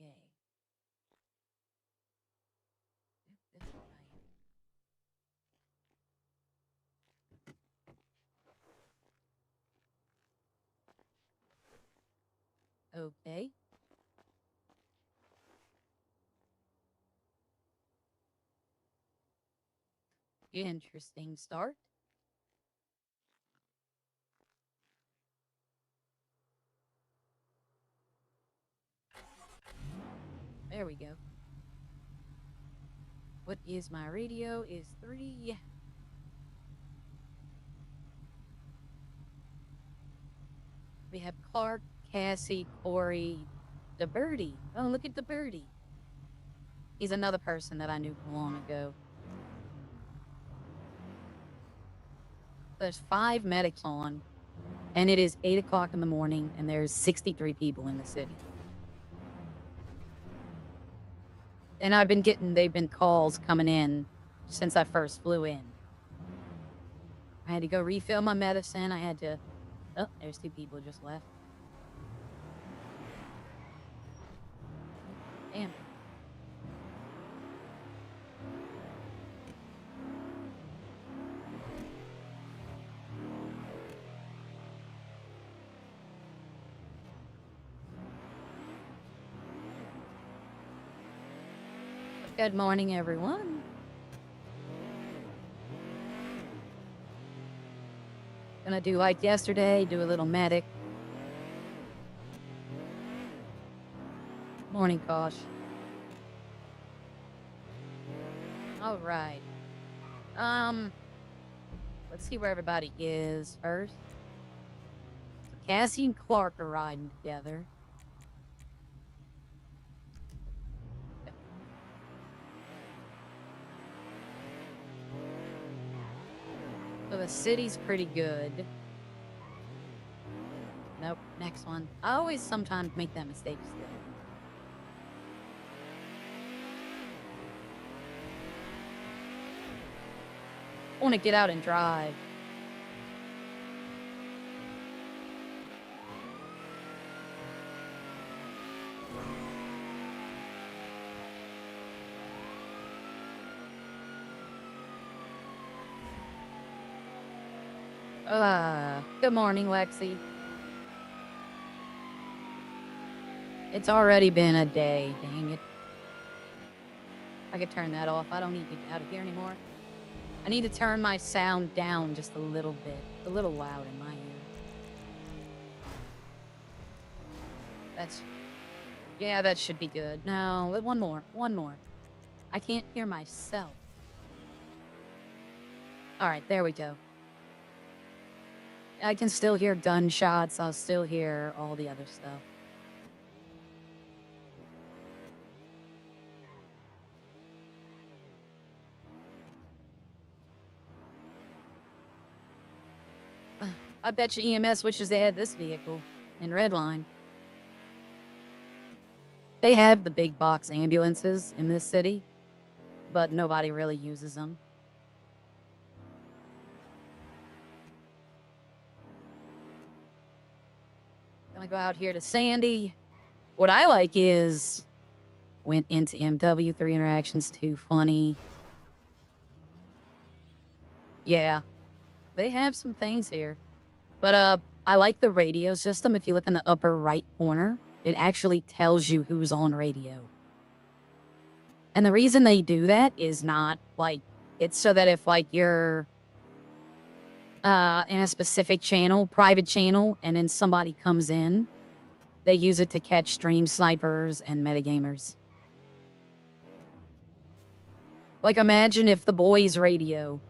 Yay. This is right. Okay. Interesting start. There we go. What is my radio? Is 3. We have Clark, Cassie, Corey, the birdie. Oh, look at the birdie. He's another person that I knew long ago. There's 5 medics on, and it is 8 o'clock in the morning, and there's 63 people in the city. And they've been calls coming in since I first flew in. I had to go refill my medicine. I had to, oh, there's 2 people just left. Damn. Good morning, everyone. Gonna do like yesterday, do a little medic. Morning, Kosh. All right. Let's see where everybody is first. So Cassie and Clark are riding together. So the city's pretty good. Nope, next one. I always sometimes make that mistake still. I want to get out and drive. Good morning, Lexi. It's already been a day, dang it. I could turn that off. I don't need to get out of here anymore. I need to turn my sound down just a little bit. A little loud in my ear. Yeah, that should be good. No, one more. I can't hear myself. All right, there we go. I can still hear gunshots. I'll still hear all the other stuff. I bet you EMS wishes they had this vehicle in Redline. They have the big box ambulances in this city, but nobody really uses them. Gonna go out here to Sandy. What I like is went into MW, 3 interactions, 2 funny. Yeah, they have some things here. But I like the radio system. If you look in the upper right corner, it actually tells you who's on radio. And the reason they do that is not like, it's so that if like you're in a specific channel, private channel, and then somebody comes in, they use it to catch stream snipers and metagamers. Like imagine if the boys radio,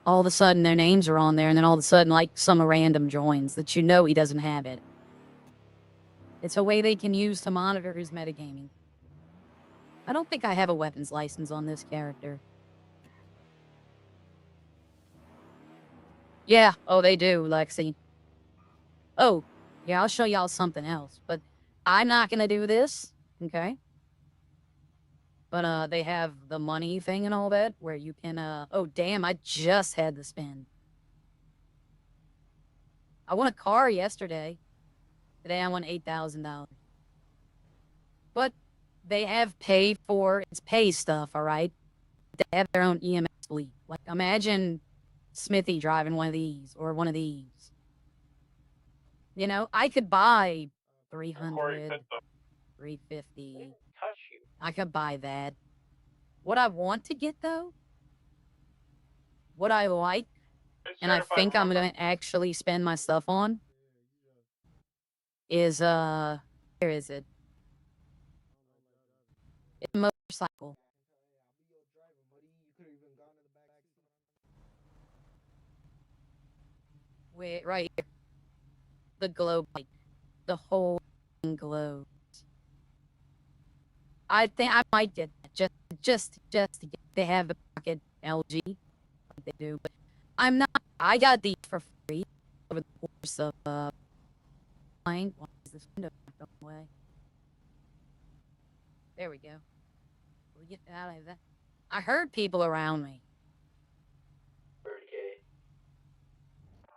all of a sudden their names are on there, and then all of a sudden like some random joins that you know he doesn't have it. It's a way they can use to monitor his metagaming. I don't think I have a weapons license on this character. Yeah, oh, they do, Lexi. Oh, yeah, I'll show y'all something else, but I'm not gonna do this, okay? But, they have the money thing and all that, where you can, oh, damn, I just had the spin. I won a car yesterday. Today I won $8,000. But they have it's pay stuff, all right? They have their own EMS fleet. Like, imagine Smithy driving one of these or one of these. You know, I could buy 300, 350. I could buy that. What I want to get, though, what I like, and I think I'm going to actually spend my stuff on, is, where is it? It's a motorcycle. Wait, right here. The globe, like, the whole globe. I think I might get that just to get. They have the pocket LG, like they do, but I'm not. I got these for free over the course of playing. Why is this window going away? There we go. We'll get out of that. I heard people around me.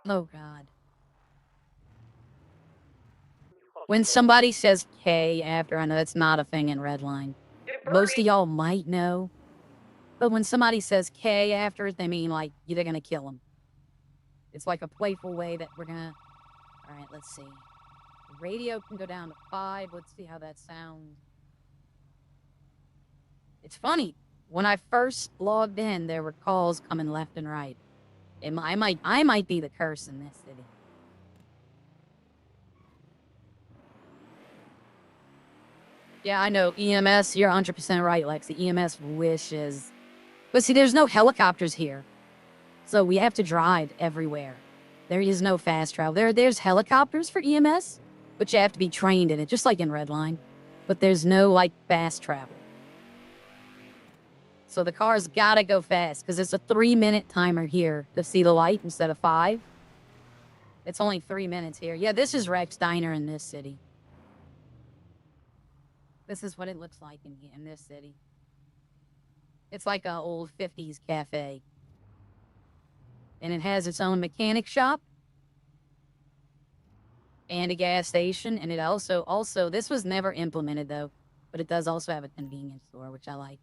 Oh God. When somebody says K after, I know that's not a thing in Redline. Most of y'all might know. But when somebody says K after it, they mean like you're gonna kill them. It's like a playful way that we're gonna. All right, let's see. The radio can go down to 5. Let's see how that sounds. It's funny. When I first logged in, there were calls coming left and right. I might be the curse in this city. Yeah, I know. EMS, you're 100% right, Lexi. EMS wishes. But see, there's no helicopters here. So we have to drive everywhere. There is no fast travel. There's helicopters for EMS, but you have to be trained in it, just like in Redline. But there's no, like, fast travel. So the car's gotta go fast, because it's a 3-minute timer here to see the light instead of 5. It's only 3 minutes here. Yeah, this is Rex Diner in this city. This is what it looks like in this city. It's like an old 50s cafe. And it has its own mechanic shop and a gas station. And it also, this was never implemented though, but it does also have a convenience store, which I like.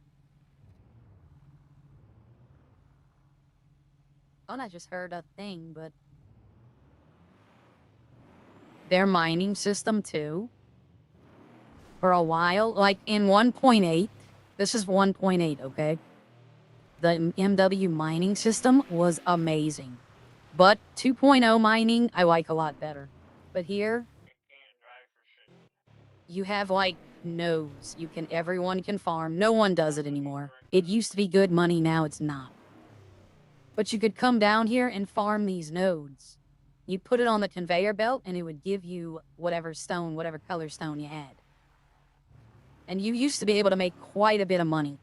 Oh, and I just heard a thing, but their mining system too. For a while, like in 1.8, this is 1.8, okay? The MW mining system was amazing. But 2.0 mining, I like a lot better. But here, you have like nodes. Everyone can farm. No one does it anymore. It used to be good money, now it's not. But you could come down here and farm these nodes. You put it on the conveyor belt and it would give you whatever color stone you had. And you used to be able to make quite a bit of money.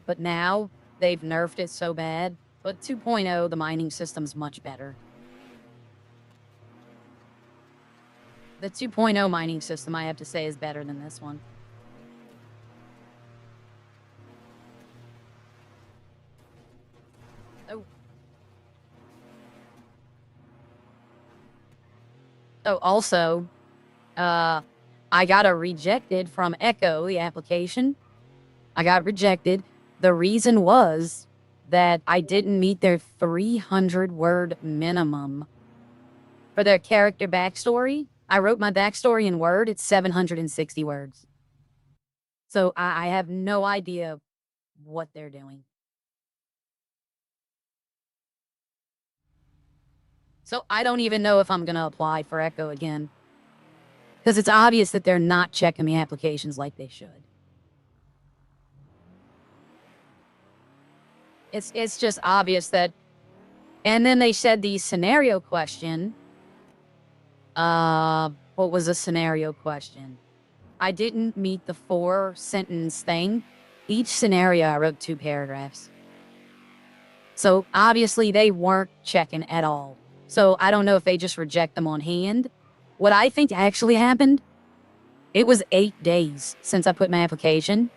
But now, they've nerfed it so bad. But 2.0, the mining system's much better. The 2.0 mining system, I have to say, is better than this one. Oh. Oh, also, I got rejected from Echo, the application. I got rejected. The reason was that I didn't meet their 300-word minimum for their character backstory. I wrote my backstory in Word. It's 760 words. So I have no idea what they're doing. So I don't even know if I'm going to apply for Echo again. Because it's obvious that they're not checking the applications like they should. It's just obvious that... And then they said the scenario question. What was a scenario question? I didn't meet the 4-sentence thing. Each scenario, I wrote 2 paragraphs. So obviously they weren't checking at all. So I don't know if they just reject them on hand. What I think actually happened, it was 8 days since I put my application.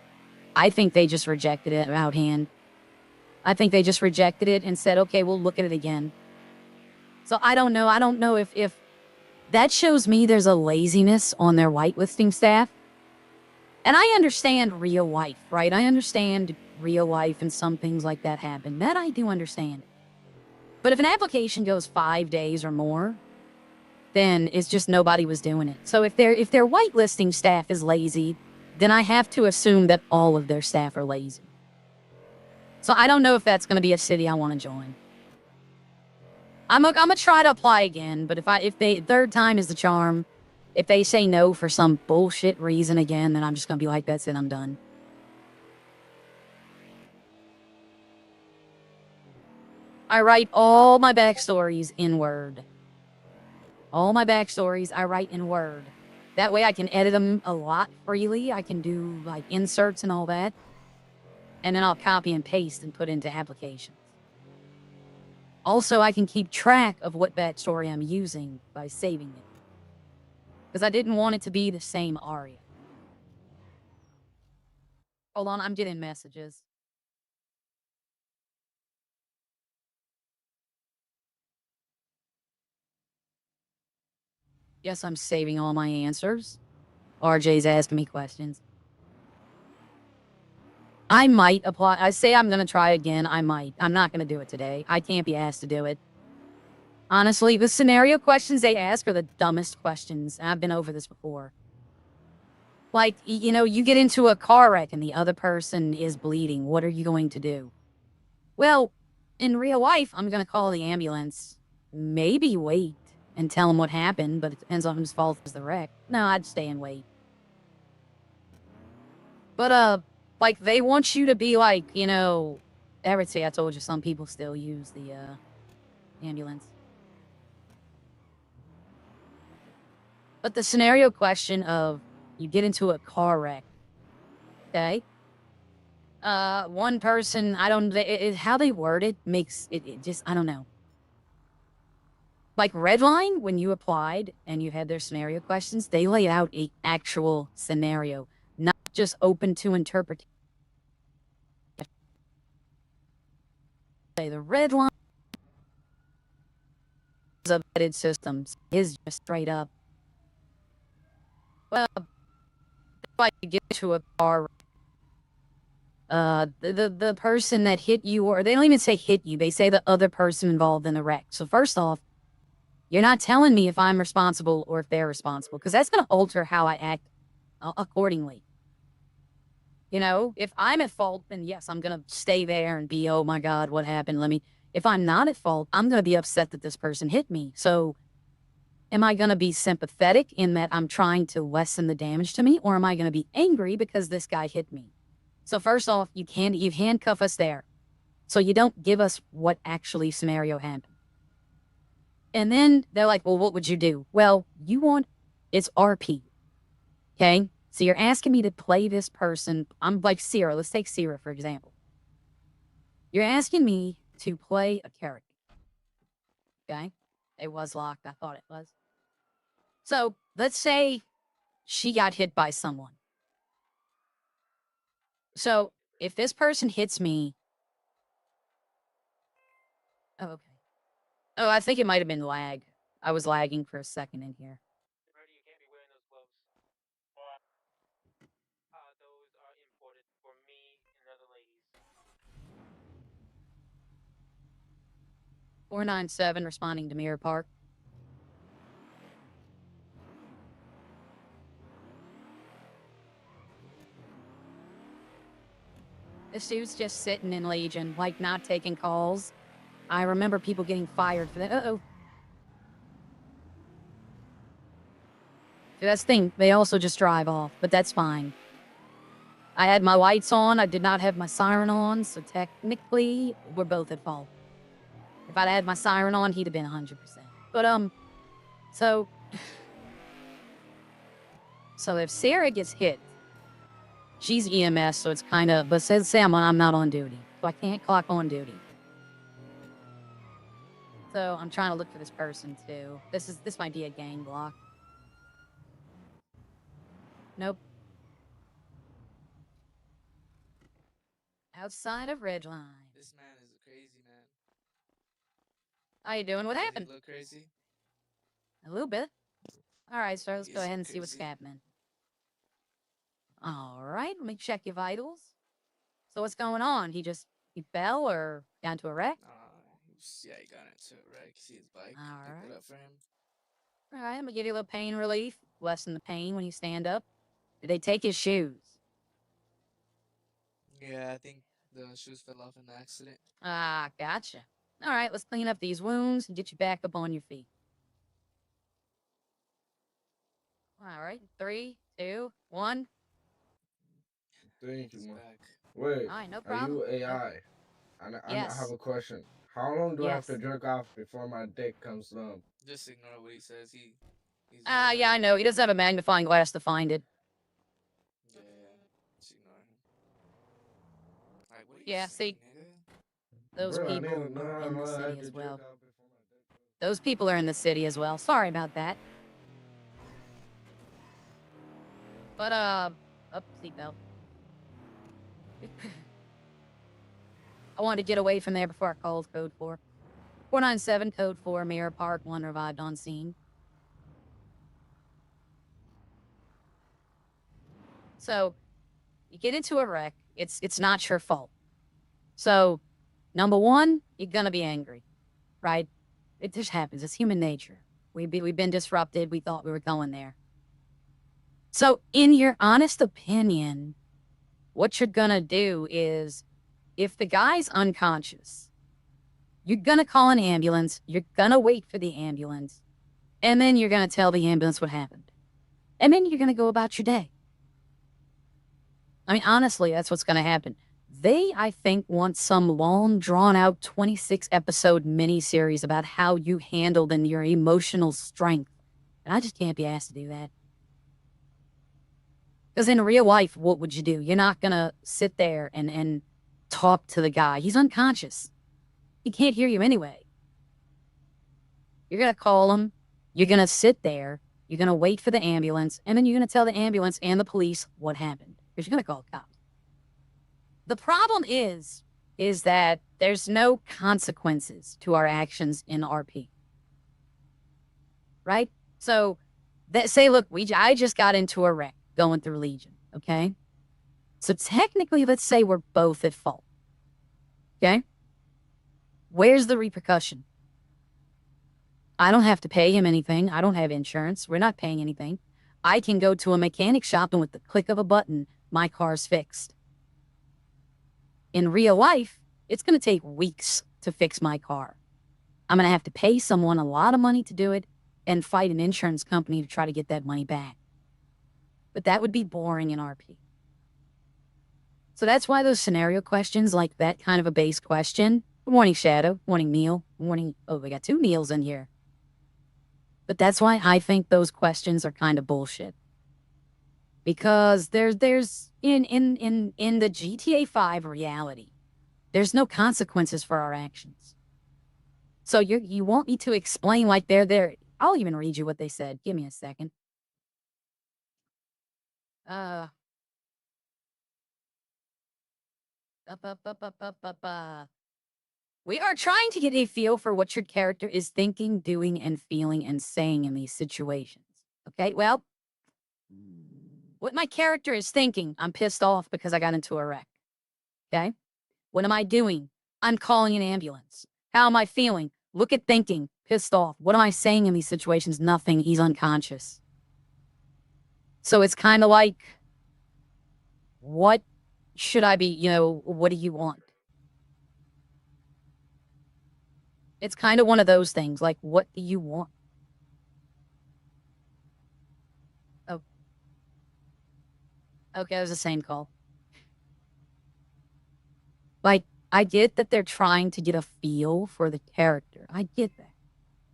I think they just rejected it out hand. I think they just rejected it and said, okay, we'll look at it again. So I don't know. I don't know if that shows me there's a laziness on their whitelisting staff. And I understand real life, right? I understand real life and some things like that happen. That I do understand. But if an application goes 5 days or more, then it's just nobody was doing it. So if their whitelisting staff is lazy, then I have to assume that all of their staff are lazy. So I don't know if that's going to be a city I want to join. I'm gonna try to apply again, but if they third time is the charm, if they say no for some bullshit reason again, then I'm just gonna be like, that's it, I'm done. I write all my backstories in Word. All my backstories I write in Word. That way I can edit them a lot freely. I can do like inserts and all that. And then I'll copy and paste and put into applications. Also, I can keep track of what backstory I'm using by saving it. Because I didn't want it to be the same aria. Hold on, I'm getting messages. Yes, I'm saving all my answers. RJ's asking me questions. I might apply. I say I'm going to try again. I might. I'm not going to do it today. I can't be asked to do it. Honestly, the scenario questions they ask are the dumbest questions. I've been over this before. Like, you know, you get into a car wreck and the other person is bleeding. What are you going to do? Well, in real life, I'm going to call the ambulance. Maybe wait and tell them what happened, but it depends on whose fault was the wreck. No, I'd stay and wait. But, like, they want you to be like, you know, see, I told you some people still use the, ambulance. But the scenario question of you get into a car wreck, okay? One person, I don't, how they word it makes it just, I don't know. Like Redline, when you applied and you had their scenario questions, they lay out a actual scenario, not just open to interpretation. The Redline is a vetted systems is just straight up. Well, if you get to a car, the person that hit you, or they don't even say hit you, they say the other person involved in the wreck. So first off, you're not telling me if I'm responsible or if they're responsible, because that's going to alter how I act accordingly. You know, if I'm at fault, then yes, I'm going to stay there and be, oh my God, what happened? If I'm not at fault, I'm going to be upset that this person hit me. So am I going to be sympathetic in that I'm trying to lessen the damage to me, or am I going to be angry because this guy hit me? So first off, you handcuff us there. So you don't give us what actually scenario happened. And then they're like, well, what would you do? Well, it's RP. Okay. So you're asking me to play this person. I'm like Sierra. Let's take Sierra, for example. You're asking me to play a character. Okay. It was locked. I thought it was. So let's say she got hit by someone. So if this person hits me. Oh, okay. Oh, I think it might have been lag. I was lagging for a second in here. 497 responding to Mirror Park. This dude's just sitting in Legion, like not taking calls. I remember people getting fired for that. Uh-oh. That's the thing. They also just drive off, but that's fine. I had my lights on. I did not have my siren on, so technically, we're both at fault. If I'd had my siren on, he'd have been 100%. But, so... So if Sarah gets hit, she's EMS, so it's kind of... But say I'm not on duty, so I can't clock on duty. So I'm trying to look for this person, too. This might be a gang block. Nope. Outside of Redline. This man is a crazy man. How you doing? What Does happened? he look crazy? A little bit. All right, so let's go He's ahead and see what's crazy. happening. All right, let me check your vitals. So what's going on? He fell or got into a wreck? Yeah, he got into a wreck. See his bike. All They put right. up for him. All right, I'm gonna give you a little pain relief, lessen the pain when you stand up. Did they take his shoes? Yeah, I think the shoes fell off in the accident. Ah, gotcha. All right, let's clean up these wounds and get you back up on your feet. All right, 3, 2, 1. Thank you, He's man. back. Wait, All right, no are problem. you No, AI? I have yes, a question. How long do I have to yes. jerk off before my dick comes numb? Just ignore what he says. He's Ah, yeah, I AI. know. He doesn't have a magnifying glass to find it. Yeah, yeah. Just ignore him. Like, what are you Yeah, saying, see, nigga? those Bro, I need to people know are how in the long I city have to as jerk well. off before my dick Those people are in the city as well. Sorry about that. But, up, seatbelt. I wanted to get away from there before I called code 4. 497 code 4, Mirror Park, 1 revived on scene. So, you get into a wreck. It's not your fault. So, number one, you're gonna be angry, right? It just happens. It's human nature. We've been disrupted. We thought we were going there. So, in your honest opinion, what you're gonna do is, if the guy's unconscious, you're gonna call an ambulance. You're gonna wait for the ambulance, and then you're gonna tell the ambulance what happened, and then you're gonna go about your day. I mean, honestly, that's what's gonna happen. They, I think, want some long, drawn out 26 episode miniseries about how you handled and your emotional strength. And I just can't be asked to do that. Because in real life, what would you do? You're not going to sit there and talk to the guy. He's unconscious. He can't hear you anyway. You're going to call him. You're going to sit there. You're going to wait for the ambulance. And then you're going to tell the ambulance and the police what happened. Because you're going to call the cops. The problem is that there's no consequences to our actions in RP, right? So, say, look, I just got into a wreck going through Legion, okay? So technically, let's say we're both at fault, okay? Where's the repercussion? I don't have to pay him anything. I don't have insurance. We're not paying anything. I can go to a mechanic shop and with the click of a button, my car's fixed. In real life, it's going to take weeks to fix my car. I'm going to have to pay someone a lot of money to do it and fight an insurance company to try to get that money back. But that would be boring in RP. So that's why those scenario questions, like that kind of a base question, good morning, Shadow, good morning, Neil, good morning. Oh, we got 2 Neils in here. But that's why I think those questions are kind of bullshit. Because there's in the GTA 5 reality, there's no consequences for our actions. So you want me to explain like they're there. I'll even read you what they said. Give me a second. Uh, We are trying to get a feel for what your character is thinking, doing, and feeling and saying in these situations. Okay, well, what my character is thinking, I'm pissed off because I got into a wreck. Okay, what am I doing? I'm calling an ambulance. How am I feeling? Look at thinking, pissed off. What am I saying in these situations? Nothing. He's unconscious. So it's kind of like, what should I be, what do you want? It's kind of one of those things, like, what do you want? Oh, okay, it was the same call. Like, I get that they're trying to get a feel for the character. I get that.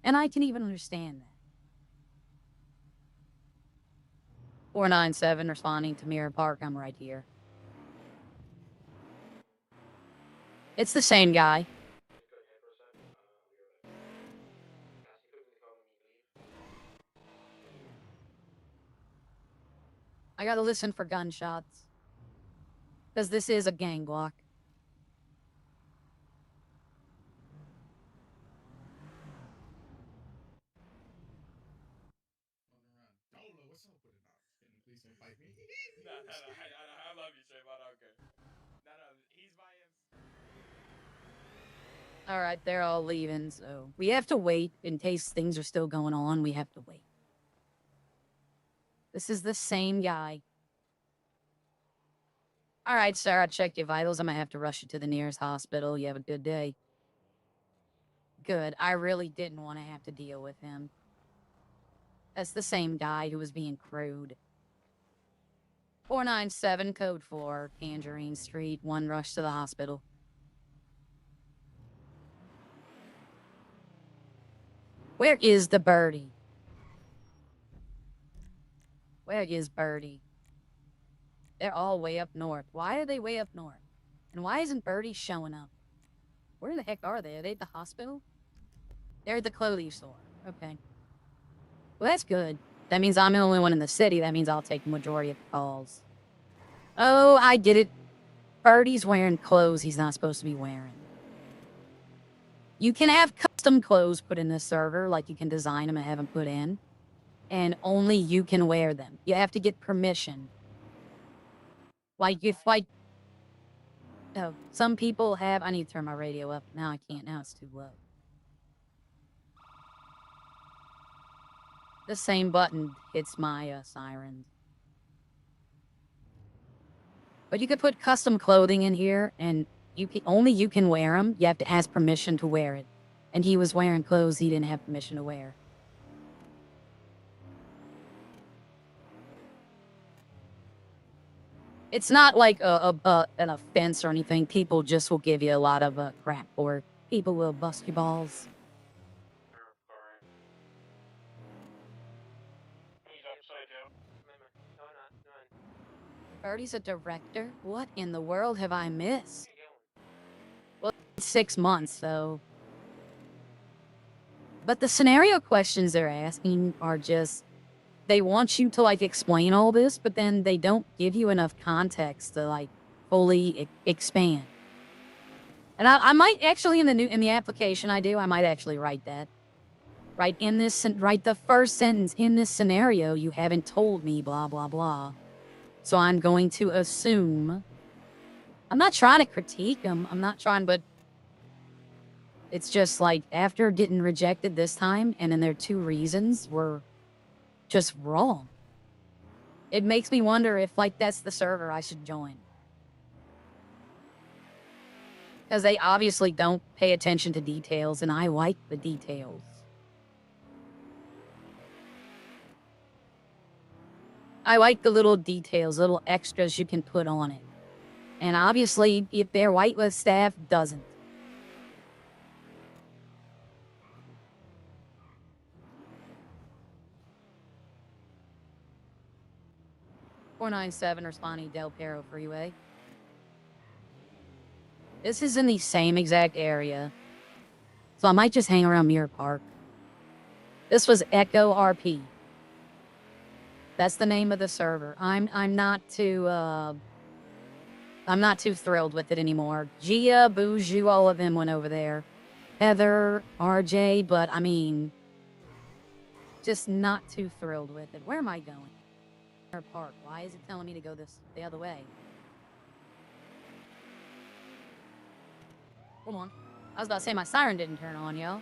And I can even understand that. 497 responding to Mirror Park. I'm right here. It's the same guy. I gotta listen for gunshots. Because this is a gang block. All right, they're all leaving, so we have to wait in case things are still going on. We have to wait. This is the same guy. All right, sir, I checked your vitals. I'm gonna have to rush you to the nearest hospital. You have a good day. Good. I really didn't want to have to deal with him. That's the same guy who was being crude. 497, code 4, Tangerine Street, 1 rush to the hospital. Where is the birdie? Where is Birdie? They're all way up north. Why are they way up north? And why isn't Birdie showing up? Where the heck are they? Are they at the hospital? They're at the clothing store. Okay. Well, that's good. That means I'm the only one in the city. That means I'll take the majority of the calls. Oh, I get it. Birdie's wearing clothes he's not supposed to be wearing. You can have custom clothes put in this server, like you can design them and have them put in. And only you can wear them. You have to get permission. Oh, some people have... I need to turn my radio up. Now I can't. Now it's too low. The same button hits my sirens. But you could put custom clothing in here, and only you can wear them. You have to ask permission to wear it. And he was wearing clothes he didn't have permission to wear. It's not like an offense or anything. People just will give you a lot of crap, or people will bust your balls. Birdie's a director? What in the world have I missed? Well, it's 6 months, though. But the scenario questions they're asking are just... They want you to, like, explain all this, but then they don't give you enough context to, like, fully expand. And I might actually, in the application I might actually write that. Write the first sentence, in this scenario, you haven't told me, blah, blah, blah. So I'm going to assume... I'm not trying to critique them. I'm not trying, but... It's just, like, after getting rejected this time, and then their 2 reasons were... just wrong. It makes me wonder if, like, that's the server I should join. Because they obviously don't pay attention to details, and I like the details. I like the little details, little extras you can put on it. And obviously, if their whitelist staff doesn't. .497 responding Del Perro Freeway. This is in the same exact area. So I might just hang around Mirror Park. This was Echo RP. That's the name of the server. I'm not too thrilled with it anymore. Gia, Boujou, all of them went over there. Heather, RJ, but I mean, just not too thrilled with it. Where am I going? Mirror Park. Why is it telling me to go the other way? Hold on. I was about to say my siren didn't turn on, yo.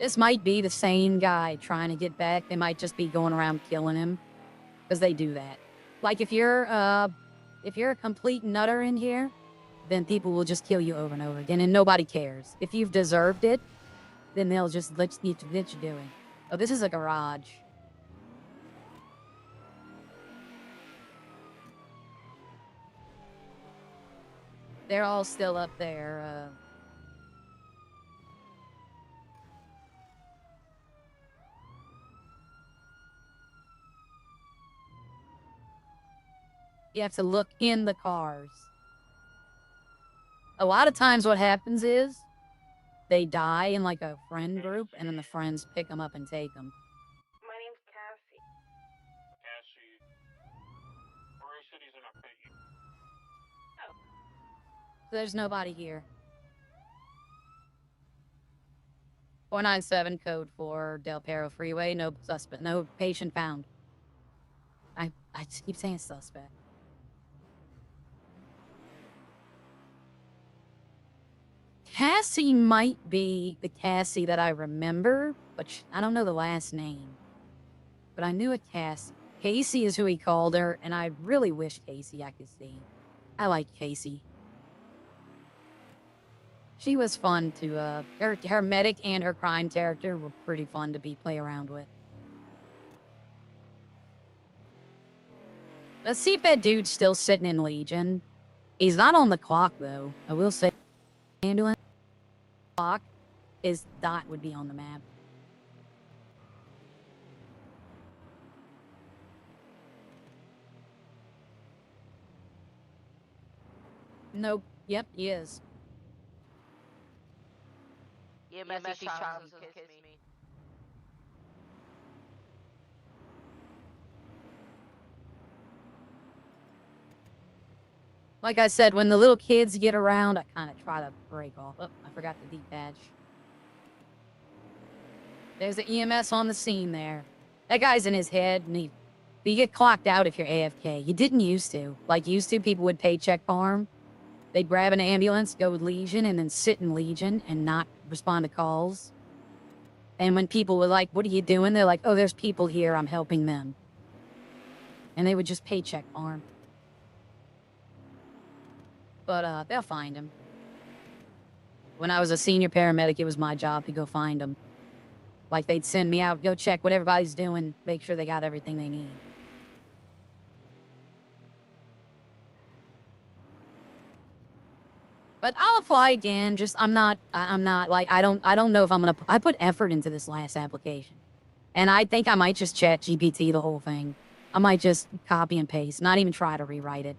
This might be the same guy trying to get back. They might just be going around killing him. Because they do that. Like, if you're a complete nutter in here, then people will just kill you over and over again, and nobody cares. If you've deserved it, then they'll just let you do what you're doing. Oh, this is a garage. They're all still up there. You have to look in the cars. A lot of times what happens is they die in like a friend group, and then the friends pick them up and take them. My name's Cassie. Cassie. Rory said he's in a pit. Oh. There's nobody here. 497 code for Del Perro Freeway. No suspect. No patient found. I just keep saying suspect. Cassie might be the Cassie that I remember, but I don't know the last name. But I knew a Cassie. Casey is who he called her, and I really wish Casey I could see. I like Casey. She was fun to, her medic and her crime character were pretty fun to play around with. Let's see if that dude's still sitting in Legion. He's not on the clock, though. I will say, ambulance clock, his dot would be on the map. Nope. Yep, he is. Yeah, message Charles kiss me. Like I said, when the little kids get around, I kind of try to break off. Oh, I forgot the detach. There's the EMS on the scene there. That guy's in his head, and you get clocked out if you're AFK. You didn't used to. Like, used to, people would paycheck farm. They'd grab an ambulance, go with Legion, and then sit in Legion and not respond to calls. And when people were like, what are you doing? They're like, oh, there's people here, I'm helping them. And they would just paycheck farm. But, they'll find him. When I was a senior paramedic, it was my job to go find them. Like, they'd send me out, go check what everybody's doing, make sure they got everything they need. But I'll apply again, I'm not, like, I don't know if I'm gonna, I put effort into this last application. And I think I might just chat GPT the whole thing. I might just copy and paste, not even try to rewrite it.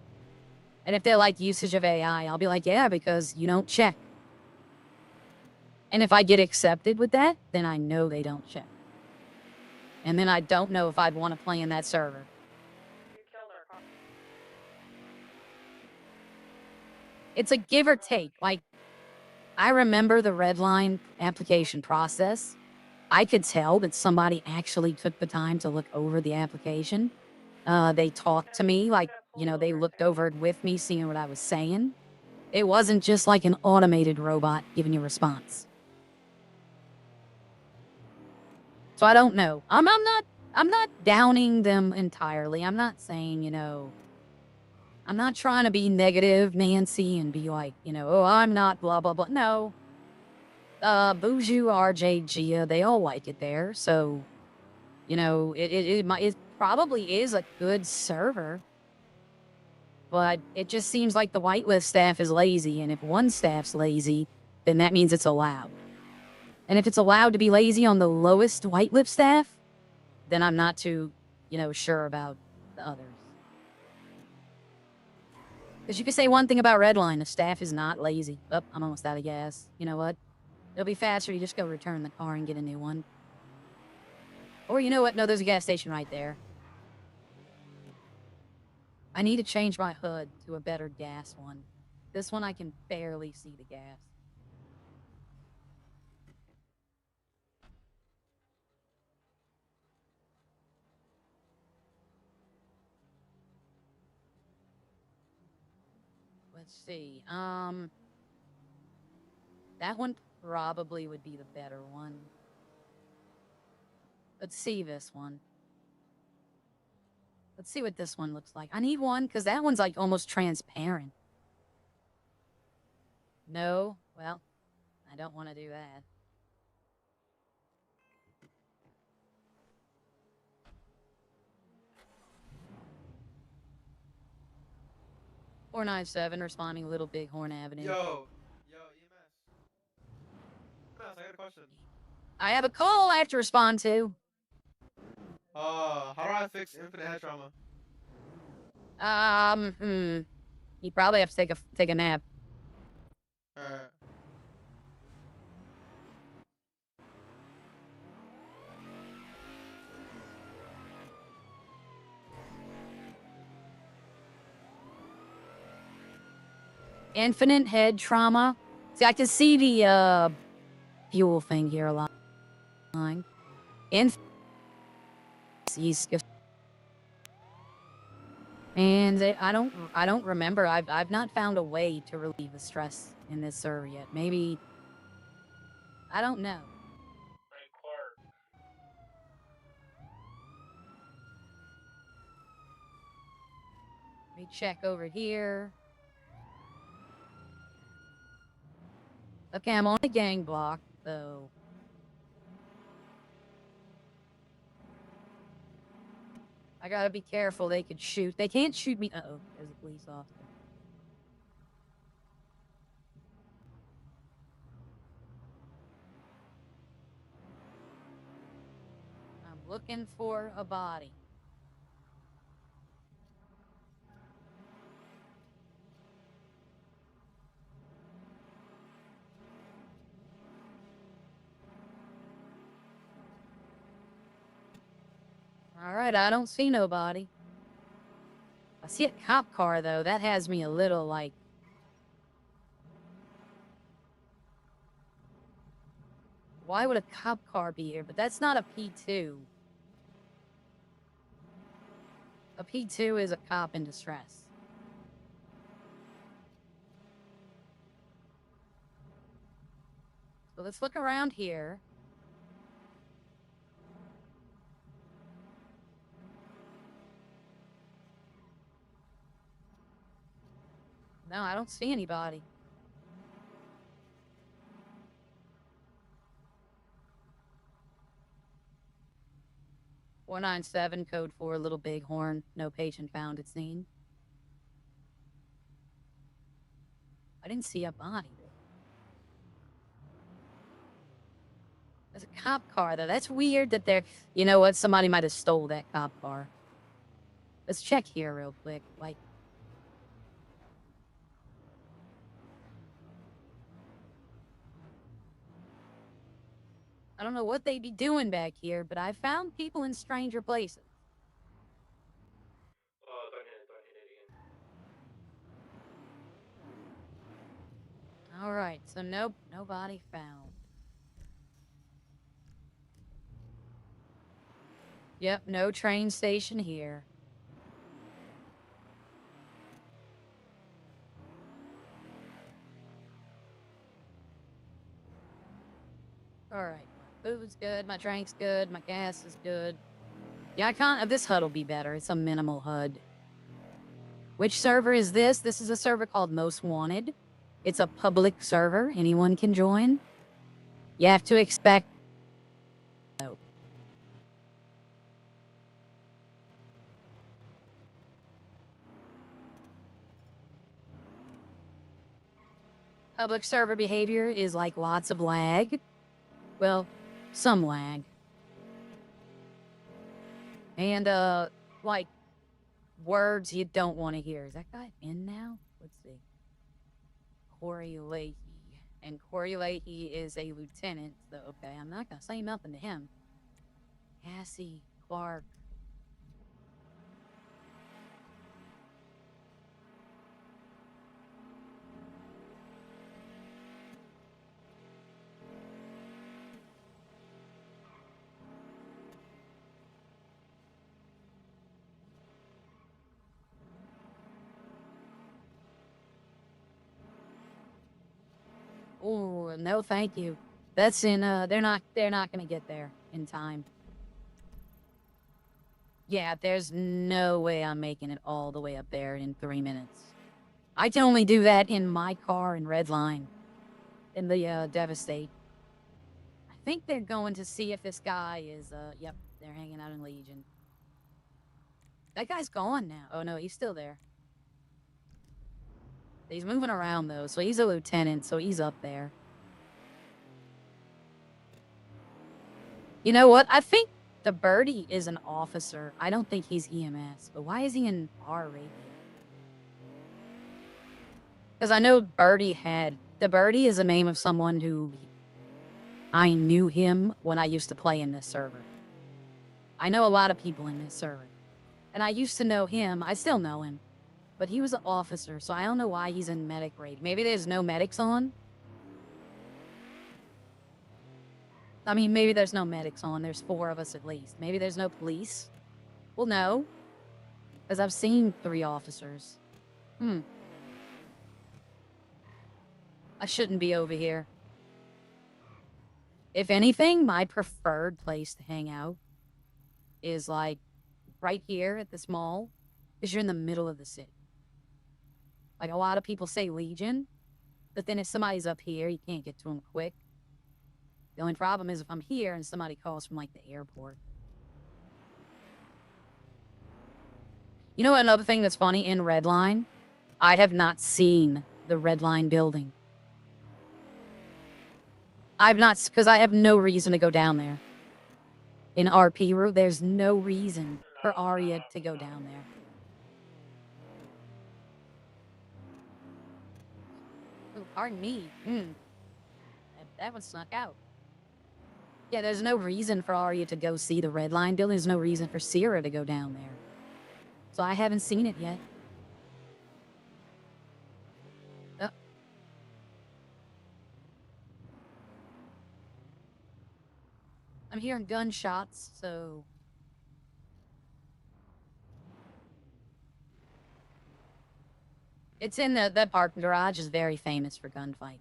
And if they're like usage of AI, I'll be like, yeah, because you don't check. And if I get accepted with that, then I know they don't check. And then I don't know if I'd want to play in that server. You killed our cop. It's a give or take. Like, I remember the Redline application process. I could tell that somebody actually took the time to look over the application. They talked to me, like, you know, they looked over it with me, seeing what I was saying. It wasn't just like an automated robot giving you a response. So I don't know. I'm not downing them entirely. I'm not saying, you know, I'm not trying to be negative Nancy and be like, you know, oh, I'm not blah, blah, blah. No. Buju, RJ, Gia, they all like it there. So, you know, it probably is a good server. But it just seems like the whitelist staff is lazy. And if one staff's lazy, then that means it's allowed. And if it's allowed to be lazy on the lowest whitelist staff, then I'm not too, you know, sure about the others. Because you could say one thing about Redline, the staff is not lazy. Oh, I'm almost out of gas. You know what? It'll be faster, you just go return the car and get a new one. Or you know what? No, there's a gas station right there. I need to change my hood to a better gas one. This one I can barely see the gas. Let's see. That one probably would be the better one. Let's see this one. Let's see what this one looks like. I need one because that one's like almost transparent. No? Well, I don't want to do that. Four 97 responding Little Bighorn Avenue. Yo, EMS. EMS, I got a question. I have a call I have to respond to. How do I fix infinite head trauma? You probably have to take a nap. Alright. Infinite head trauma. See, I can see the fuel thing here a lot. line. In and I don't remember. I've not found a way to relieve the stress in this server yet. Maybe I don't know. Hey, Clark. Let me check over here. Okay, I'm on a gang block though. I gotta be careful. They could shoot. They can't shoot me. Uh-oh, there's a police officer. I'm looking for a body. Alright, I don't see nobody. I see a cop car, though. That has me a little, like... Why would a cop car be here? But that's not a P2. A P2 is a cop in distress. So let's look around here. No, I don't see anybody. (497) code 4 Little Bighorn. No patient found at scene. I didn't see a body. There's a cop car, though. That's weird that they're... You know what? Somebody might have stole that cop car. Let's check here real quick. Like... I don't know what they'd be doing back here, but I found people in stranger places. Don't hit it again. Alright, so nobody found. Yep, no train station here. Alright, my food's good, my drink's good, my gas is good. Yeah, I can't... This HUD will be better. It's a minimal HUD. Which server is this? This is a server called Most Wanted. It's a public server. Anyone can join. You have to expect... Oh. Public server behavior is like lots of lag. Well, some lag. And, like, words you don't want to hear. Is that guy in now? Let's see. Corey Leahy. And Corey Leahy is a lieutenant, so okay, I'm not gonna say nothing to him. Cassie Clark. Oh, no thank you. That's in, they're not gonna get there in time. Yeah, there's no way I'm making it all the way up there in 3 minutes. I can only do that in my car in Redline. In the, Devastate. I think they're going to see if this guy is, yep, they're hanging out in Legion. That guy's gone now. Oh no, he's still there. He's moving around, though, so he's a lieutenant, so he's up there. You know what? I think the Birdie is an officer. I don't think he's EMS, but why is he in our radio? Because I know Birdie had... The Birdie is the name of someone who... I knew him when I used to play in this server. I know a lot of people in this server. And I used to know him. I still know him. But he was an officer, so I don't know why he's in medic raid. Maybe there's no medics on? I mean, maybe there's no medics on. There's 4 of us at least. Maybe there's no police. Well, no. Because I've seen 3 officers. I shouldn't be over here. If anything, my preferred place to hang out is, like, right here at this mall. Because you're in the middle of the city. Like, a lot of people say Legion. But then if somebody's up here, you can't get to them quick. The only problem is if I'm here and somebody calls from, like, the airport. You know another thing that's funny? In Redline, I have not seen the Redline building. I've not, because I have no reason to go down there. In RP route, there's no reason for Arya to go down there. Oh, pardon me. That one snuck out. Yeah, there's no reason for Arya to go see the Redline building. There's no reason for Sierra to go down there. So I haven't seen it yet. Oh. I'm hearing gunshots, so... It's in the parking garage is very famous for gunfights.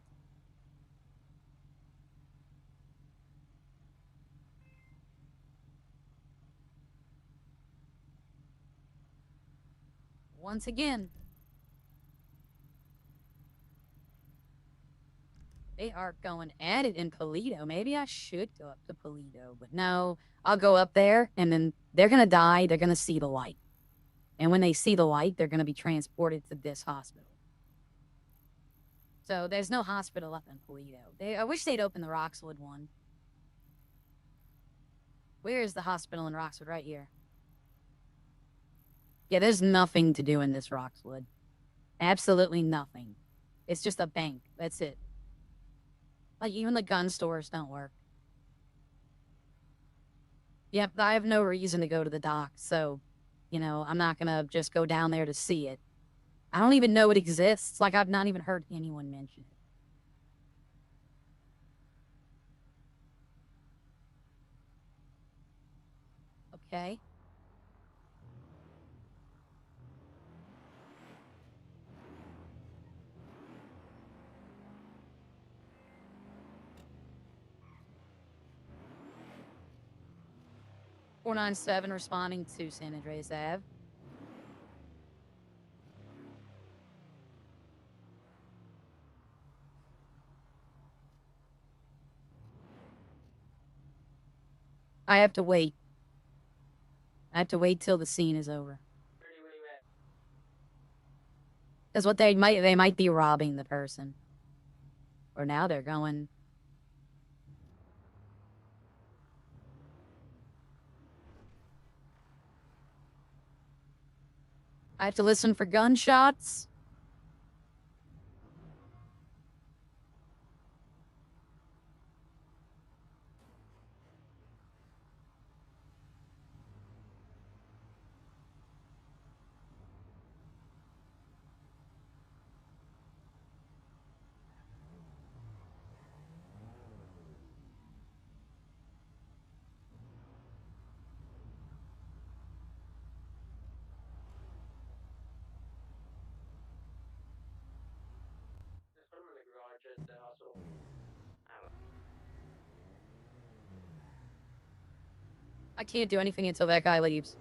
Once again, they are going at it in Polito. Maybe I should go up to Polito, but no, I'll go up there, and then they're gonna die. They're gonna see the light. And when they see the light, they're gonna be transported to this hospital. So there's no hospital up in Polito. I wish they'd open the Roxwood one. Where is the hospital in Roxwood? Right here. Yeah, there's nothing to do in this Roxwood. Absolutely nothing. It's just a bank. That's it. Like, even the gun stores don't work. Yep, I have no reason to go to the dock, so, you know, I'm not gonna just go down there to see it. I don't even know it exists. Like, I've not even heard anyone mention it. Okay. .497 responding to San Andreas Ave. I have to wait. I have to wait till the scene is over. Because what they might be robbing the person. Or now they're going... I have to listen for gunshots. I can't do anything until that guy leaves.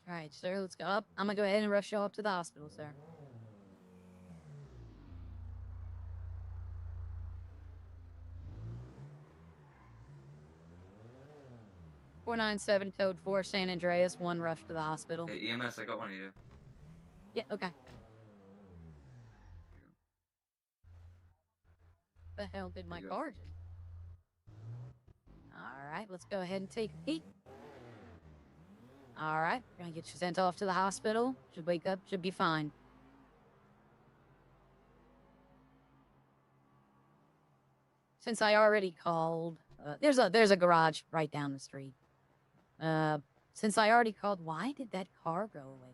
Alright, sir, let's go up. I'm gonna go ahead and rush you up to the hospital, sir. .497 code 4 San Andreas, 1 rush to the hospital. Hey, EMS, I got one of you. Yeah, okay. The hell did my car do? Alright, let's go ahead and take a peek. Alright, we're gonna get you sent off to the hospital. Should wake up, should be fine. Since I already called, there's a garage right down the street. Since I already called, why did that car go away?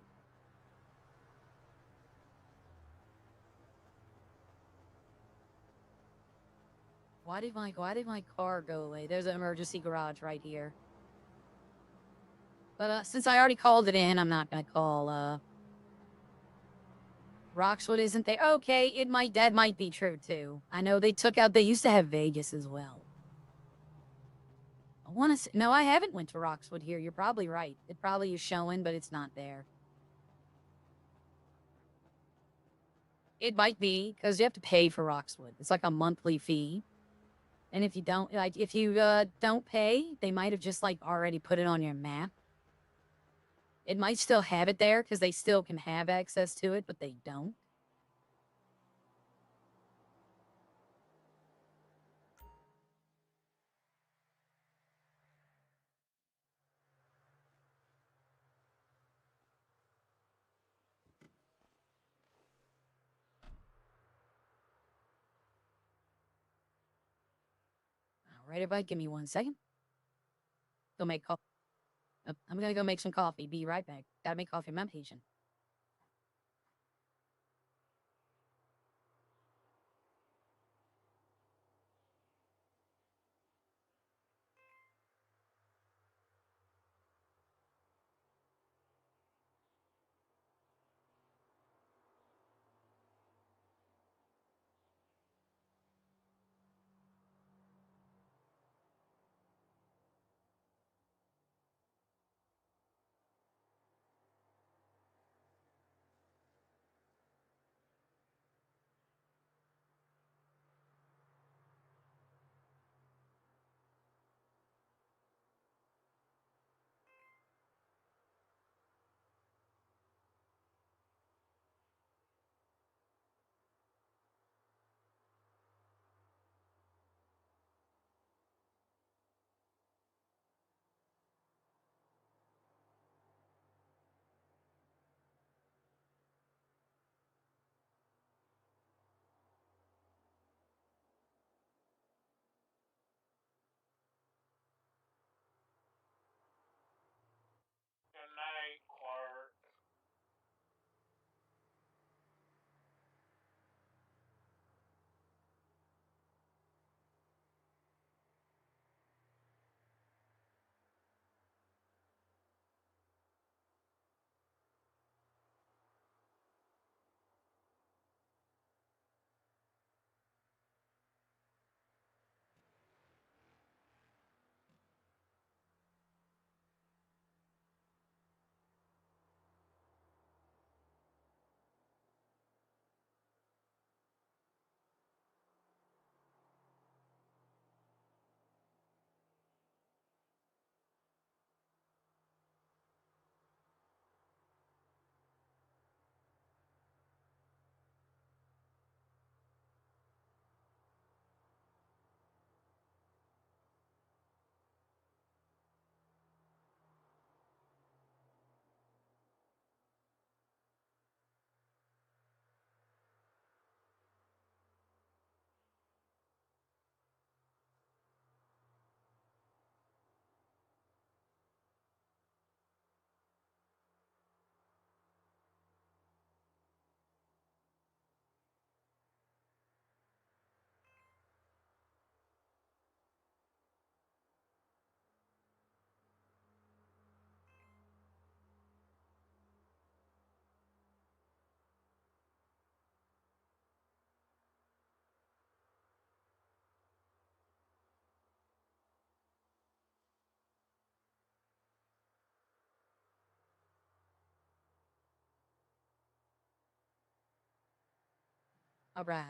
Why did my car go away? There's an emergency garage right here. But since I already called it in, I'm not gonna call Roxwood isn't there. Okay, that might be true too. I know they used to have Vegas as well. I want to say, no, I haven't went to Roxwood here. You're probably right. It probably is showing, but it's not there. It might be, because you have to pay for Roxwood. It's like a monthly fee. And if you don't, don't pay, they might have just, already put it on your map. It might still have it there, because they still can have access to it, but they don't. All right, everybody, give me 1 second. Go make coffee. I'm gonna go make some coffee. Be right back. Gotta make coffee. I'm patient. Good night, Clark. All right.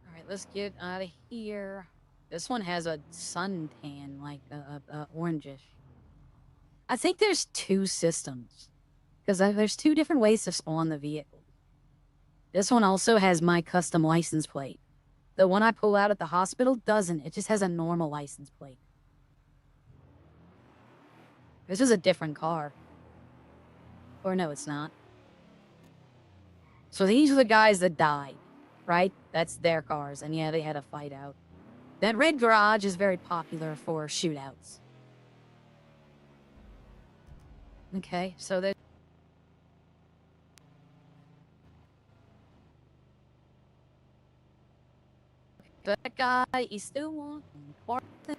All right, let's get out of here. This one has a suntan, like orangish. I think there's 2 systems, because there's 2 different ways to spawn the vehicle. This one also has my custom license plate. The one I pull out at the hospital doesn't. It just has a normal license plate. This is a different car. Or no, it's not. So these are the guys that died, right? That's their cars. And yeah, they had a fight out. That red garage is very popular for shootouts. Okay, so there. That guy, he's still walking.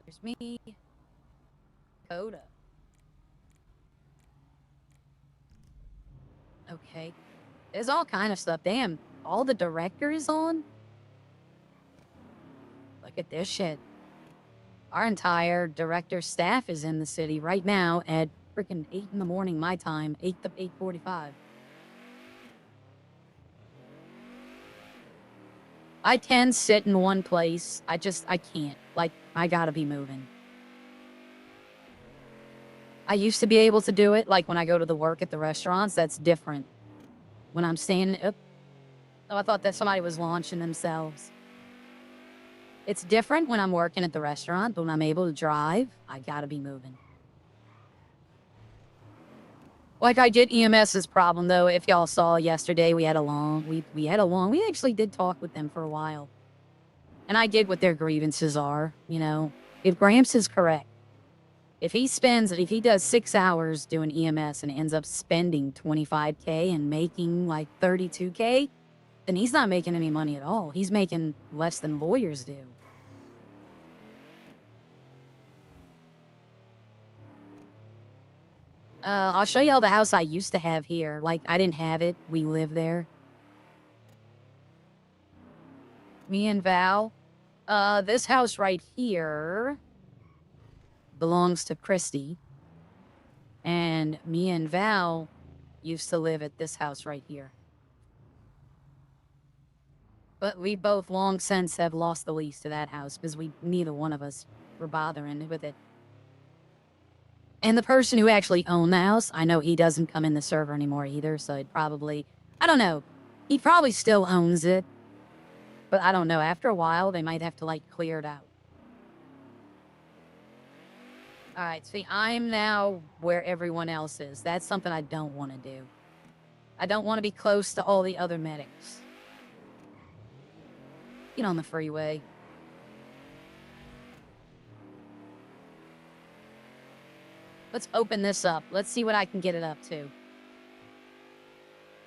There's me. Coda. Okay. There's all kind of stuff. Damn, all the director is on? Look at this shit. Our entire director staff is in the city right now at freaking 8 in the morning, my time, 8 to 8:45. I can sit in one place. I can't. Like, I gotta be moving. I used to be able to do it, like when I go to the work at the restaurants. That's different. When I'm staying up. Oh, I thought that somebody was launching themselves. It's different when I'm working at the restaurant, but when I'm able to drive, I gotta be moving. Like I did EMS's problem, though. If y'all saw yesterday, we actually did talk with them for a while. And I did what their grievances are, you know. If Gramps is correct, if he does 6 hours doing EMS and ends up spending 25K and making like 32K, then he's not making any money at all. He's making less than lawyers do. I'll show you all the house I used to have here. Like, I didn't have it. We live there. Me and Val. This house right here belongs to Christy. And me and Val used to live at this house right here. But we both long since have lost the lease to that house because neither one of us were bothering with it. And the person who actually owned the house, I know he doesn't come in the server anymore either, so it probably, I don't know. He probably still owns it. But I don't know, after a while, they might have to, like, clear it out. Alright, see, I'm now where everyone else is. That's something I don't want to do. I don't want to be close to all the other medics. Get on the freeway. Let's open this up. Let's see what I can get it up to.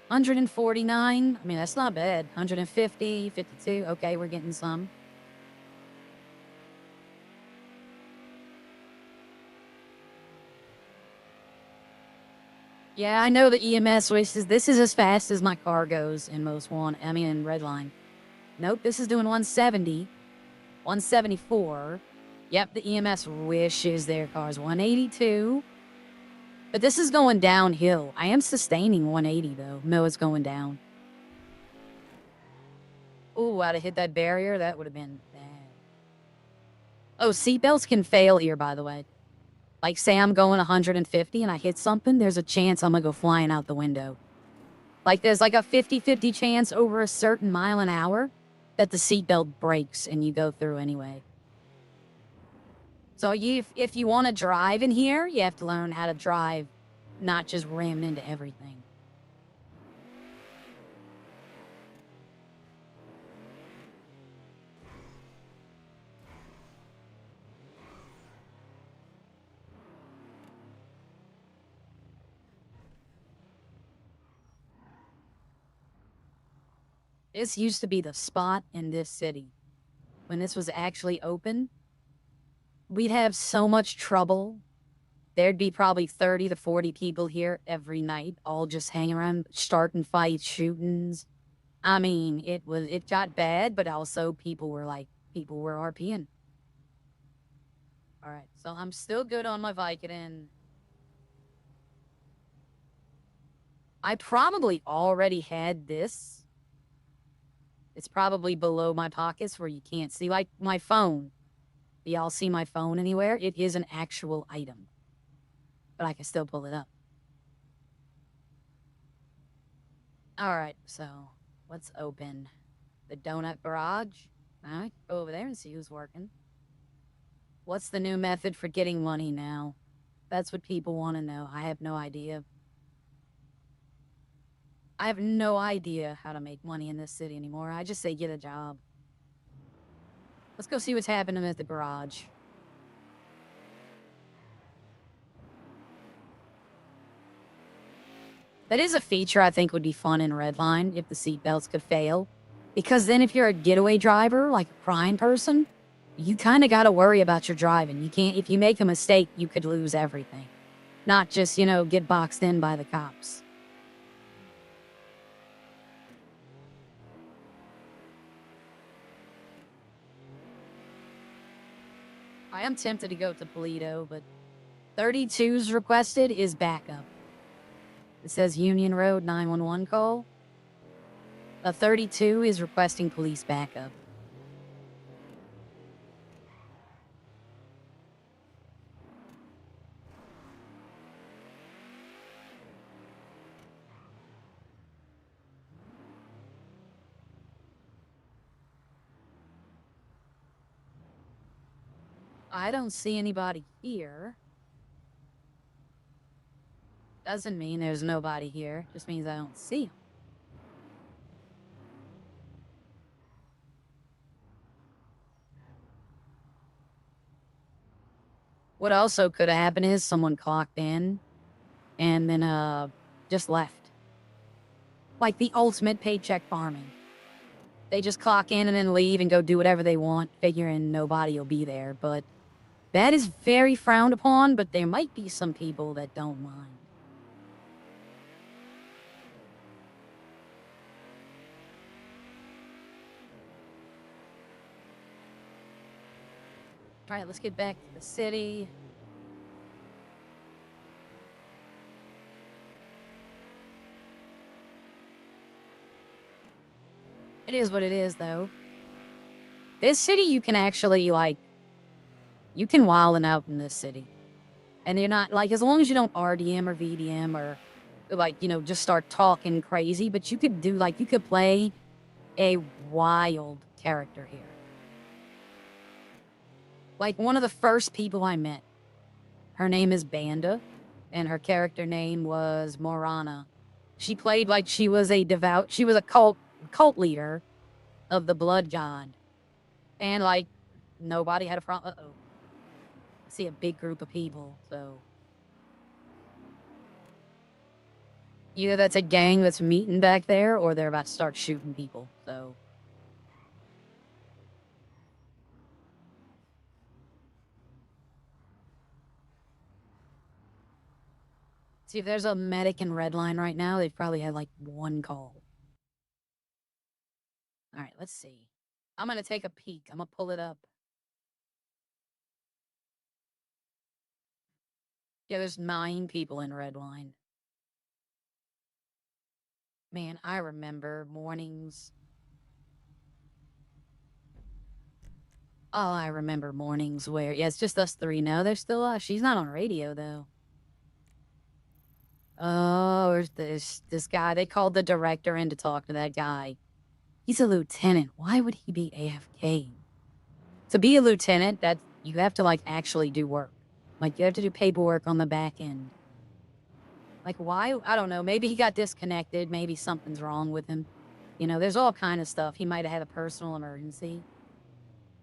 149. I mean, that's not bad. 150, 52. Okay, we're getting some. Yeah, I know the EMS wishes. This is as fast as my car goes in in Redline. Nope, this is doing 170. 174. Yep, the EMS wishes their car's 182. But this is going downhill. I am sustaining 180, though. No, it's going down. Ooh, I'd have hit that barrier. That would have been bad. Oh, seatbelts can fail here, by the way. Like, say I'm going 150 and I hit something, there's a chance I'm gonna go flying out the window. Like, there's like a 50-50 chance over a certain mile an hour that the seatbelt breaks and you go through anyway. So if you want to drive in here, you have to learn how to drive, not just ram into everything. This used to be the spot in this city. When this was actually open, we'd have so much trouble. There'd be probably 30 to 40 people here every night, all just hanging around, starting fights, shootings. I mean, it got bad, but also people were RPing. All right, so I'm still good on my Vicodin. I probably already had this. It's probably below my pockets where you can't see, like my phone. Do y'all see my phone anywhere? It is an actual item. But I can still pull it up. Alright, so let's open the donut garage. Alright, go over there and see who's working. What's the new method for getting money now? That's what people want to know. I have no idea. I have no idea how to make money in this city anymore. I just say get a job. Let's go see what's happening at the garage. That is a feature I think would be fun in Redline if the seatbelts could fail. Because then if you're a getaway driver, like a crime person, you kind of got to worry about your driving. You can't, if you make a mistake, you could lose everything. Not just, you know, get boxed in by the cops. I am tempted to go to Toledo, but 32's requested is backup. It says Union Road 911 call. A 32 is requesting police backup. I don't see anybody here. Doesn't mean there's nobody here. Just means I don't see them. What also could have happened is someone clocked in and then just left. Like the ultimate paycheck farming. They just clock in and then leave and go do whatever they want, figuring nobody will be there. But that is very frowned upon, but there might be some people that don't mind. All right, let's get back to the city. It is what it is, though. This city, you can actually, like, you can wildin' out in this city. And you're not, like, as long as you don't RDM or VDM or, like, you know, just start talking crazy, but you could do, like, you could play a wild character here. Like, one of the first people I met, her name is Banda, and her character name was Morana. She played like she was a devout, she was a cult leader of the blood god. And, like, nobody had a problem. Uh-oh. I see a big group of people, so. Either that's a gang that's meeting back there, or they're about to start shooting people, so. See, if there's a medic in Redline right now, they've probably had, like, one call. Alright, let's see. I'm gonna take a peek. I'm gonna pull it up. Yeah, there's 9 people in Redline. Man, I remember mornings. Oh, I remember mornings where... Yeah, it's just us 3 now. They're still... she's not on radio, though. Oh, there's this guy. They called the director in to talk to that guy. He's a lieutenant. Why would he be AFK? To be a lieutenant, that you have to, like, actually do work. Like, you have to do paperwork on the back end. Like, why? I don't know. Maybe he got disconnected. Maybe something's wrong with him. You know, there's all kind of stuff. He might have had a personal emergency.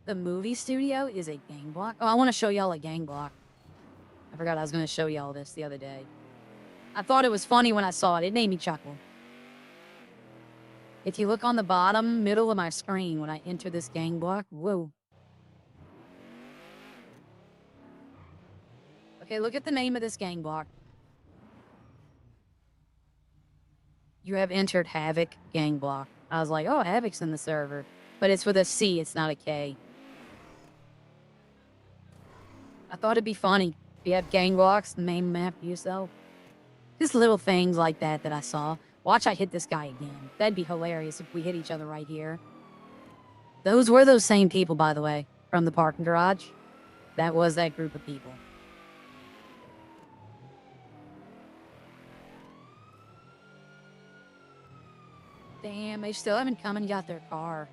The movie studio is a gang block. Oh, I want to show y'all a gang block. I forgot I was going to show y'all this the other day. I thought it was funny when I saw it. It made me chuckle. If you look on the bottom middle of my screen when I enter this gang block, whoa. Okay, look at the name of this gang block. You have entered Havoc gang block. I was like, oh, Havoc's in the server. But it's with a C, it's not a K. I thought it'd be funny if you have gang blocks, name them after yourself. Just little things like that I saw. Watch I hit this guy again. That'd be hilarious if we hit each other right here. Those were those same people, by the way, from the parking garage. That was that group of people. Damn, they still haven't come and got their car.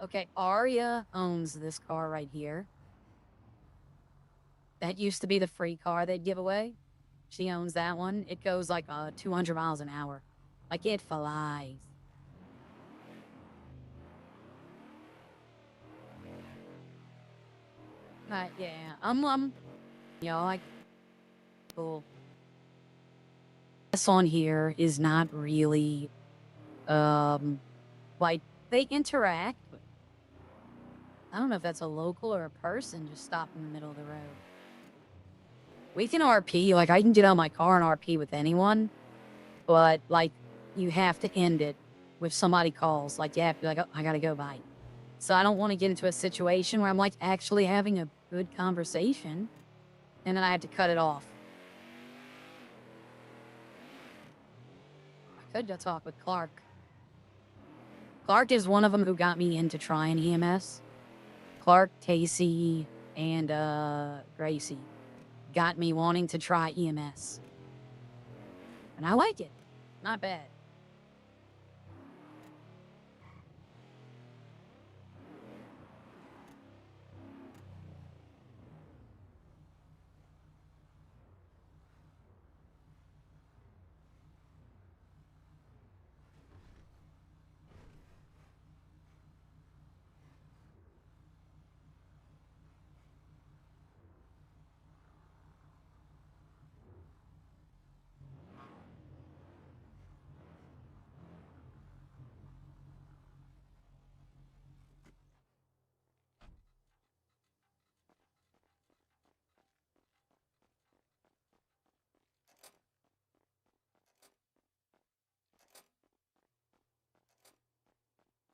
Okay, Arya owns this car right here. That used to be the free car they'd give away. She owns that one. It goes like 200 miles an hour. Like, it flies. Yeah, you know, like, cool. This on here is not really, like, they interact, but I don't know if that's a local or a person just stopped in the middle of the road. We can RP, like, I can get out my car and RP with anyone, but, like, you have to end it with somebody calls. Like, you have to be like, oh, I gotta go, bye. So I don't want to get into a situation where I'm, like, actually having a good conversation, and then I have to cut it off. I could go talk with Clark. Clark is one of them who got me into trying EMS. Clark, Casey, and, Gracie got me wanting to try EMS. And I like it. Not bad.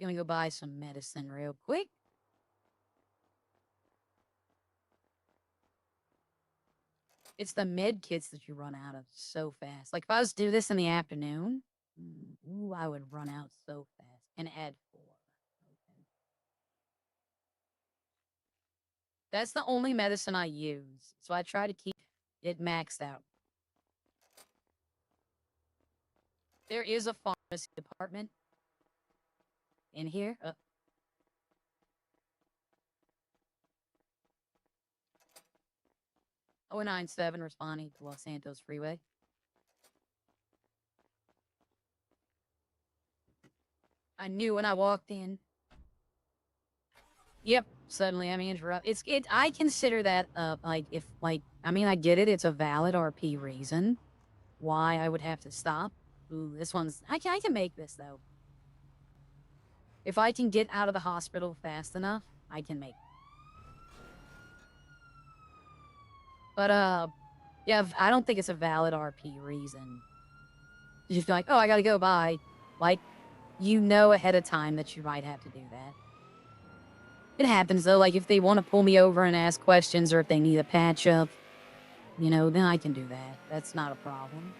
Gonna go buy some medicine real quick. It's the med kits that you run out of so fast. Like, if I was to do this in the afternoon, ooh, I would run out so fast. And add 4. Okay. That's the only medicine I use, so I try to keep it maxed out. There is a pharmacy department in here. 097 responding to Los Santos Freeway. I knew when I walked in. Yep, suddenly I'm interrupted. I consider that, like, if, like, I mean, I get it. It's a valid RP reason why I would have to stop. Ooh, this one's, I can make this, though. If I can get out of the hospital fast enough, I can make it. But, yeah, I don't think it's a valid RP reason. You just be like, oh, I gotta go, bye. Like, you know ahead of time that you might have to do that. It happens, though. Like, if they want to pull me over and ask questions, or if they need a patch up, you know, then I can do that. That's not a problem.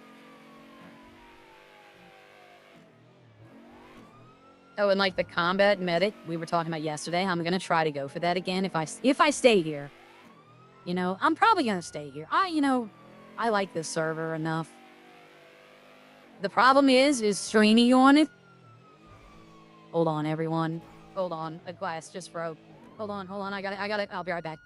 Oh, and, like, the combat medic we were talking about yesterday, I'm gonna try to go for that again if I stay here. You know, I'm probably gonna stay here. I like this server enough. The problem is streaming on it. Hold on, everyone. Hold on. A glass just broke. Hold on. I got it. I'll be right back.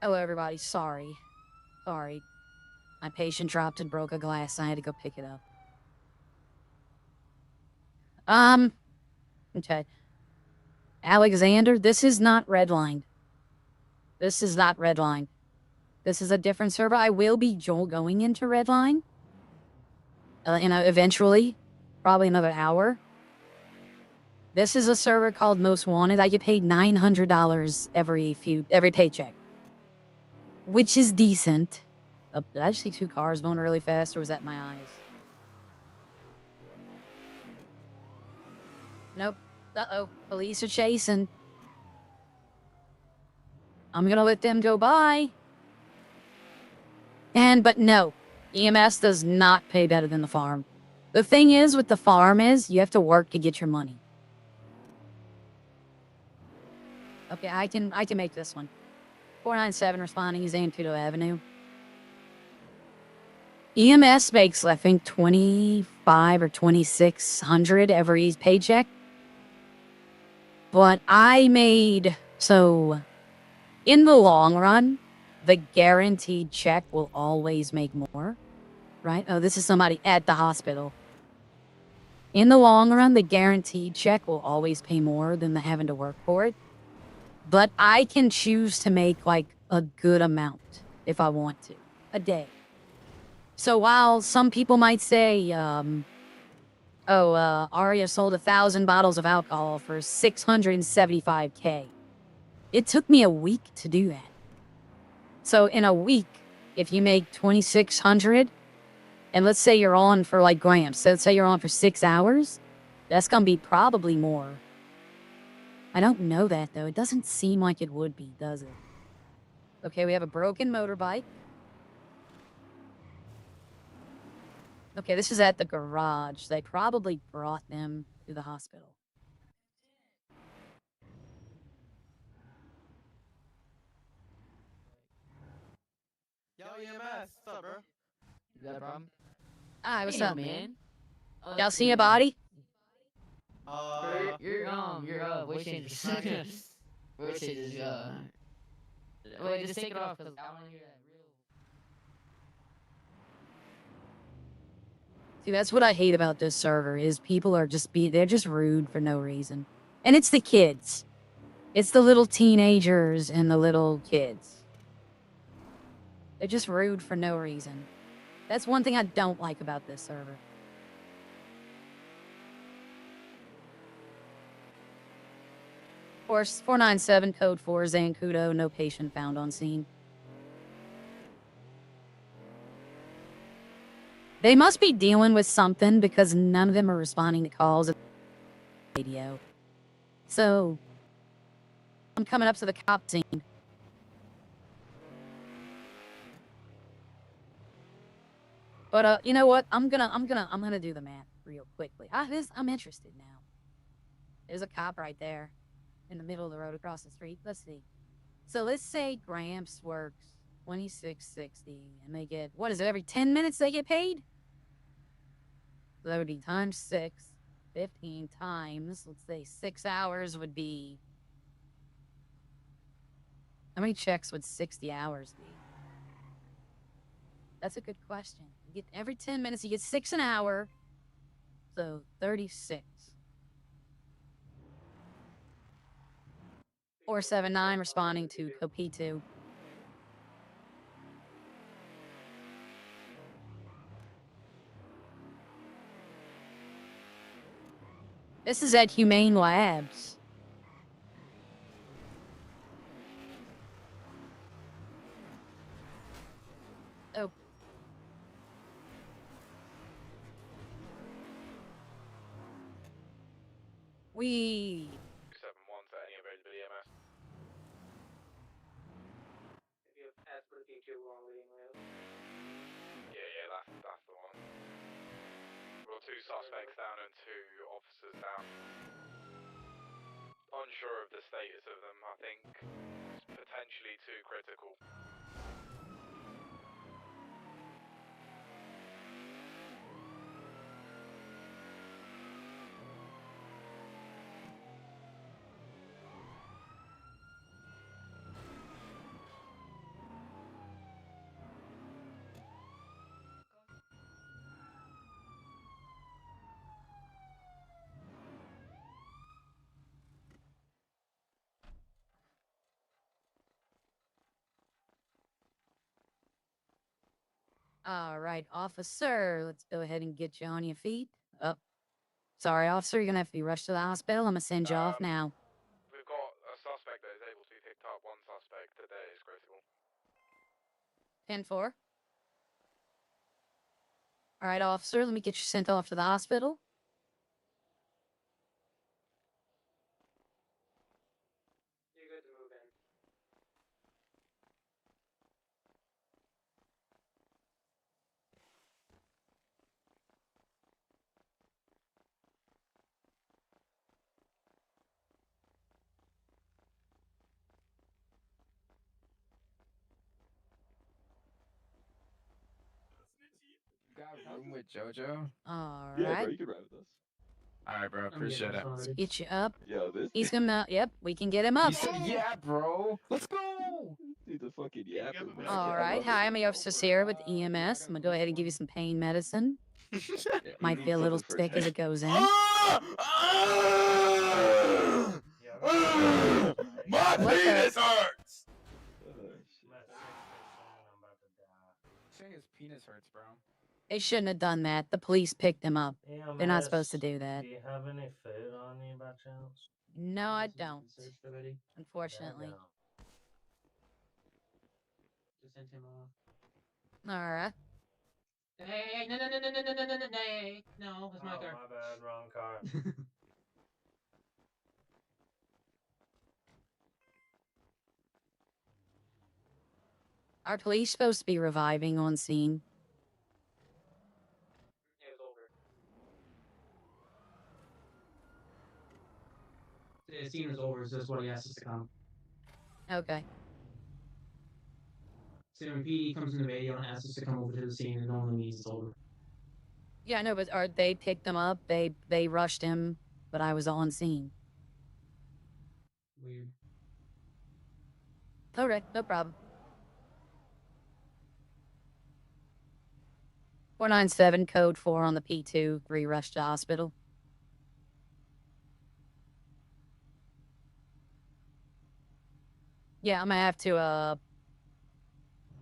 Hello, everybody. Sorry. My patient dropped and broke a glass. I had to go pick it up. Okay. Alexander, this is not Redline. This is not Redline. This is a different server. I will be going into Redline. Eventually. Probably another hour. This is a server called Most Wanted. I get paid $900 every paycheck. Which is decent. Did I just see 2 cars going really fast, or was that my eyes? Nope. Uh-oh. Police are chasing. I'm gonna let them go by. But no. EMS does not pay better than the farm. The thing is with the farm is, you have to work to get your money. Okay, I can make this one. 497 responding, Zancudo Avenue. EMS makes, I think, 25 or 2,600 every paycheck. But I made... So, in the long run, the guaranteed check will always make more. Right? Oh, this is somebody at the hospital. In the long run, the guaranteed check will always pay more than the having to work for it. But I can choose to make, like, a good amount, if I want to, a day. So while some people might say, Aria sold 1,000 bottles of alcohol for $675K. It took me a week to do that. So in a week, if you make 2,600, and let's say you're on for, like, grams, so let's say you're on for 6 hours, that's gonna be probably more. I don't know that, though. It doesn't seem like it would be, does it? Okay, we have a broken motorbike. Okay, this is at the garage. They probably brought them to the hospital. Yo, EMS, what's up, bro? You got a problem? Hi, what's Hey, up? man? Y'all see a body? Your voice changes. Voice changes, wait, just take it off, because I want to hear that real. See, that's what I hate about this server, is people are they're just rude for no reason. And it's the kids. It's the little teenagers and the little kids. They're just rude for no reason. That's one thing I don't like about this server. Course 497, code 4, Zancudo, no patient found on scene. They must be dealing with something because none of them are responding to calls at the radio. So, I'm coming up to the cop scene. But you know what? I'm gonna do the math real quickly. I'm interested now. There's a cop right there, in the middle of the road across the street. Let's see. So let's say Gramps works 26.60, and they get, what is it? Every 10 minutes they get paid. So that would be times 6, 15 times. Let's say 6 hours would be. How many checks would 60 hours be? That's a good question. You get every 10 minutes, you get 6 an hour. So 36. 479 responding to Copito. This is at Humane Labs. Oh. We 71 to any available EMS. Yeah, that's the one. We've got 2 suspects down and 2 officers down. Unsure of the status of them, I think it's potentially too critical. All right, officer, let's go ahead and get you on your feet. Oh, sorry, officer, you're gonna have to be rushed to the hospital. I'm gonna send you off now. We've got a suspect that is able to be picked up. One suspect that is critical. 10-4. All right, officer, let me get you sent off to the hospital. You're good to move in. Got room with JoJo? All Yeah, bro, right, you can ride with us. Alright, bro. Appreciate it. let's get you up. Yo, this He's gonna, yep, we can get him up. You said, yeah, bro. Let's go. dude's a fucking yapper, man. All I right, love hi, it. I'm the officer Sarah with EMS. I'm gonna go ahead and give you some pain medicine. Yeah, Might he be a needs little something for sick his as it head. goes in. My What the- penis hurts. Shit. Saying his penis hurts, bro. They shouldn't have done that. The police picked him up. They're not supposed to do that. Do you have any food on you by chance? No, I don't. Searched already? Unfortunately. Daggone. Just sent him off. All right. Hey, no, no, it's my car. My bad, wrong car. Are police supposed to be reviving on scene? It was over. The scene is over, so that's what he asked us to come. Okay. So when PD comes in the video and asks us to come over to the scene, it normally means it's over. Yeah, no, but they picked him up. They rushed him, but I was on scene. Weird. All right, no problem. 497 code 4 on the P2, 3 rushed to hospital. Yeah, I'm gonna have to,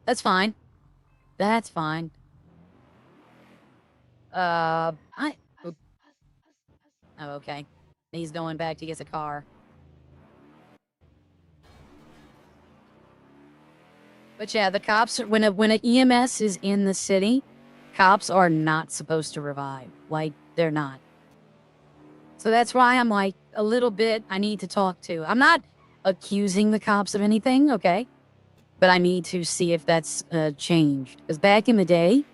that's fine. That's fine. Oh, okay. He's going back to get a car. But yeah, the cops, when an EMS is in the city, cops are not supposed to revive. Like, they're not. So that's why I'm like, a little bit, I need to talk to. I'm not accusing the cops of anything, okay? But I need to see if that's changed. Because back in the day,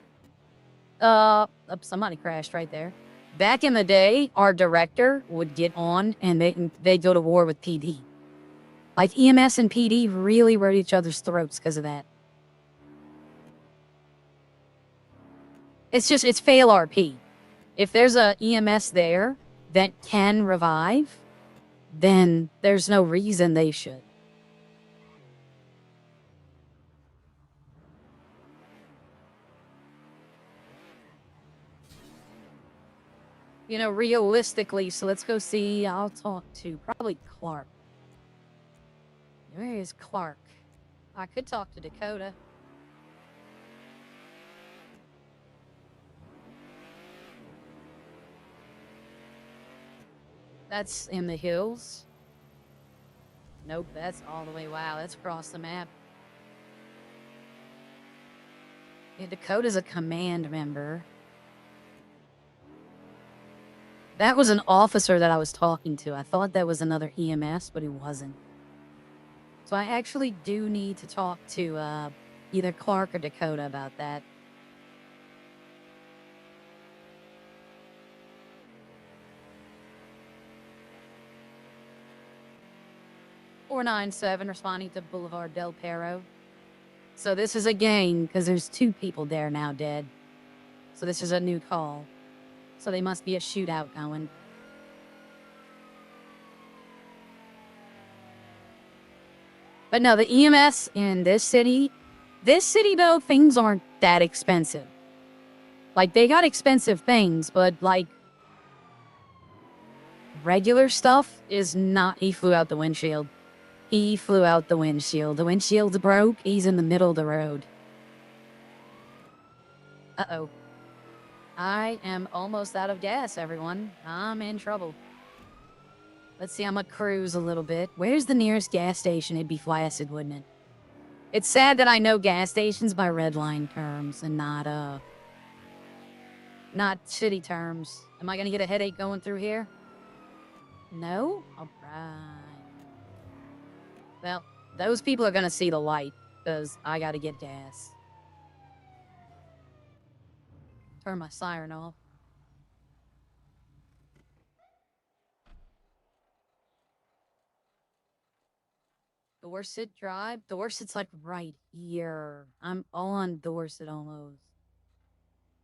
somebody crashed right there. Back in the day, our director would get on and they'd go to war with PD. Like, EMS and PD really were at each other's throats because of that. It's fail RP. If there's a EMS there that can revive, then there's no reason they should. You know, realistically, so let's go see, I'll talk to probably Clark. Where is Clark? I could talk to Dakota. That's in the hills. Nope, that's all the way, wow, that's across the map. Yeah, Dakota's a command member. That was an officer that I was talking to. I thought that was another EMS, but it wasn't. So I actually do need to talk to either Clark or Dakota about that. .497 responding to Boulevard Del Perro. So this is a gang because there's 2 people there now dead. So this is a new call. So they must be a shootout going. But no, the EMS in this city though, things aren't that expensive. Like, they got expensive things, but like, regular stuff is not. He flew out the windshield. He flew out the windshield. The windshield's broke. He's in the middle of the road. Uh-oh. I am almost out of gas, everyone. I'm in trouble. Let's see, I'm gonna cruise a little bit. Where's the nearest gas station? It'd be flaccid, wouldn't it? It's sad that I know gas stations by redline terms and not shitty terms. Am I gonna get a headache going through here? No? Alright. Well, those people are gonna see the light, because I gotta get gas. Turn my siren off. Dorset Drive? Dorset's like right here. I'm on Dorset almost.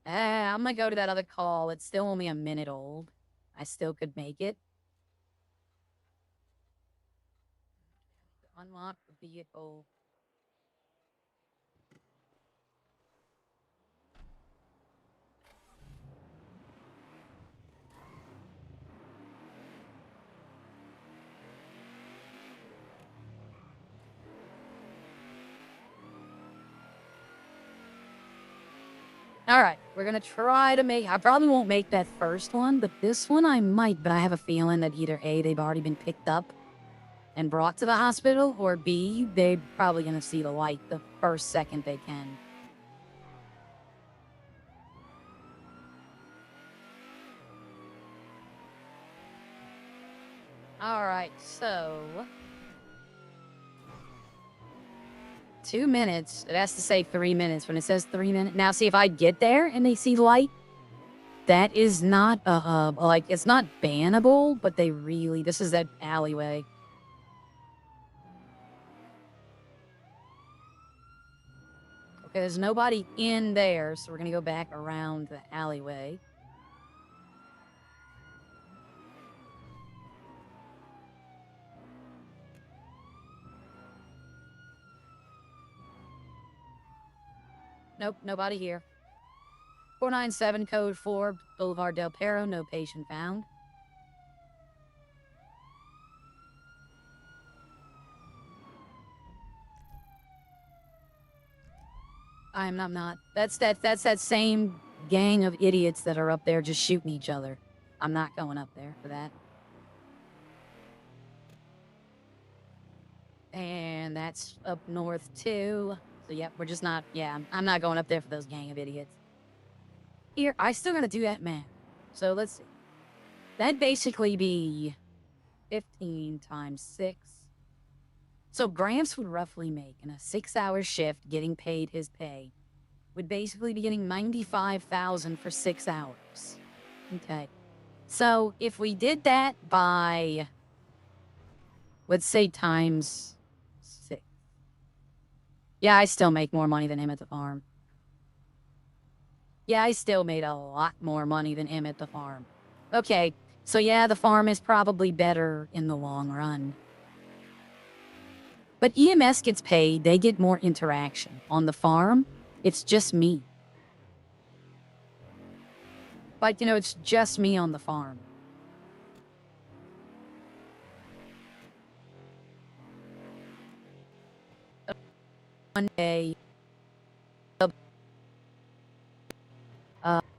I'm gonna go to that other call. It's still only a minute old. I still could make it. Unlock the vehicle. Alright, we're gonna try to make... I probably won't make that first one, but this one I might. But I have a feeling that either A, they've already been picked up and brought to the hospital, or B, they're probably gonna see the light the first second they can. Alright, so... 2 minutes. It has to say 3 minutes when it says 3 minutes. Now, see, if I get there and they see light, that is not like, it's not bannable, but they really... This is that alleyway. Okay, there's nobody in there, so we're gonna go back around the alleyway. Nope, nobody here. 497 code 4, Boulevard Del Perro, no patient found. I'm not. That's that same gang of idiots that are up there just shooting each other. I'm not going up there for that. And that's up north too. So yep, we're just not, yeah, I'm not going up there for those gang of idiots. Here, I still gotta do that math. So let's see. That'd basically be 15 times 6. So Gramps would roughly make, in a 6-hour shift, getting paid his pay, would basically be getting $95,000 for 6 hours. Okay. So if we did that by, let's say times 6. Yeah, I still make more money than him at the farm. Yeah, I still made a lot more money than him at the farm. Okay, so yeah, the farm is probably better in the long run. But EMS gets paid, they get more interaction. On the farm, it's just me. Like, you know, it's just me on the farm. One day,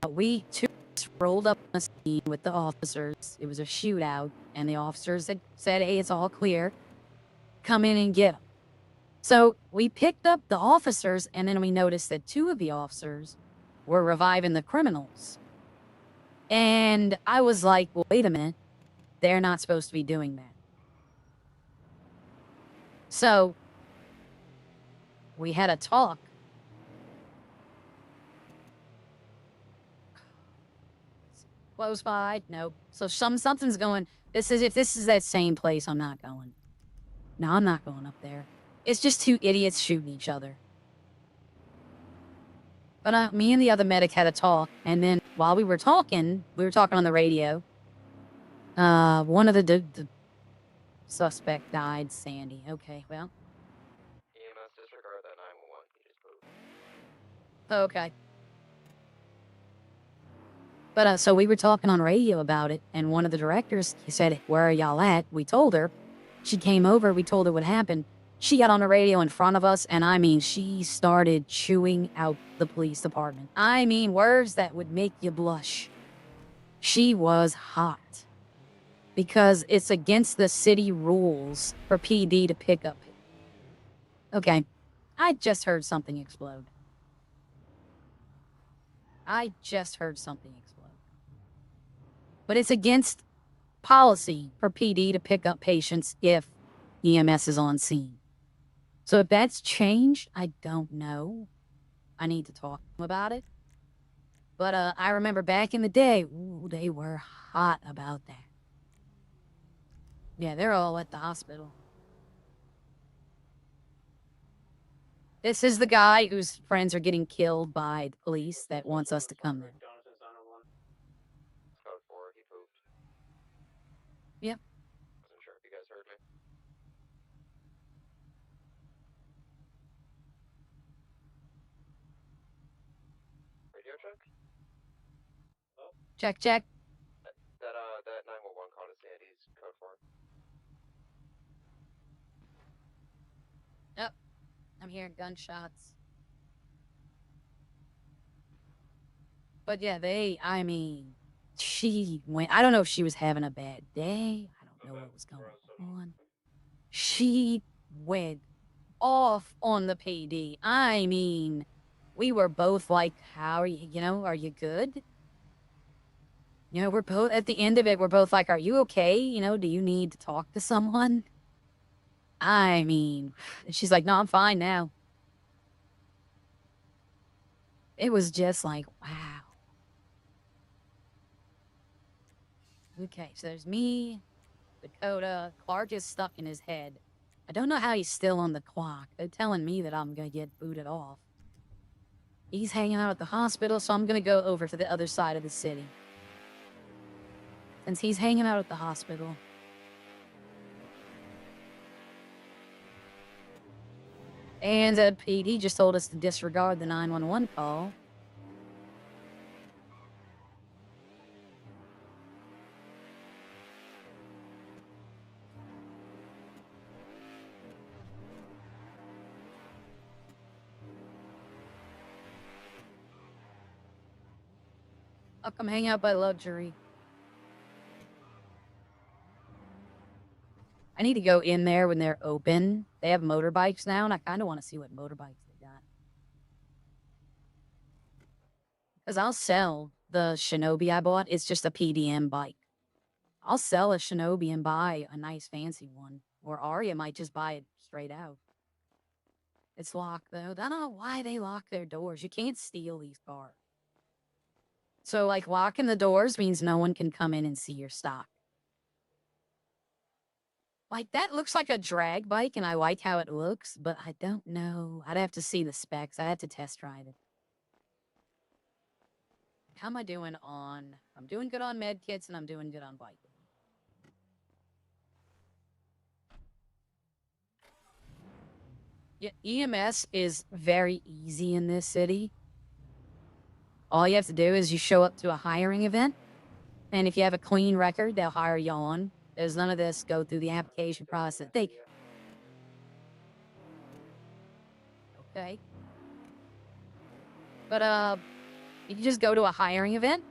we two rolled up on a scene with the officers. It was a shootout, and the officers had said, hey, it's all clear. Come in and get them. So we picked up the officers, and then we noticed that 2 of the officers were reviving the criminals. And I was like, well, wait a minute. They're not supposed to be doing that. So we had a talk. Close by? Nope. So something's going... If this is that same place, I'm not going. No, I'm not going up there. It's just 2 idiots shooting each other. But me and the other medic had a talk, and then while we were talking on the radio. One of the suspect died, Sandy. Okay, well. EMS disregard that 911. You just moved. Okay. But, so we were talking on radio about it, and one of the directors, he said, where are y'all at? We told her. She came over, we told her what happened. She got on the radio in front of us, and I mean, she started chewing out the police department. I mean, words that would make you blush. She was hot. Because it's against the city rules for PD to pick up. Okay, I just heard something explode. I just heard something explode. But it's against policy for PD to pick up patients if EMS is on scene. So if that's changed, I don't know. I need to talk to them about it. But I remember back in the day, ooh, they were hot about that. Yeah, they're all at the hospital. This is the guy whose friends are getting killed by the police that wants us to come there. Code 4, he pooped. Yep. Wasn't sure if you guys heard me. Radio check? Check, check. That 911 call to Sandy's code 4. Yep. I'm hearing gunshots. But yeah, I mean, she went, I don't know if she was having a bad day. I don't know what was going on. She went off on the PD. I mean, we were both like, how are you, are you good? We're both, at the end of it, we're both like, are you okay? Do you need to talk to someone? I mean, she's like, no, I'm fine now. It was just like, wow. Okay, so there's me, Dakota. Clark is stuck in his head. I don't know how he's still on the clock. They're telling me that I'm gonna get booted off. He's hanging out at the hospital, so I'm gonna go over to the other side of the city. Since he's hanging out at the hospital. And PD just told us to disregard the 911 call. I'll come hang out by Luxury. I need to go in there when they're open. They have motorbikes now, and I kind of want to see what motorbikes they got. Because I'll sell the Shinobi I bought. It's just a PDM bike. I'll sell a Shinobi and buy a nice fancy one. Or Arya might just buy it straight out. It's locked, though. I don't know why they lock their doors. You can't steal these cars. So, like, locking the doors means no one can come in and see your stock. Like, that looks like a drag bike, and I like how it looks, but I don't know. I'd have to see the specs. I'd have to test ride it. How am I doing on... I'm doing good on med kits, and I'm doing good on bike. Yeah, EMS is very easy in this city. All you have to do is you show up to a hiring event, and if you have a clean record, they'll hire you on. There's none of this go through the application process. Okay. But, you can just go to a hiring event,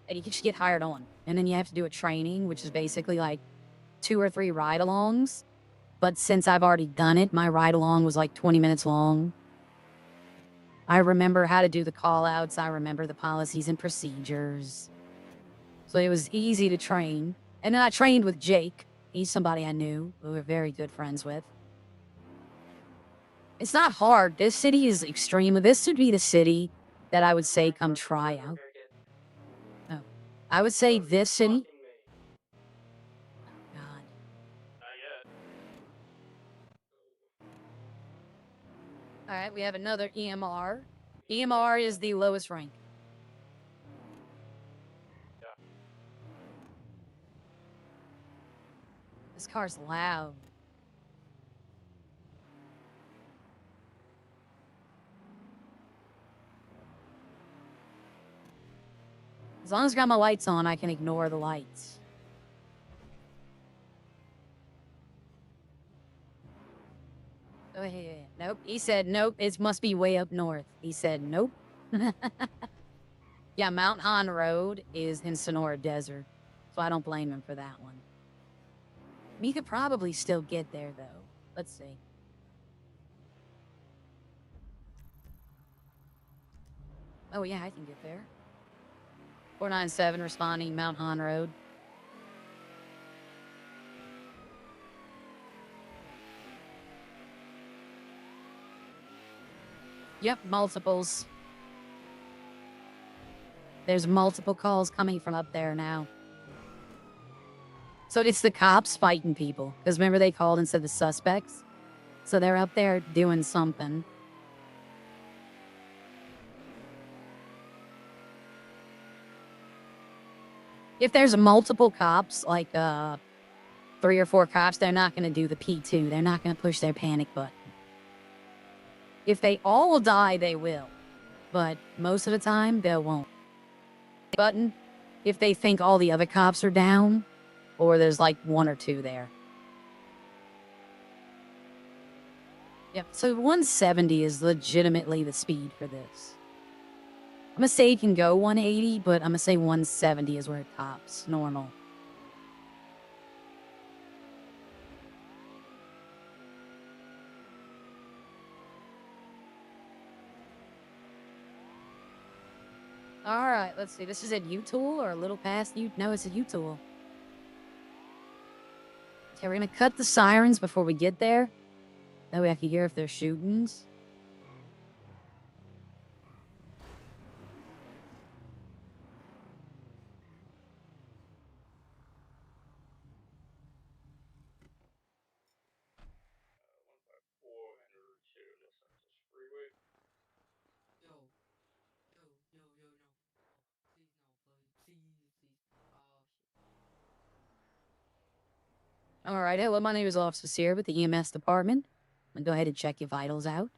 and you can just get hired on. And then you have to do a training, which is basically like 2 or 3 ride-alongs. But since I've already done it, my ride-along was like 20 minutes long. I remember how to do the call-outs. I remember the policies and procedures. So it was easy to train. And then I trained with Jake. He's somebody I knew, we were very good friends with. It's not hard. This city is extreme. This would be the city that I would say come try out. Oh. I would say this city. Oh, God. Alright, we have another EMR. EMR is the lowest rank. This car's loud. As long as I got my lights on, I can ignore the lights. Nope. He said, nope, it must be way up north. He said, nope. Yeah, Mount Han Road is in Sonora Desert, so I don't blame him for that one. We could probably still get there, though. Let's see. Oh, yeah, I can get there. 497 responding, Mount Han Road. Yep, multiples. There's multiple calls coming from up there now. So it's the cops fighting people. Because remember they called and said the suspects? So they're up there doing something. If there's multiple cops, like 3 or 4 cops, they're not going to do the P2. They're not going to push their panic button. If they all die, they will. But most of the time, they won't. Button, if they think all the other cops are down, or there's like 1 or 2 there. Yep, so 170 is legitimately the speed for this. I'm gonna say it can go 180, but I'm gonna say 170 is where it tops, normal. Alright, let's see. This is at U-Tool or a little past U? No, it's at U-Tool. Okay, we're gonna cut the sirens before we get there. That way I can hear if there's shootings. Alright, hello, my name is Officer Sear with the EMS department. I'm gonna go ahead and check your vitals out.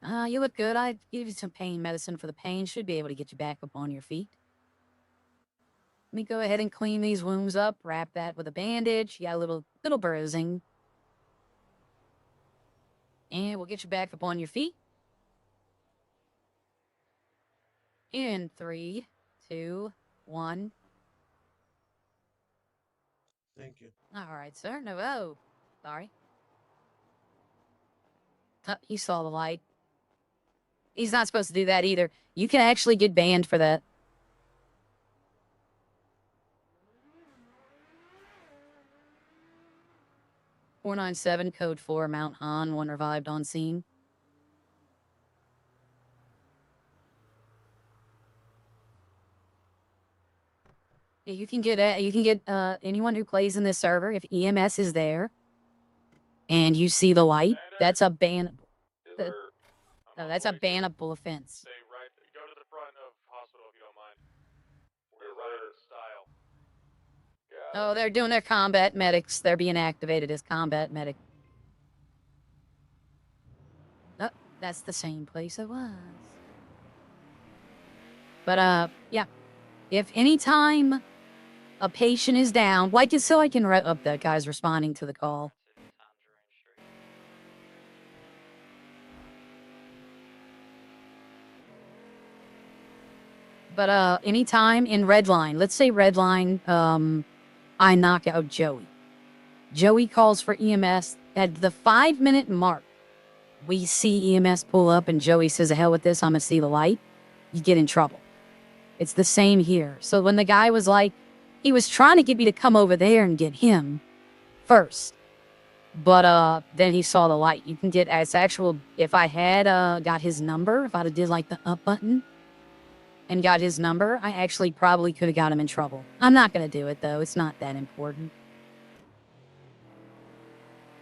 You look good. I give you some pain medicine for the pain. Should be able to get you back up on your feet. Let me go ahead and clean these wounds up. Wrap that with a bandage. You got a little bruising. And we'll get you back up on your feet. In 3, 2, 1. Thank you. Alright, sir. No, oh. Sorry. He saw the light. He's not supposed to do that either. You can actually get banned for that. .497 code 4 Mount Han, 1 revived on scene. Yeah, you can get anyone who plays in this server if EMS is there and you see the light. That's a ban. No, that's a bannable offense. Stay right. Go to the front of hospital if you don't mind. We're right style. Oh, they're doing their combat medics. They're being activated as combat medic. Oh, that's the same place it was. But, yeah. If any time a patient is down, like so I can write up that guy's responding to the call. But, anytime in Redline, let's say Redline, I knock out Joey. Joey calls for EMS. At the 5-minute mark, we see EMS pull up and Joey says, "The hell with this, I'm gonna see the light." You get in trouble. It's the same here. So when the guy was like, he was trying to get me to come over there and get him first. But, then he saw the light. You can get as actual, if I had, got his number, if I'd have did like the up button and got his number, I actually probably could have got him in trouble. I'm not going to do it, though. It's not that important.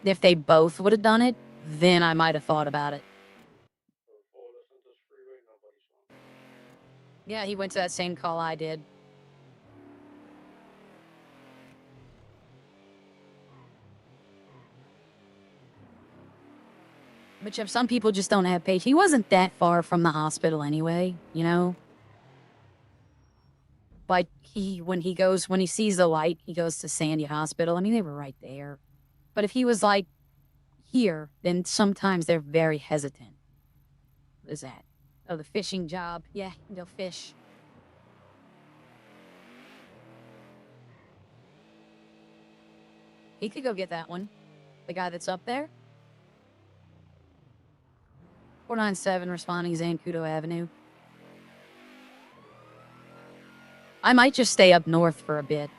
If they both would have done it, then I might have thought about it. Yeah, he went to that same call I did. Which if some people just don't have patience. He wasn't that far from the hospital anyway, you know? But when he sees the light, he goes to Sandy Hospital. I mean, they were right there. But if he was like, here, then sometimes they're very hesitant. What is that? Oh, the fishing job. Yeah, they'll fish. He could go get that one. The guy that's up there. 497 responding Zancudo Avenue. I might just stay up north for a bit.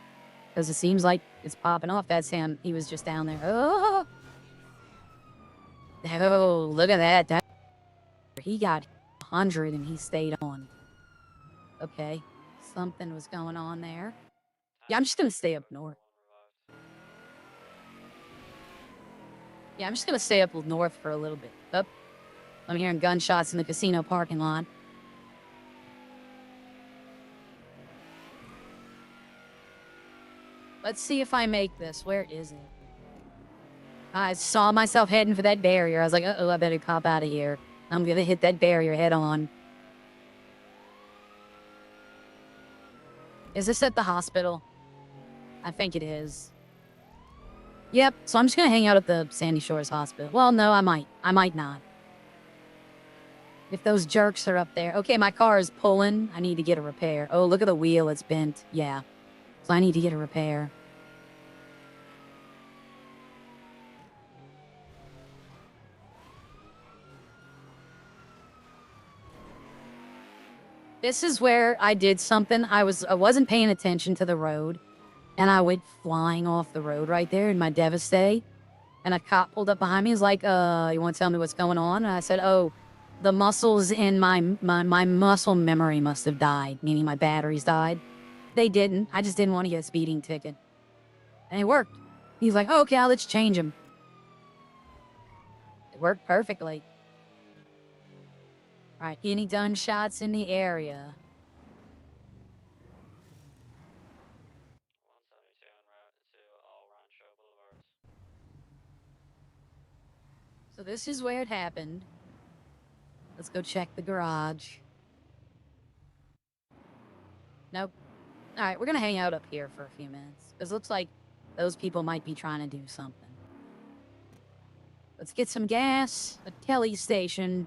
Because it seems like it's popping off. That's him. He was just down there. Oh! Oh, look at that. He got 100 and he stayed on. Okay. Something was going on there. Yeah, I'm just gonna stay up north. Yeah, I'm just gonna stay up north for a little bit. Up. I'm hearing gunshots in the casino parking lot. Let's see if I make this. Where is it? I saw myself heading for that barrier. I was like, uh-oh, I better cop out of here. I'm gonna hit that barrier head on. Is this at the hospital? I think it is. Yep, so I'm just gonna hang out at the Sandy Shores Hospital. Well, no, I might. I might not. If those jerks are up there. Okay, my car is pulling. I need to get a repair. Oh, look at the wheel. It's bent. Yeah. So I need to get a repair. This is where I did something. I wasn't paying attention to the road. And I went flying off the road right there in my Devastate. And a cop pulled up behind me. He's like, you want to tell me what's going on? And I said, oh, the muscles in my muscle memory must have died. Meaning my batteries died. They didn't. I just didn't want to get a speeding ticket. And it worked. He's like, oh, okay, let's change him. It worked perfectly. Alright, any gunshots in the area? 172 en route to all Rancho Boulevards. So this is where it happened. Let's go check the garage. Nope. Alright, we're gonna hang out up here for a few minutes. Because it looks like those people might be trying to do something. Let's get some gas. A Kelly station.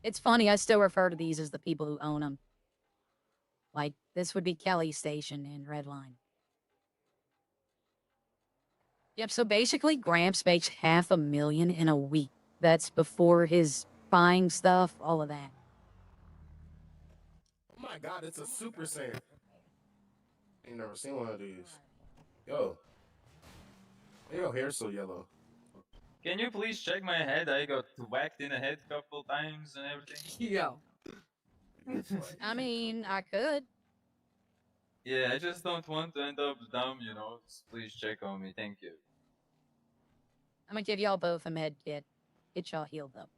It's funny, I still refer to these as the people who own them. Like, this would be Kelly Station in Redline. Yep, so basically, Gramps makes $500,000 in a week. That's before his buying stuff, all of that. Oh my god, it's a Super Saiyan. Ain't never seen one of these. Yo. Why your hair so yellow? Can you please check my head? I got whacked in the head a couple times and everything. Yo. I mean, I could. Yeah, I just don't want to end up dumb, you know. Just please check on me. Thank you. I'm gonna give y'all both a med kit. Get y'all healed up.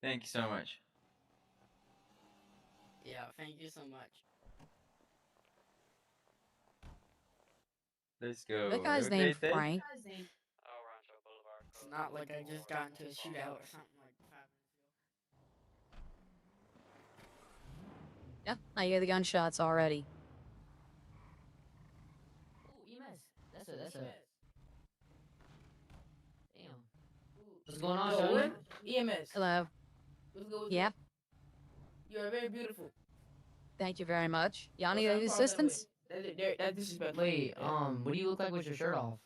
Thank you so much. Yeah, thank you so much. Let's go. That guy's Have a named great day. Frank. All Rancho Boulevard. It's not like I just got into a shootout or something like that. Yep, I hear the gunshots already. Ooh, EMS. That's a. Damn. What's going on, Yo, Shawty? what? EMS. Hello. What's good? Yeah, You are very beautiful. thank you very much. Y'all What's need up, any call that way? assistance? That's disrespectful. Wait, what do you look like with your shirt off?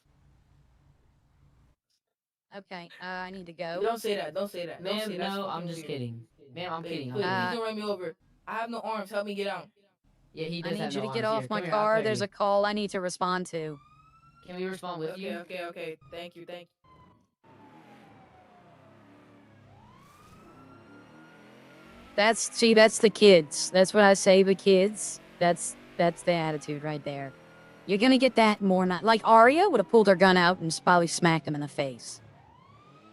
Okay, I need to go. Don't say that. Don't say that. Don't say Ma'am, that. no, I'm just kidding. Ma'am, I'm kidding. Please, I'm please don't run me over. I have no arms. Help me get out. Yeah, he I does need have you no to get arms. off Here, my come here, I'll car. carry There's you. a call I need to respond to. Can we respond with you? Okay. Thank you. That's the kids. That's what I say, the kids. That's the attitude right there. You're gonna get that more not like Arya would have pulled her gun out and probably smacked him in the face.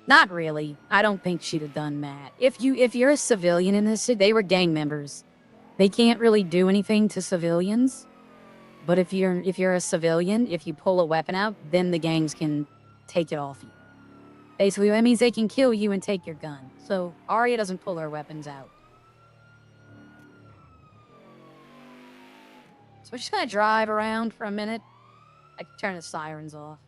Not really. I don't think she'd have done that. If you're a civilian in this, they were gang members. They can't really do anything to civilians. But if you're a civilian, if you pull a weapon out, then the gangs can take it off you. Basically, that means they can kill you and take your gun. So Arya doesn't pull her weapons out. So we're just gonna drive around for a minute. I can turn the sirens off.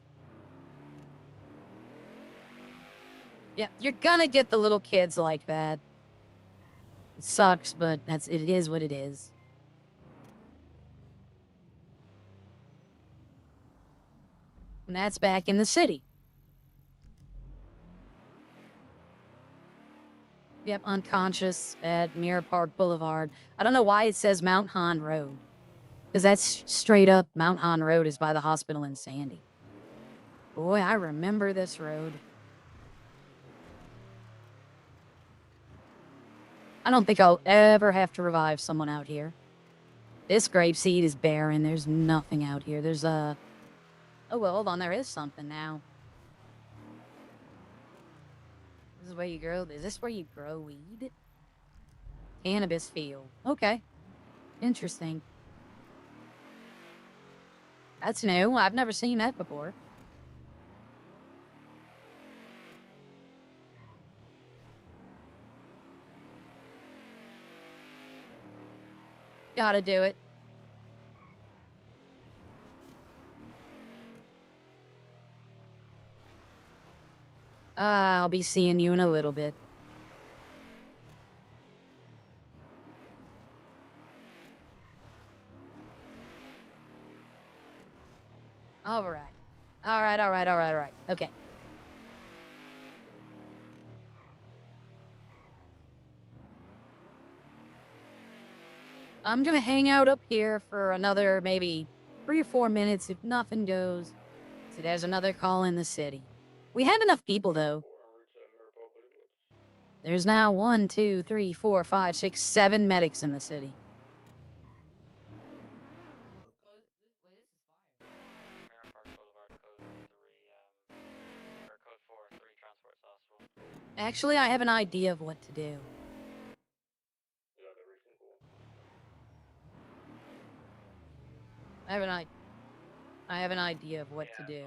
Yeah, you're gonna get the little kids like that. It sucks, but it is what it is. And that's back in the city. Yep, unconscious at Mirror Park Boulevard. I don't know why it says Mount Hahn Road. Because that's straight up Mount Hahn Road is by the hospital in Sandy. Boy, I remember this road. I don't think I'll ever have to revive someone out here. This grapeseed is barren. There's nothing out here. There's a... Oh, well, hold on. There is something now. This is where you grow... Is this where you grow weed? Cannabis field. Okay. Interesting. That's new. I've never seen that before. Gotta do it. I'll be seeing you in a little bit. Alright. Alright. Okay. I'm gonna hang out up here for another maybe 3 or 4 minutes if nothing goes. So there's another call in the city. We have enough people though. There's now 1, 2, 3, 4, 5, 6, 7 medics in the city. Actually, I have an idea of what to do. I have an idea of what to do.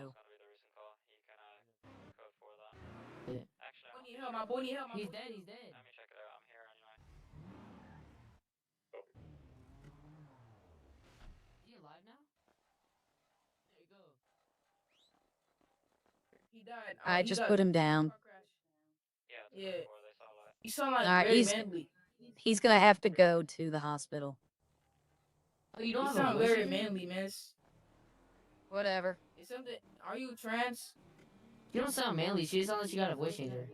My boy need help. He's dead. Let me check it out. I'm here anyway. Is he alive now? There you go. He died. I just put him down. Yeah. You sound like Alright, very manly. he's gonna have to go to the hospital. Oh, you don't You have sound a very voice? manly, miss. Whatever. Is something? Are you trans? You don't sound manly. She sounds like she got a voice changer.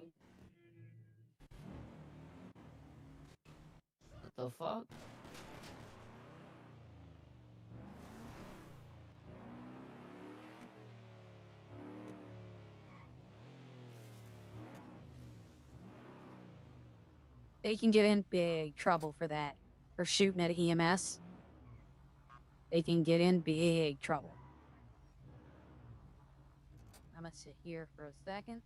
What the fuck? They can get in big trouble for that. For shooting at EMS. They can get in big trouble. I'm gonna sit here for a second.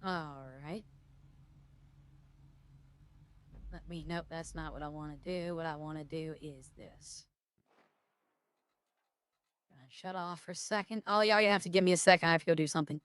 Alright. Nope, that's not what I want to do. What I want to do is this. Gonna shut off for a second. Oh, yeah, you have to give me a second. I have to go do something.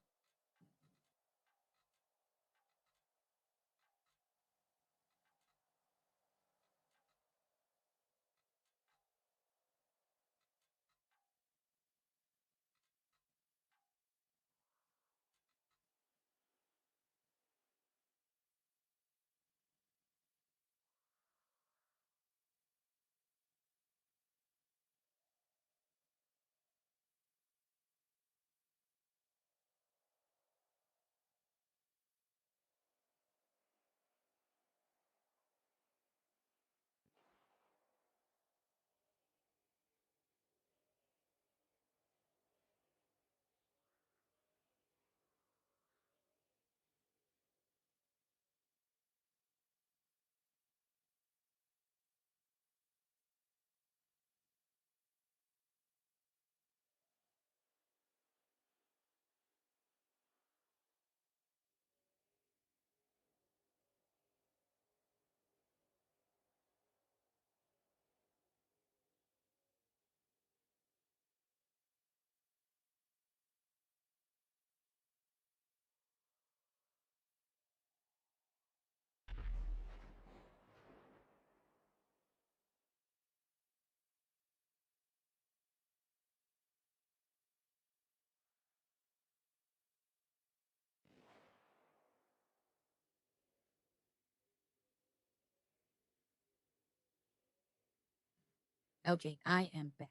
Okay, I am back.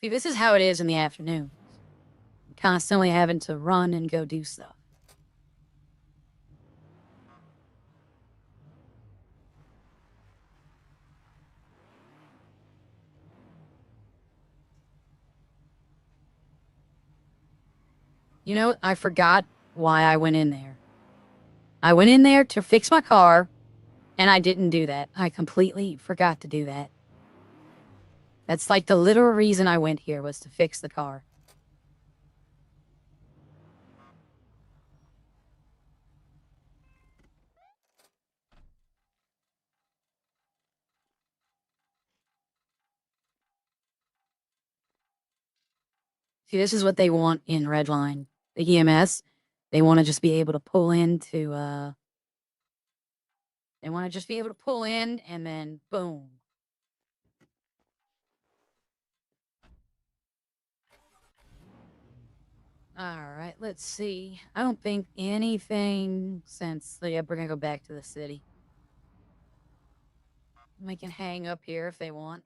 See, this is how it is in the afternoon. Constantly having to run and go do stuff. You know, I forgot why I went in there. I went in there to fix my car, and I didn't do that. I completely forgot to do that. That's like the literal reason I went here was to fix the car. See, this is what they want in Redline. The EMS, they want to just be able to pull into, they want to just be able to pull in and then boom. Alright, let's see. I don't think anything since, yeah, we're gonna go back to the city. We can hang up here if they want.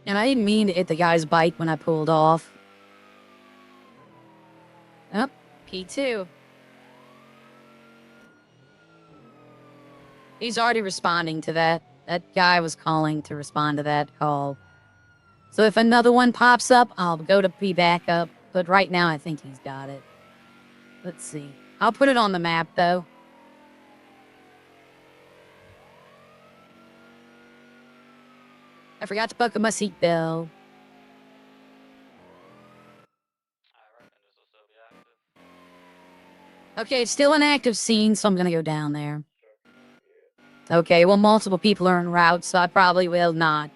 And I didn't mean to hit the guy's bike when I pulled off. Oh, P2. He's already responding to that. That guy was calling to respond to that call. So if another one pops up, I'll go to be backup. But right now, I think he's got it. Let's see. I'll put it on the map, though. I forgot to buckle my seatbelt. Okay, it's still an active scene, so I'm gonna go down there. Okay, well, multiple people are en route, so I probably will not.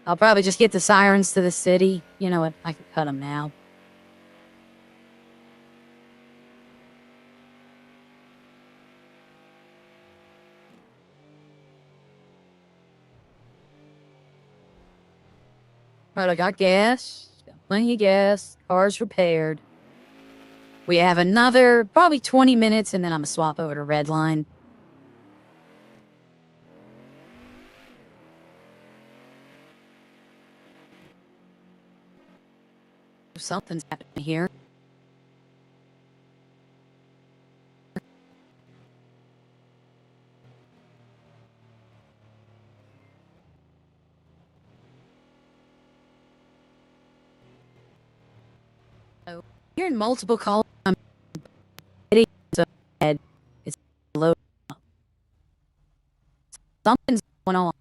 I'll probably just get the sirens to the city. You know what? I can cut them now. Right, I got gas. Got plenty of gas. Car's repaired. We have another probably 20 minutes, and then I'm gonna swap over to Redline. Something's happening here. Oh, hearing multiple calls. I'm hitting so bad. It's low. Something's going on.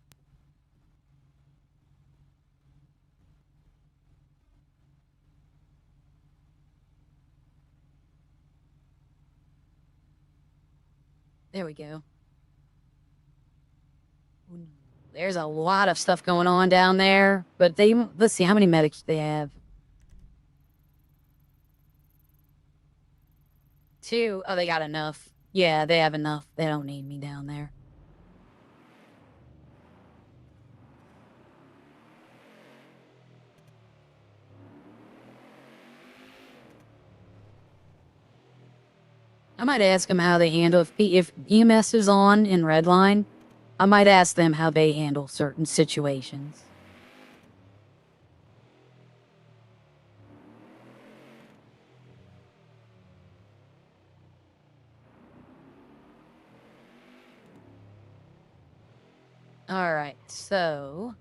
There we go. There's a lot of stuff going on down there, but let's see how many medics they have. 2. Oh, they got enough. Yeah, they have enough. They don't need me down there. I might ask them how they handle if EMS is on in Redline. I might ask them how they handle certain situations. All right, so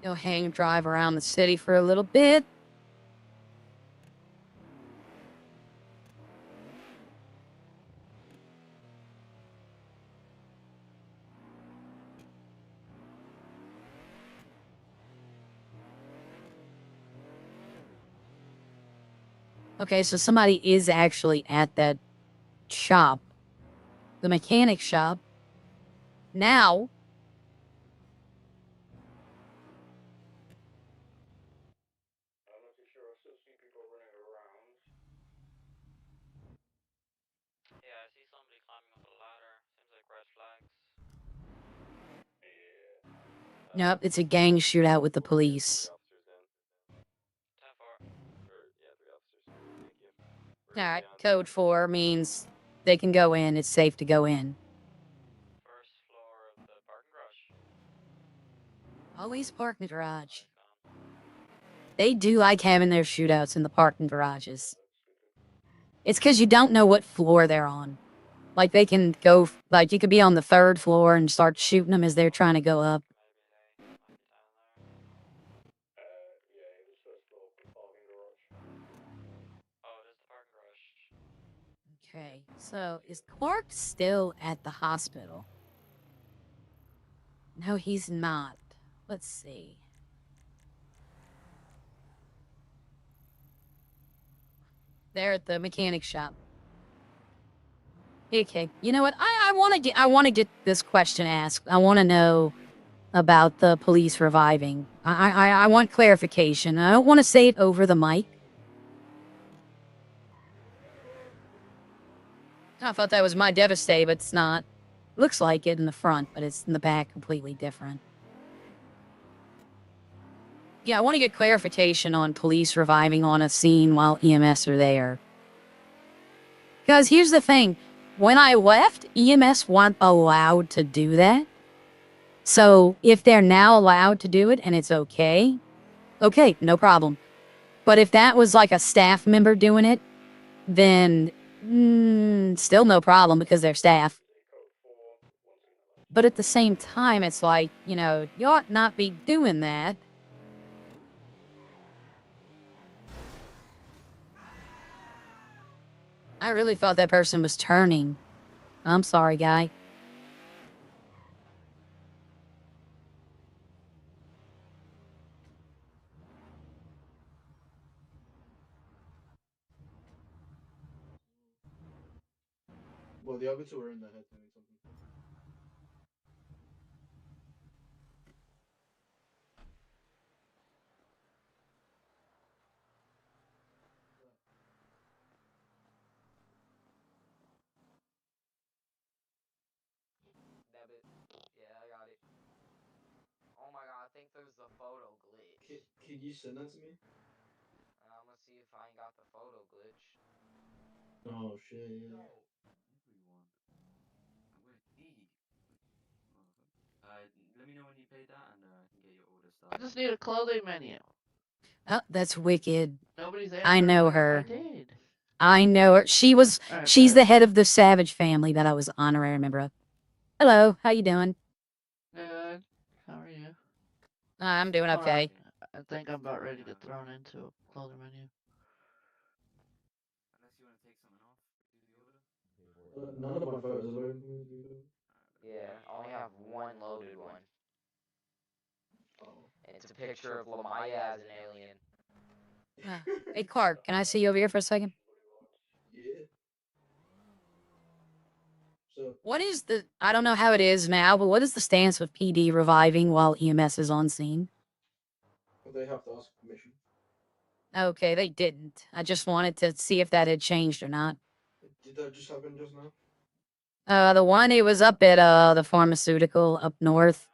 go hang drive around the city for a little bit. Okay, so somebody is actually at that shop, the mechanic shop. Now, I'm not too sure. I still see people running around. Yeah, I see somebody climbing up a ladder. Seems like red flags. Yeah. nope, it's a gang shootout with the police. 10-4. Yeah, 3 officers. Thank you. All right, code 4 means they can go in. It's safe to go in. First floor of the parking garage. Always parking garage. They do like having their shootouts in the parking garages. It's because you don't know what floor they're on. Like, they can go, like, you could be on the 3rd floor and start shooting them as they're trying to go up. Yeah, it was first floor of the parking garage. Oh, it is the parking garage. Okay, so is Clark still at the hospital? No, he's not. Let's see. They're at the mechanic shop. Okay, you know what? I want to get this question asked. I want to know about the police reviving. I want clarification. I don't want to say it over the mic. I thought that was my Devastate, but it's not. Looks like it in the front, but it's in the back completely different. Yeah, I want to get clarification on police reviving on a scene while EMS are there. Because here's the thing. When I left, EMS weren't allowed to do that. So if they're now allowed to do it and it's okay, no problem. But if that was like a staff member doing it, then still no problem because they're staff. But at the same time, it's like, you know, you ought not be doing that. I really thought that person was turning. I'm sorry, guy. Well, the other two are in the head doing something. Debit. Yeah, I got it. Oh my god, I think there's a photo glitch. Can you send that to me? I'm gonna see if I ain't got the photo glitch. Oh shit, yeah. Let me know when you pay that, and I can get your order I started. just need a clothing menu. Oh, that's wicked. Nobody's answering. I know me. her. I did. I know her. She's Alright, the head of the Savage family that I was honorary member of. Hello, how you doing? Good. How are you? I'm doing okay. I think I'm about ready to thrown into a clothing menu. Unless you want to take something off, do the order. None of my photos are loading. Yeah, I only have one loaded one. Oh. It's a picture of Lamaya as an alien. Hey, Clark, can I see you over here for a second? Yeah. So What is the... I don't know how it is now, but what is the stance of PD reviving while EMS is on scene? they have to ask permission. Okay, they didn't. I just wanted to see if that had changed or not. Did that just happen just now? The one, it was up at, the pharmaceutical up north.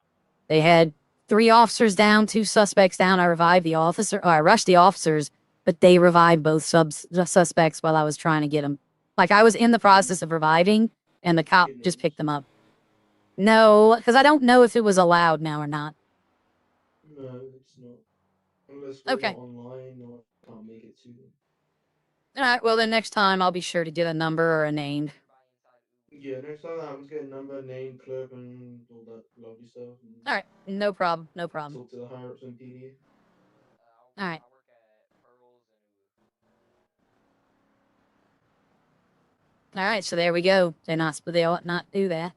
They had 3 officers down, 2 suspects down. I revived the officer, or I rushed the officers, but they revived both suspects while I was trying to get them. Like, I was in the process of reviving, and the cop just picked them up. No, because I don't know if it was allowed now or not. No, it's not. Unless we're not online or can't make it to them. Alright, well then next time I'll be sure to get a number or a name. Yeah, next time that happens, get a number, name, club, and all that lovely stuff. Alright, no problem, no problem. Talk to the higher ups in PD. Alright. Alright, so there we go. They ought not do that.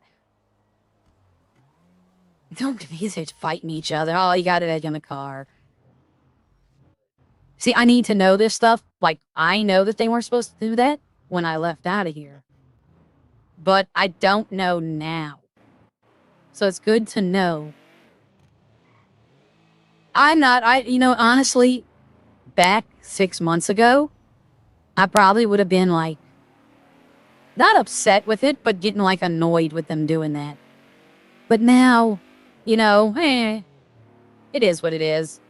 Don't be fighting each other. Oh, you got it in the car. See, I need to know this stuff. Like, I know that they weren't supposed to do that when I left out of here. but I don't know now. So it's good to know. Honestly, back 6 months ago, I probably would have been like, not upset with it, but getting like annoyed with them doing that. But now, it is what it is.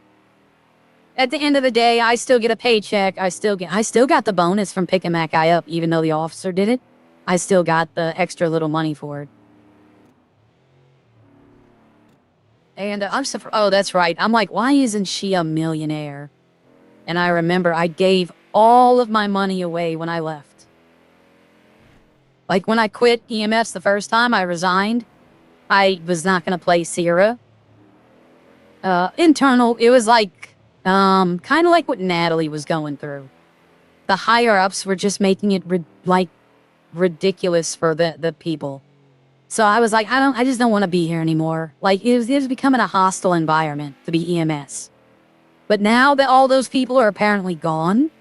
At the end of the day, I still get a paycheck. I still got the bonus from picking that guy up, even though the officer did it. I still got the extra little money for it. And oh, that's right. I'm like, why isn't she a millionaire? And I remember I gave all of my money away when I left. Like when I quit EMS the first time, I resigned. I was not going to play Sierra. Internal, it was like, kind of like what Natalie was going through. The higher ups were just making it ridiculous for the people. So I was like, I just don't want to be here anymore. Like it was becoming a hostile environment to be EMS. But now that all those people are apparently gone,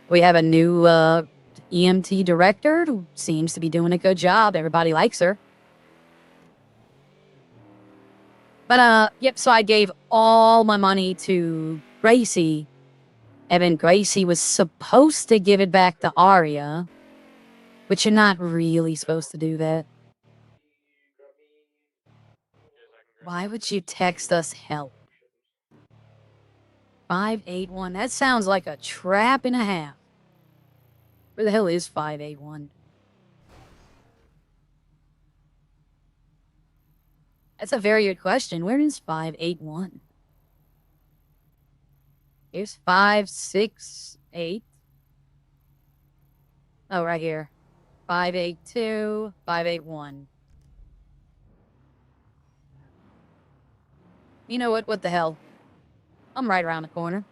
we have a new EMT director who seems to be doing a good job. Everybody likes her. But yep, so I gave all my money to Gracie. And then Gracie was supposed to give it back to Arya. But you're not really supposed to do that. Why would you text us help? 581. That sounds like a trap and a half. Where the hell is 581? That's a very good question. Where is 581? Here's 568. Oh, right here. 582, 581. You know what? What the hell? I'm right around the corner.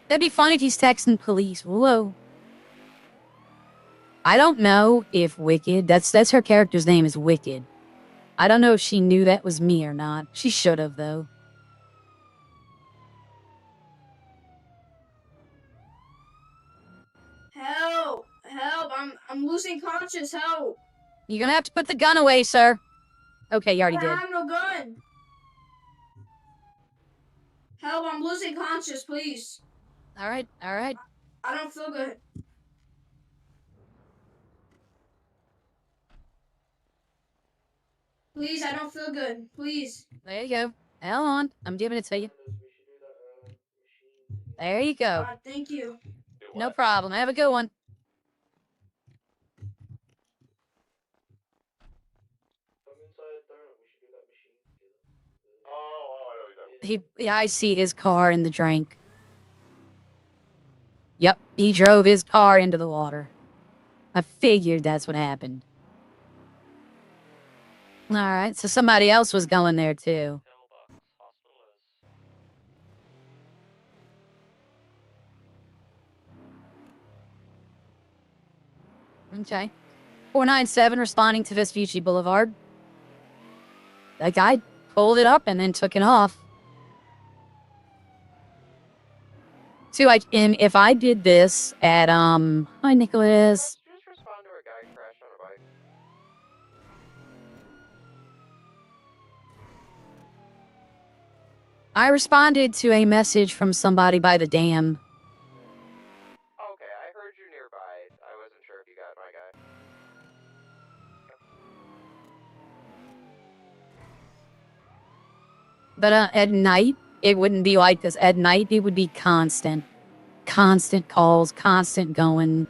That'd be funny if he's texting police. Whoa. I don't know if Wicked, that's her character's name is Wicked. I don't know if she knew that was me or not. She should have, though. Help! Help! I'm losing conscious. Help! You're gonna have to put the gun away, sir. Okay, you already did. I have no gun. Help! I'm losing conscious. Please. All right, all right. I don't feel good. Please, I don't feel good. Please. There you go. Hell on. I'm giving it to you. There you go. God, thank you. No problem. Have a good one. I see his car in the drink. Yep, he drove his car into the water. I figured that's what happened. Alright, so somebody else was going there too. Okay. 497 responding to Vespucci Boulevard. That guy pulled it up and then took it off. So if I did this at, hi Nicholas. Just respond to a guy crashed on a bike. I responded to a message from somebody by the dam. Okay, I heard you nearby. I wasn't sure if you got my guy. But at night, it wouldn't be like this. At night, it would be constant. Constant calls, constant going.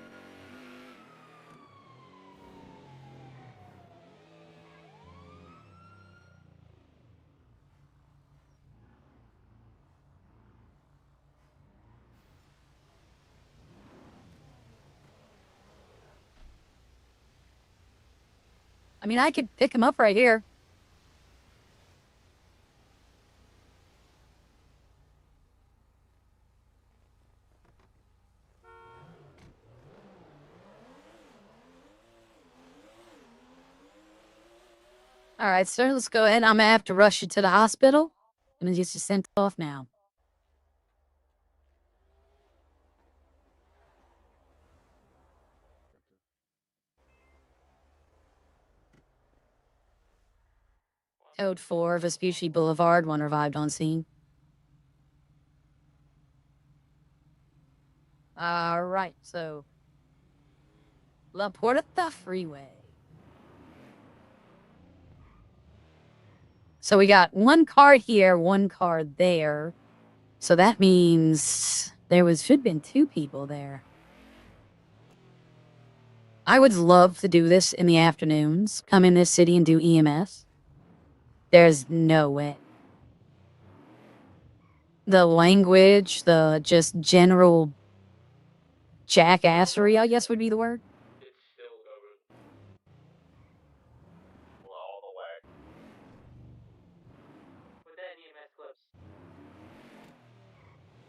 I mean, I could pick him up right here. All right, sir, let's go ahead. I'm gonna have to rush you to the hospital. I'm gonna get you sent off now. Code 4, Vespucci Boulevard, one revived on scene. Alright, so La Puerta Freeway. So we got one car here, one car there. So that means there should have been 2 people there. I would love to do this in the afternoons. Come in this city and do EMS. There's no way. The language, the just general jackassery, I guess would be the word. It's still going. All the way. Put that in EMS clips.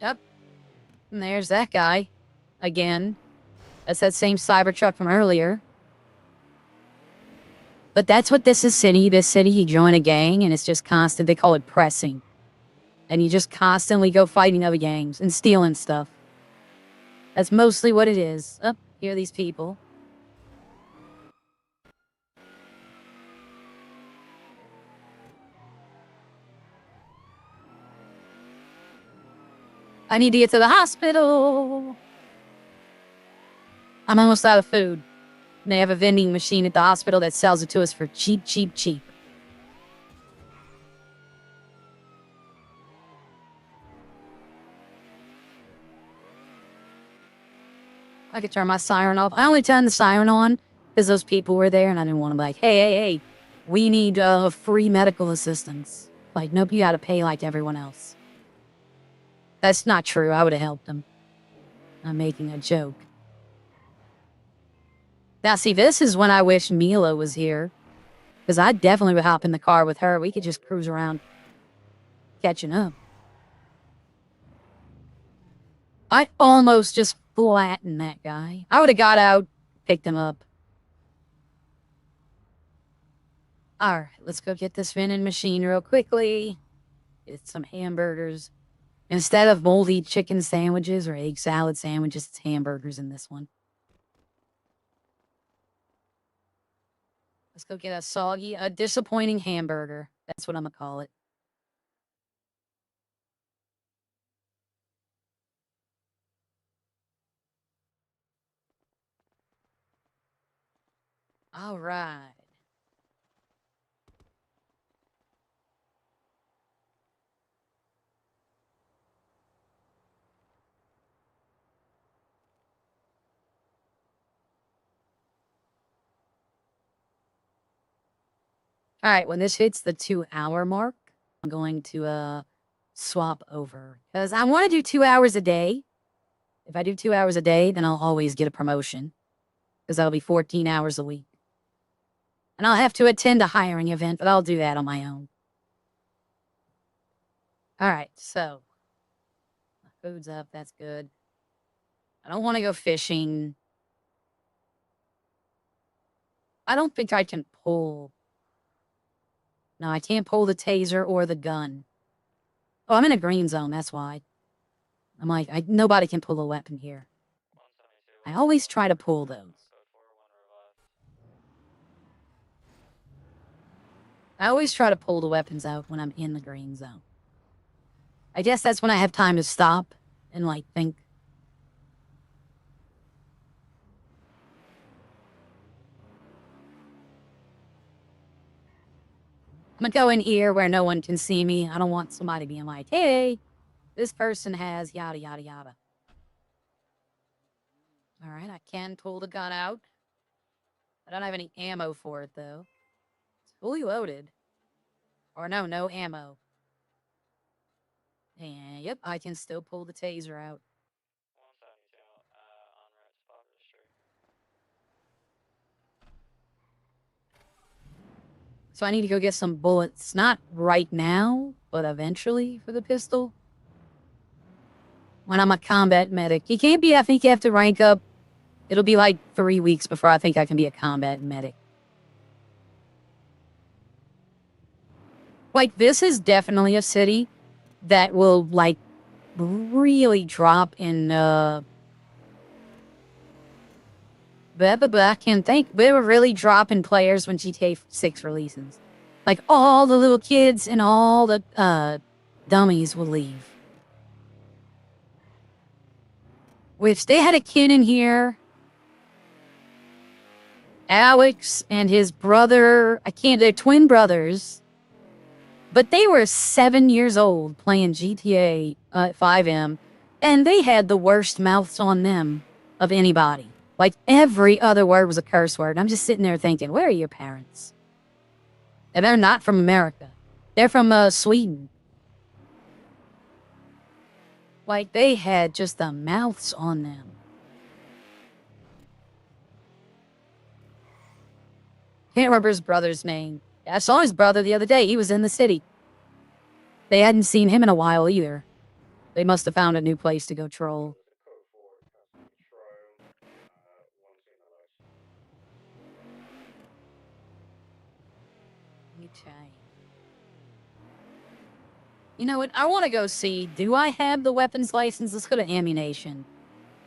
Yep. And there's that guy. Again. That's that same Cybertruck from earlier. But that's what this is city. This city, you join a gang and it's just constant. They call it pressing. And you just constantly go fighting other gangs and stealing stuff. That's mostly what it is. Up here are these people. I need to get to the hospital. I'm almost out of food. And they have a vending machine at the hospital that sells it to us for cheap, cheap, cheap. I could turn my siren off. I only turned the siren on because those people were there and I didn't want to be like, hey, we need free medical assistance. Like, nope, you gotta pay like everyone else. That's not true. I would have helped them. I'm making a joke. Now, see, this is when I wish Mila was here. Because I definitely would hop in the car with her. We could just cruise around catching up. I almost just flattened that guy. I would have got out, picked him up. Alright, let's go get this vending machine real quickly. Get some hamburgers. Instead of moldy chicken sandwiches or egg salad sandwiches, it's hamburgers in this one. Let's go get a disappointing hamburger. That's what I'm gonna call it. All right. All right, when this hits the 2-hour mark, I'm going to swap over because I want to do 2 hours a day. If I do 2 hours a day, then I'll always get a promotion because that'll be 14 hours a week. And I'll have to attend a hiring event, but I'll do that on my own. All right, so my food's up. That's good. I don't want to go fishing. I don't think I can pull. No, I can't pull the taser or the gun. Oh, I'm in a green zone. That's why. I'm like, nobody can pull a weapon here. I always try to pull those. I always try to pull the weapons out when I'm in the green zone. I guess that's when I have time to stop and, like, think. I'm gonna go in here where no one can see me. I don't want somebody being like, hey, this person has yada, yada, yada. All right, I can pull the gun out. I don't have any ammo for it, though. It's fully loaded. Or no ammo. And, yep, I can still pull the taser out. 172 on route to Popular Street. So I need to go get some bullets. Not right now, but eventually for the pistol. When I'm a combat medic. You can't be, I think you have to rank up. It'll be like 3 weeks before I think I can be a combat medic. Like, this is definitely a city that will, like, really drop in, I can't think. They will really drop in players when GTA 6 releases. Like, all the little kids and all the dummies will leave. Which, they had a kid in here, Alex, and his brother, they're twin brothers, but they were 7 years old playing GTA 5M, and they had the worst mouths on them of anybody. Like, every other word was a curse word. I'm just sitting there thinking, where are your parents? And they're not from America. They're from Sweden. Like, they had just the mouths on them. Can't remember his brother's name. I saw his brother the other day. He was in the city. They hadn't seen him in a while either. They must have found a new place to go troll. Okay. You know what? I want to go see, do I have the weapons license? Let's go to ammunition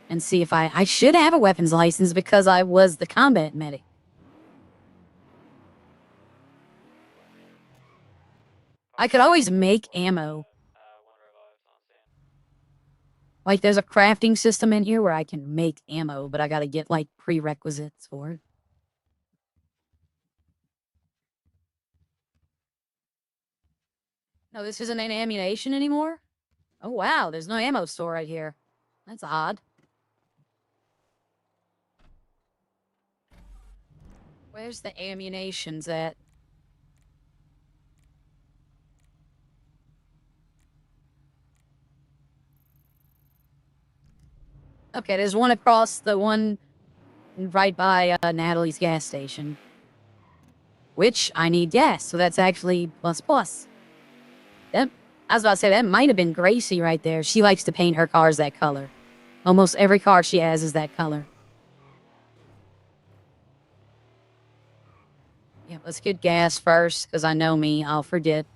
and see if I should have a weapons license because I was the combat medic. I could always make ammo. Like, there's a crafting system in here where I can make ammo, but I gotta get, like, prerequisites for it. No, this isn't an ammunition anymore? Oh, wow, there's no ammo store right here. That's odd. Where's the ammunitions at? Okay, there's one across the one right by Natalie's gas station. Which I need gas, so that's actually plus. That, I was about to say, that might have been Gracie right there. She likes to paint her cars that color. Almost every car she has is that color. Yeah, let's get gas first, because I know me, I'll forget.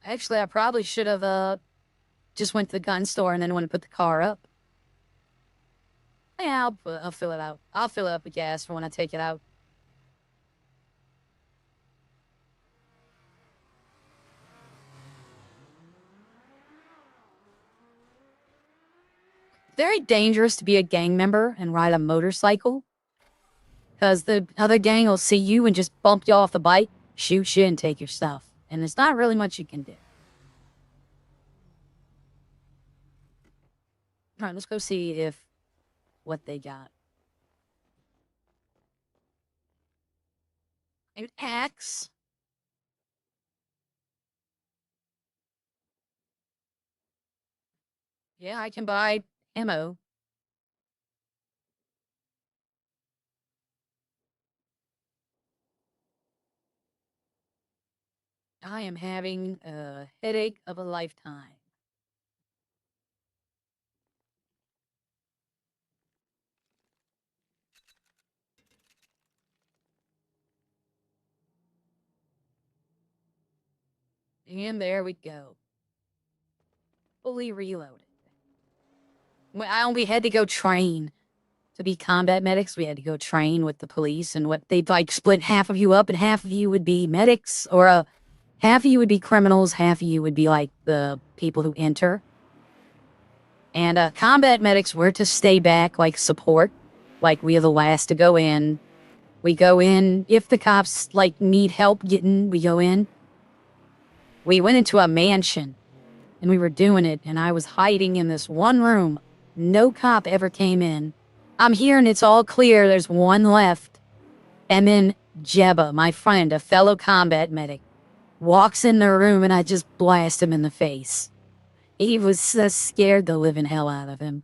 Actually, I probably should have just went to the gun store and then went and put the car up. Yeah, I'll fill it out. I'll fill it up with gas for when I take it out. Very dangerous to be a gang member and ride a motorcycle. Because the other gang will see you and just bump you off the bike, shoot you, and take your stuff. And there's not really much you can do. Alright, let's go see what they got. An axe. Yeah, I can buy ammo. I am having a headache of a lifetime. And there we go. Fully reloaded. We had to go train to be combat medics. We had to go train with the police, and what they'd like split half of you up, and half of you would be medics, or half of you would be criminals, half of you would be like the people who enter. And combat medics were to stay back, like support. Like, we are the last to go in. We go in if the cops like need help getting. We go in. We went into a mansion, and we were doing it, and I was hiding in this one room. No cop ever came in. I'm here and it's all clear. There's one left. And then Jebba, my friend, a fellow combat medic, walks in the room and I just blast him in the face. He was scared the living hell out of him.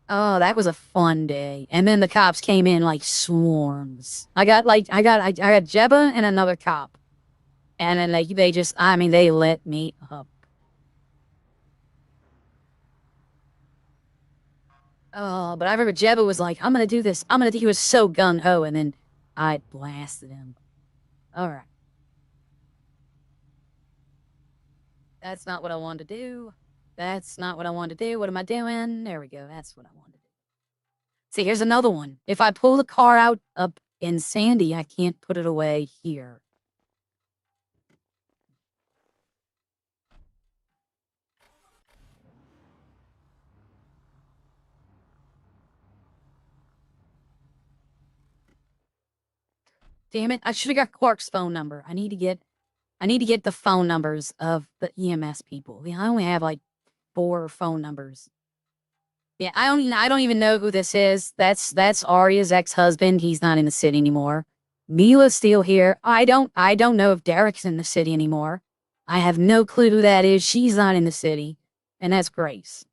Oh, that was a fun day. And then the cops came in like swarms. I got Jebba and another cop. And then they lit me up. Oh, but I remember Jebba was like, I'm gonna do this. He was so gung-ho, and then I blasted him. Alright. That's not what I wanted to do. That's not what I wanted to do. What am I doing? There we go. That's what I wanted to do. See, here's another one. If I pull the car out up in Sandy, I can't put it away here. Damn it, I should have got Clark's phone number. I need to get the phone numbers of the EMS people. I only have like 4 phone numbers. Yeah, I don't even know who this is. That's Arya's ex-husband. He's not in the city anymore. Mila's still here. I don't know if Derek's in the city anymore. I have no clue who that is. She's not in the city. And that's Grace.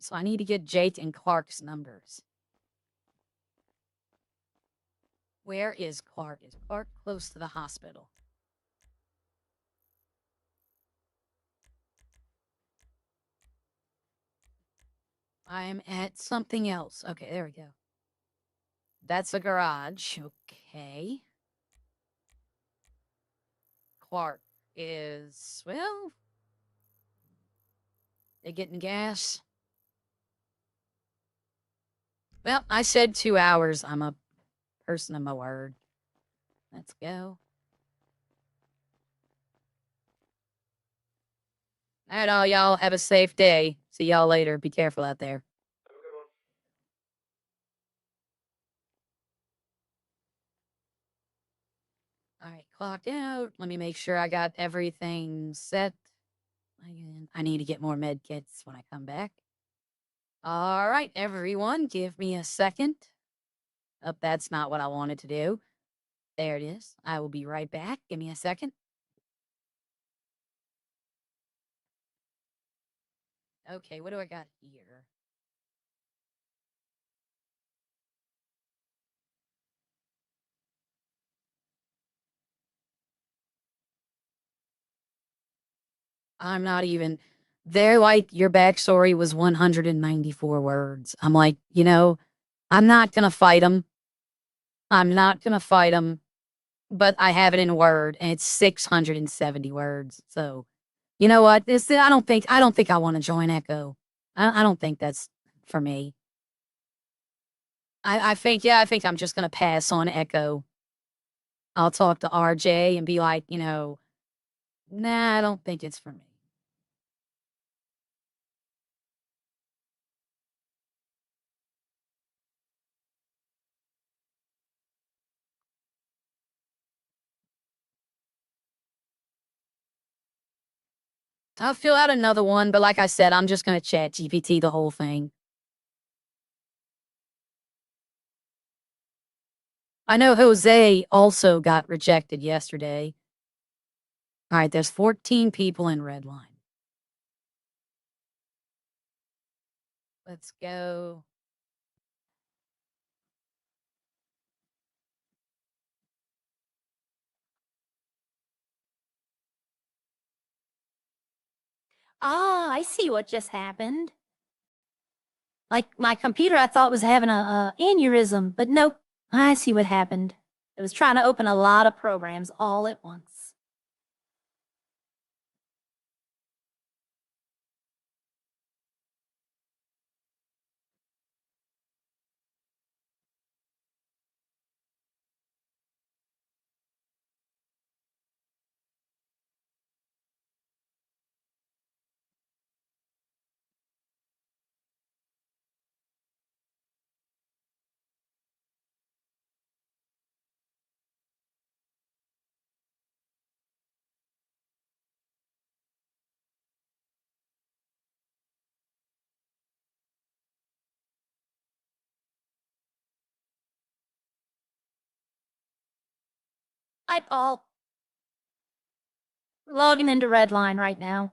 So I need to get Jake and Clark's numbers. Where is Clark? Is Clark close to the hospital? I'm at something else. Okay, there we go. That's a garage. Okay. Clark is, well, they getting gas? Well, I said 2 hours. I'm a person of my word. Let's go. All right, all y'all have a safe day. See y'all later. Be careful out there. Have a good one. All right, clocked out. Let me make sure I got everything set. I need to get more med kits when I come back. All right, everyone, give me a second. Oh, that's not what I wanted to do. There it is. I will be right back. Give me a second. Okay, what do I got here? I'm not even. They're like, your backstory was 194 words. I'm like, I'm not going to fight them. I'm not going to fight them. But I have it in Word, and it's 670 words. So, you know what? I don't think I want to join Echo. I don't think that's for me. I think I'm just going to pass on Echo. I'll talk to RJ and be like, nah, I don't think it's for me. I'll fill out another one, but like I said, I'm just going to chat GPT the whole thing. I know Jose also got rejected yesterday. All right, there's 14 people in Redline. Let's go. Ah, I see what just happened. Like my computer, I thought was having a aneurysm, but nope. I see what happened. It was trying to open a lot of programs all at once. Hi, Paul. Logging into Redline right now.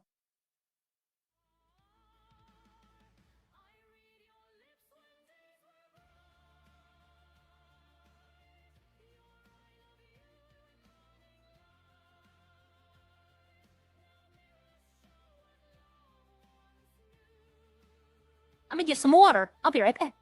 I'm gonna get some water. I'll be right back.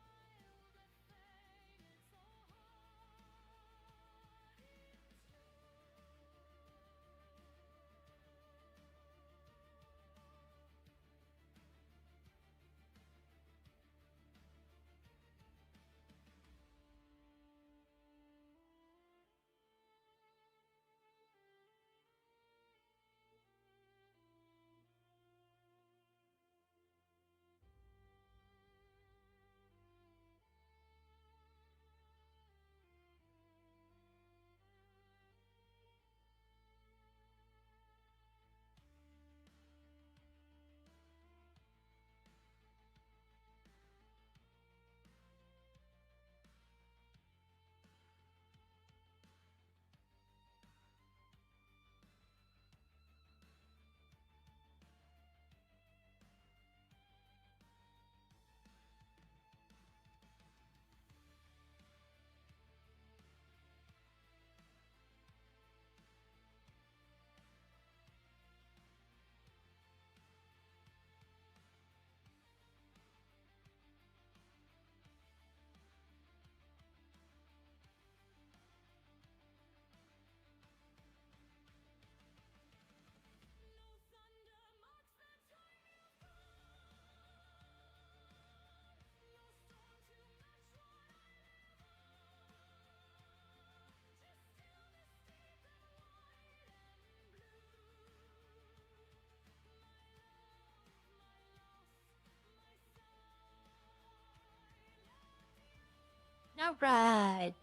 All right.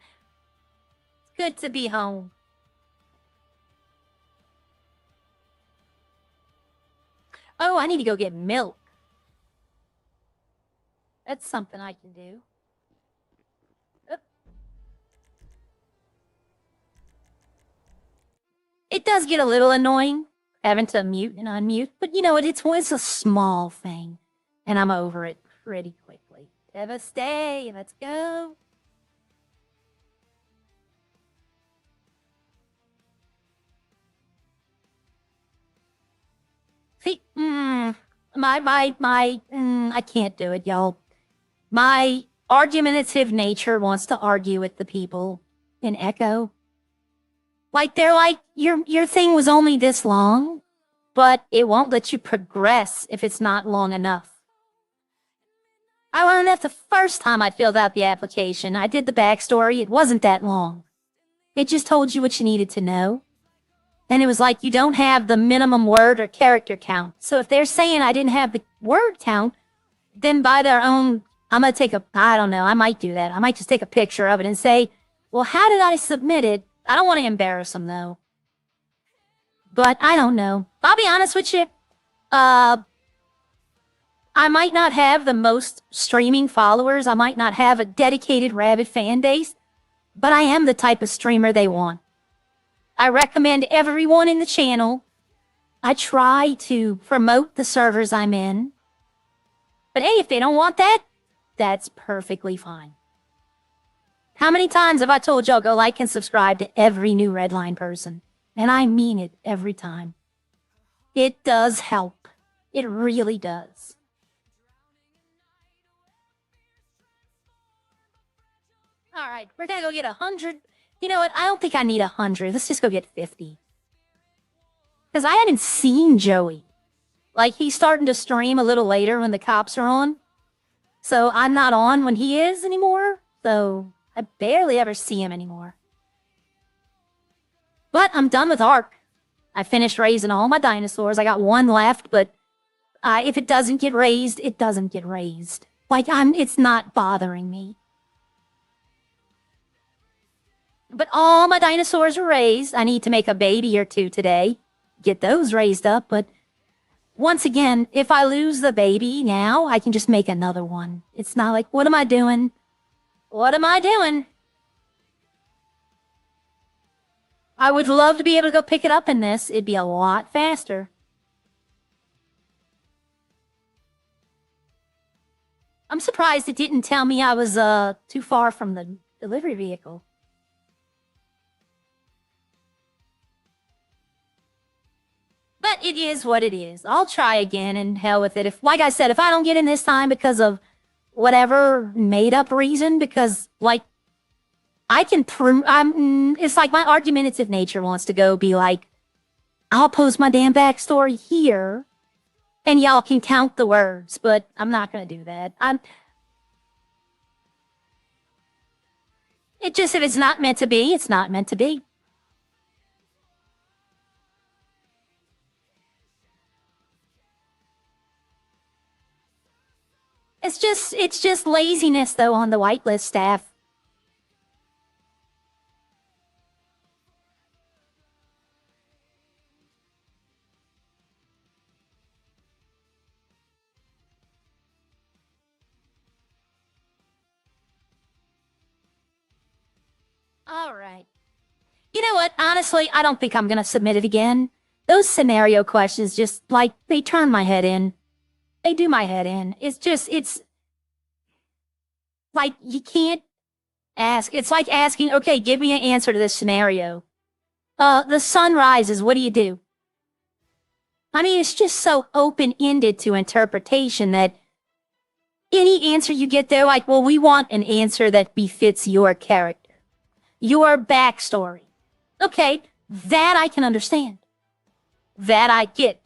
It's good to be home. Oh, I need to go get milk. That's something I can do. It does get a little annoying having to mute and unmute, but you know what? It's a small thing, and I'm over it pretty quickly. Eva, stay. Let's go. See, I can't do it, y'all. My argumentative nature wants to argue with the people in Echo. Like, they're like, your thing was only this long, but it won't let you progress if it's not long enough. I learned that the first time I filled out the application. I did the backstory. It wasn't that long. It just told you what you needed to know. And it was like, you don't have the minimum word or character count. So if they're saying I didn't have the word count, then by their own, I'm going to take I don't know, I might do that. I might just take a picture of it and say, well, how did I submit it? I don't want to embarrass them, though. But I don't know. I'll be honest with you. I might not have the most streaming followers. I might not have a dedicated rabid fan base. But I am the type of streamer they want. I recommend everyone in the channel. I try to promote the servers I'm in. But hey, if they don't want that, that's perfectly fine. How many times have I told y'all go like and subscribe to every new Redline person? And I mean it every time. It does help. It really does. All right, we're gonna go get 100. You know what? I don't think I need 100. Let's just go get 50. Because I hadn't seen Joey. Like, he's starting to stream a little later when the cops are on. So I'm not on when he is anymore. So I barely ever see him anymore. But I'm done with Ark. I finished raising all my dinosaurs. I got one left, but if it doesn't get raised, it doesn't get raised. Like, it's not bothering me. But all my dinosaurs are raised. I need to make a baby or two today. Get those raised up, but once again, if I lose the baby now, I can just make another one. It's not like, what am I doing? What am I doing? I would love to be able to go pick it up in this. It'd be a lot faster. I'm surprised it didn't tell me I was too far from the delivery vehicle. But it is what it is. I'll try again and hell with it. If, like I said, if I don't get in this time because of whatever made-up reason, because, like, I can it's like my argumentative nature wants to go be like, I'll post my damn backstory here, and y'all can count the words, but I'm not going to do that. It just, if it's not meant to be, it's not meant to be. It's just laziness, though, on the whitelist staff. All right. You know what? Honestly, I don't think I'm going to submit it again. Those scenario questions just, like, they turn my head in. They do my head in. It's like, you can't ask. It's like asking, okay, give me an answer to this scenario. The sun rises, what do you do? I mean, it's just so open-ended to interpretation that any answer you get, they're like, well, we want an answer that befits your character, your backstory. Okay, that I can understand. That I get.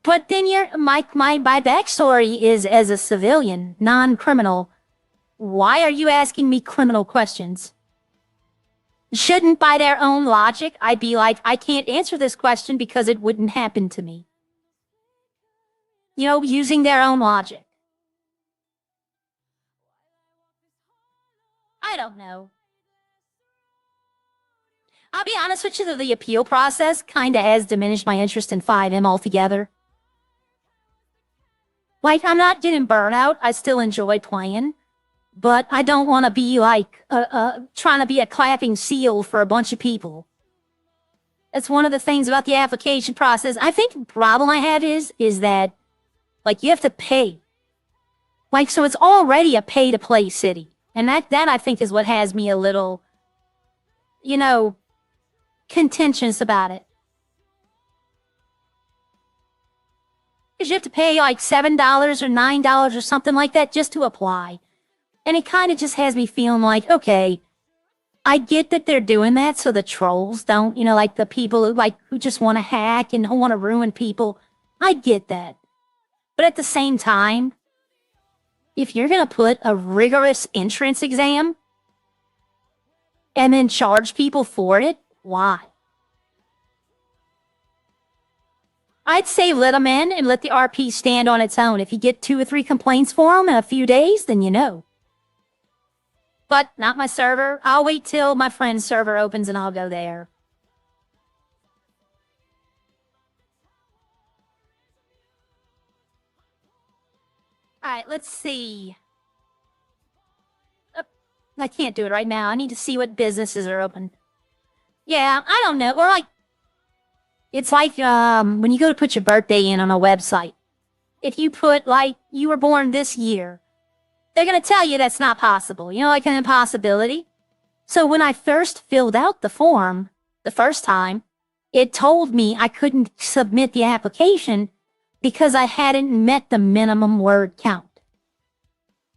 But then my backstory is as a civilian, non-criminal. Why are you asking me criminal questions? Shouldn't, by their own logic, I be like, I can't answer this question because it wouldn't happen to me? You know, using their own logic. I don't know. I'll be honest with you, the appeal process kind of has diminished my interest in 5M altogether. Like, I'm not getting burnout. I still enjoy playing. But I don't want to be like, trying to be a clapping seal for a bunch of people. That's one of the things about the application process. I think the problem I have is that, like, you have to pay. Like, so it's already a pay-to-play city. And that I think is what has me a little, you know, contentious about it. Because you have to pay like $7 or $9 or something like that just to apply. And it kind of just has me feeling like, okay, I get that they're doing that so the trolls don't, you know, like the people who just want to hack and don't want to ruin people. I get that. But at the same time, if you're going to put a rigorous entrance exam and then charge people for it, why? I'd say let them in and let the RP stand on its own. If you get 2 or 3 complaints for them in a few days, then you know. But not my server. I'll wait till my friend's server opens and I'll go there. Alright, let's see. I can't do it right now. I need to see what businesses are open. Yeah, I don't know. Or like, it's like when you go to put your birthday in on a website. If you put, like, you were born this year, they're going to tell you that's not possible. You know, like an impossibility. So when I first filled out the form, the first time, it told me I couldn't submit the application because I hadn't met the minimum word count.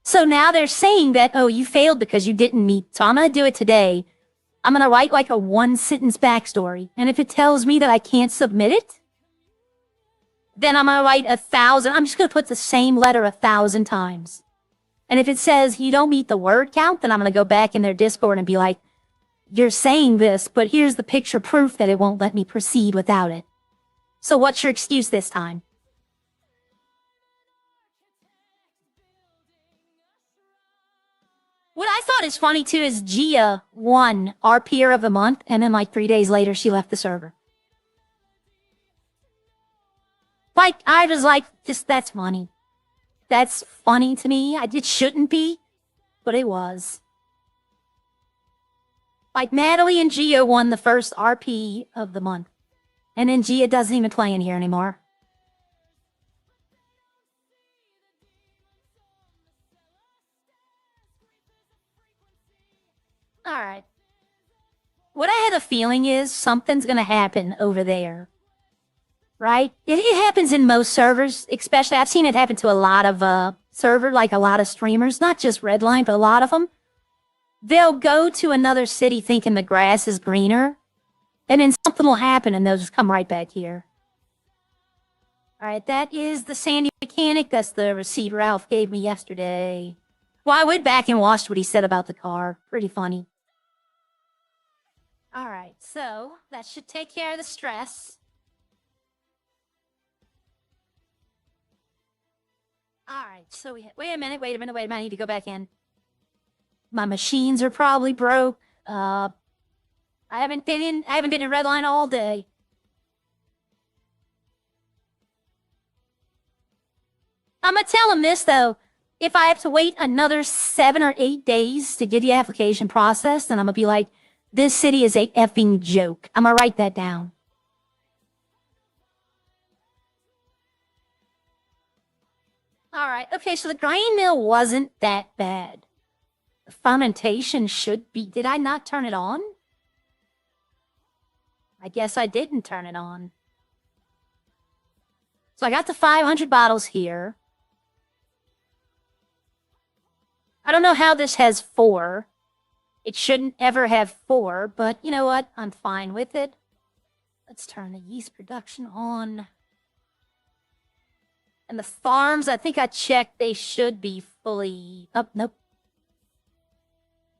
So now they're saying that, oh, you failed because you didn't meet. So I'm going to do it today. I'm going to write like a 1-sentence backstory. And if it tells me that I can't submit it, then I'm going to write 1,000. I'm just going to put the same letter 1,000 times. And if it says you don't meet the word count, then I'm going to go back in their Discord and be like, you're saying this, but here's the picture proof that it won't let me proceed without it. So what's your excuse this time? What I thought is funny too is Gia won RPer of the month, and then like 3 days later she left the server. Like, I was like, that's funny. That's funny to me. It shouldn't be, but it was. Like, Natalie and Gia won the first RP of the month. And then Gia doesn't even play in here anymore. Alright. What I had a feeling is something's gonna happen over there. Right? It happens in most servers, especially. I've seen it happen to a lot of a lot of streamers, not just Redline, but a lot of them. They'll go to another city thinking the grass is greener, and then something will happen and they'll just come right back here. Alright, that is the Sandy mechanic. That's the receipt Ralph gave me yesterday. Well, I went back and watched what he said about the car. Pretty funny. Alright, so that should take care of the stress. Alright, so wait a minute, I need to go back in. My machines are probably broke. I haven't been in Redline all day. I'm gonna tell him this though. If I have to wait another 7 or 8 days to get the application processed, then I'm gonna be like, this city is a effing joke. I'm gonna write that down. Alright, okay, so the grind mill wasn't that bad. The fermentation should be... Did I not turn it on? I guess I didn't turn it on. So I got the 500 bottles here. I don't know how this has 4. It shouldn't ever have 4, but you know what? I'm fine with it. Let's turn the yeast production on. And the farms, I think I checked, they should be fully... Oh, nope.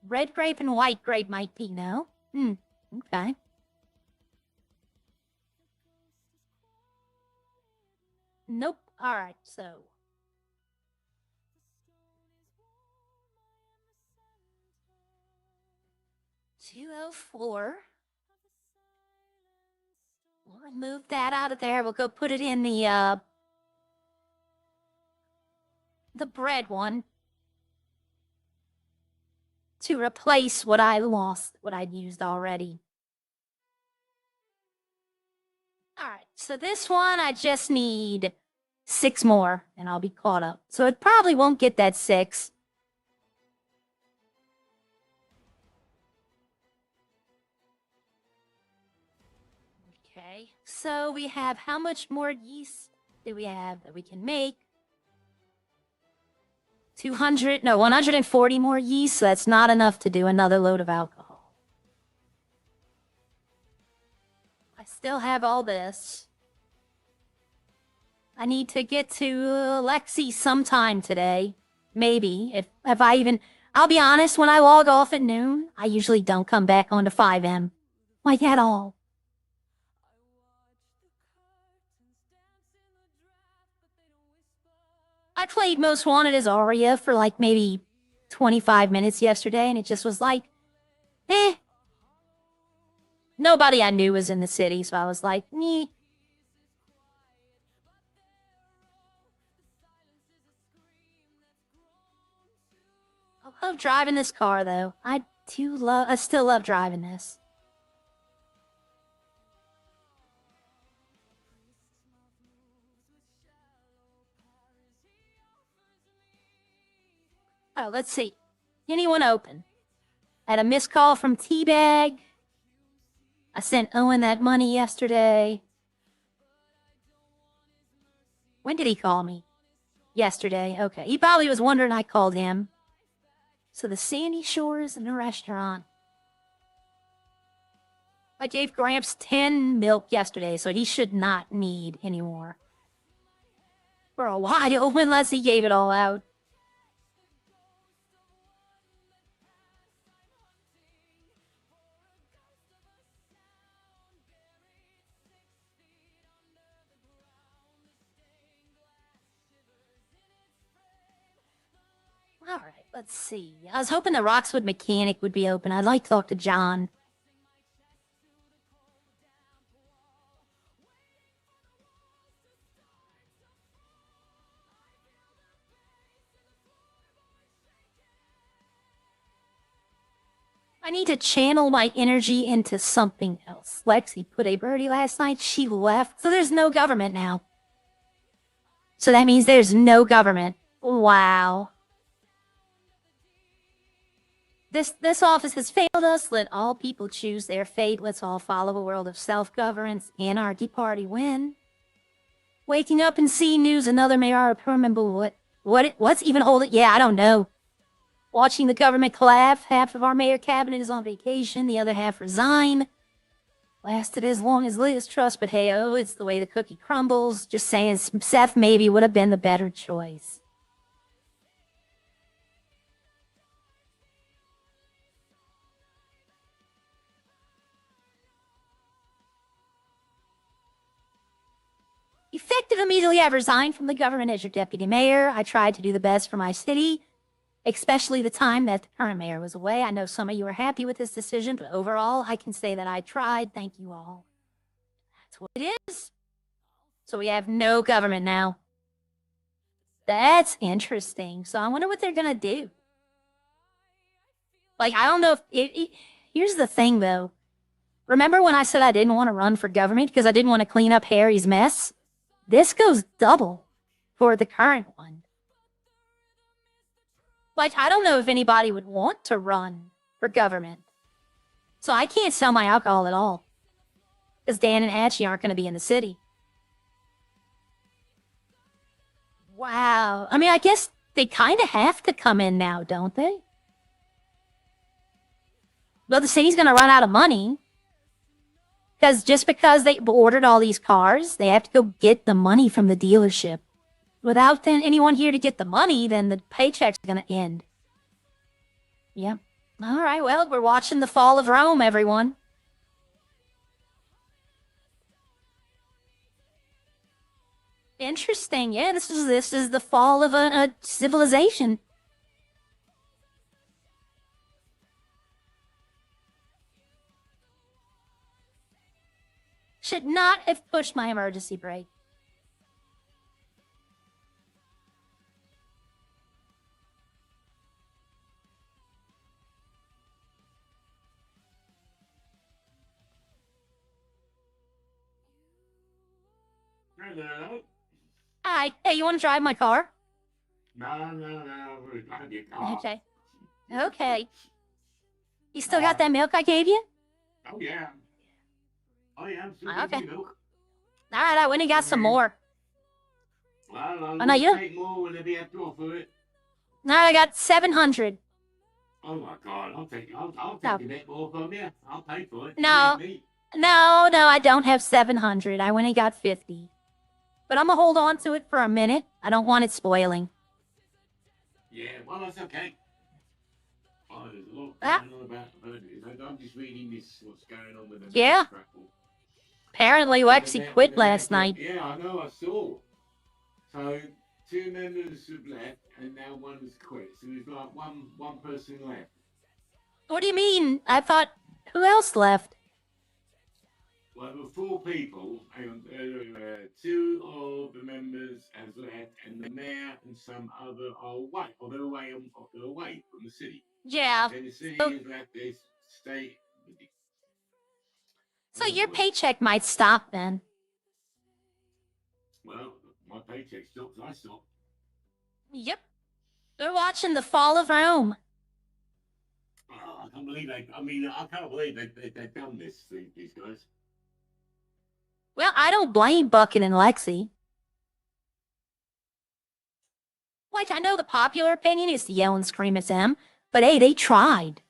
Red grape and white grape might be, no? Okay. Nope. Alright, so... 204. We'll remove that out of there. We'll go put it in the bread one to replace what I lost, what I'd used already. Alright, so this one I just need 6 more and I'll be caught up. So it probably won't get that 6. Okay, so we have how much more yeast do we have that we can make? 140 more yeast, so that's not enough to do another load of alcohol. I still have all this. I need to get to Lexi sometime today. Maybe, if I even... I'll be honest, when I log off at noon, I usually don't come back onto 5M. Like, at all. I played Most Wanted as Arya for like maybe 25 minutes yesterday, and it just was like, eh. Nobody I knew was in the city, so I was like, meh. I love driving this car, though. I still love driving this. Oh, let's see. Anyone open? I had a missed call from Teabag. I sent Owen that money yesterday. When did he call me? Yesterday. Okay. He probably was wondering I called him. So the Sandy Shores and the restaurant. I gave Gramps 10 milk yesterday, so he should not need any more. For a while, unless he gave it all out. Alright, let's see. I was hoping the Roxwood mechanic would be open. I'd like to talk to John. I need to channel my energy into something else. Lexi put a birdie last night. She left. So there's no government now. So that means there's no government. Wow. This office has failed us. Let all people choose their fate. Let's all follow a world of self-governance. Anarchy party win. Waking up and seeing news, another mayor. Remember what's even holding? Yeah, I don't know. Watching the government collapse. Half of our mayor cabinet is on vacation. The other half resign. Lasted as long as Liz Truss, but hey, oh, it's the way the cookie crumbles. Just saying, Seth maybe would have been the better choice. Effective immediately, I resigned from the government as your deputy mayor. I tried to do the best for my city, especially the time that the current mayor was away. I know some of you are happy with this decision, but overall, I can say that I tried. Thank you all. That's what it is. So we have no government now. That's interesting. So I wonder what they're gonna do. Like, I don't know if... Here's the thing, though. Remember when I said I didn't want to run for government because I didn't want to clean up Harry's mess? This goes double for the current one. Like, I don't know if anybody would want to run for government. So I can't sell my alcohol at all. Because Dan and Atchie aren't going to be in the city. Wow. I mean, I guess they kind of have to come in now, don't they? Well, the city's going to run out of money. Because they ordered all these cars, they have to go get the money from the dealership. Without then anyone here to get the money, then the paycheck's going to end. Yep. All right, well, we're watching the fall of Rome, everyone. Interesting. Yeah, this is the fall of a civilization. should not have pushed my emergency brake. Hello. Hi. Hey, you want to drive my car? No, we're drive your car. Okay. Okay. You still got that milk I gave you? Oh, yeah. Oh, yeah, I'm still Okay. getting milk. All right, I went and got some more. Well, Oh, no, you don't. take more when they be able to offer it. No, I got 700. Oh, my God. I'll take No. a bit more from you. I'll pay for it. No. You need me. No, I don't have 700. I went and got 50. But I'm going to hold on to it for a minute. I don't want it spoiling. Yeah, well, that's okay. Oh, there's a lot Ah. going on about I'm just reading this, what's going on with them. Yeah. Apparently, Lexi quit last night. Yeah, I know, I saw. So, 2 members have left, and now 1 has quit. So there's like one person left. What do you mean? I thought, who else left? Well, there were 4 people. Hang on, 2 of the members have left, and the mayor and some other are away. Or they're away from the city. Yeah. Then the city So, has left this state. so your paycheck might stop then. Well, my paycheck stops. I stop. Yep. They're watching the fall of Rome. Oh, I can't believe I can't believe they've done this. These guys. Well, I don't blame Bucket and Lexi. Like, I know the popular opinion is to yell and scream at them, but hey, they tried.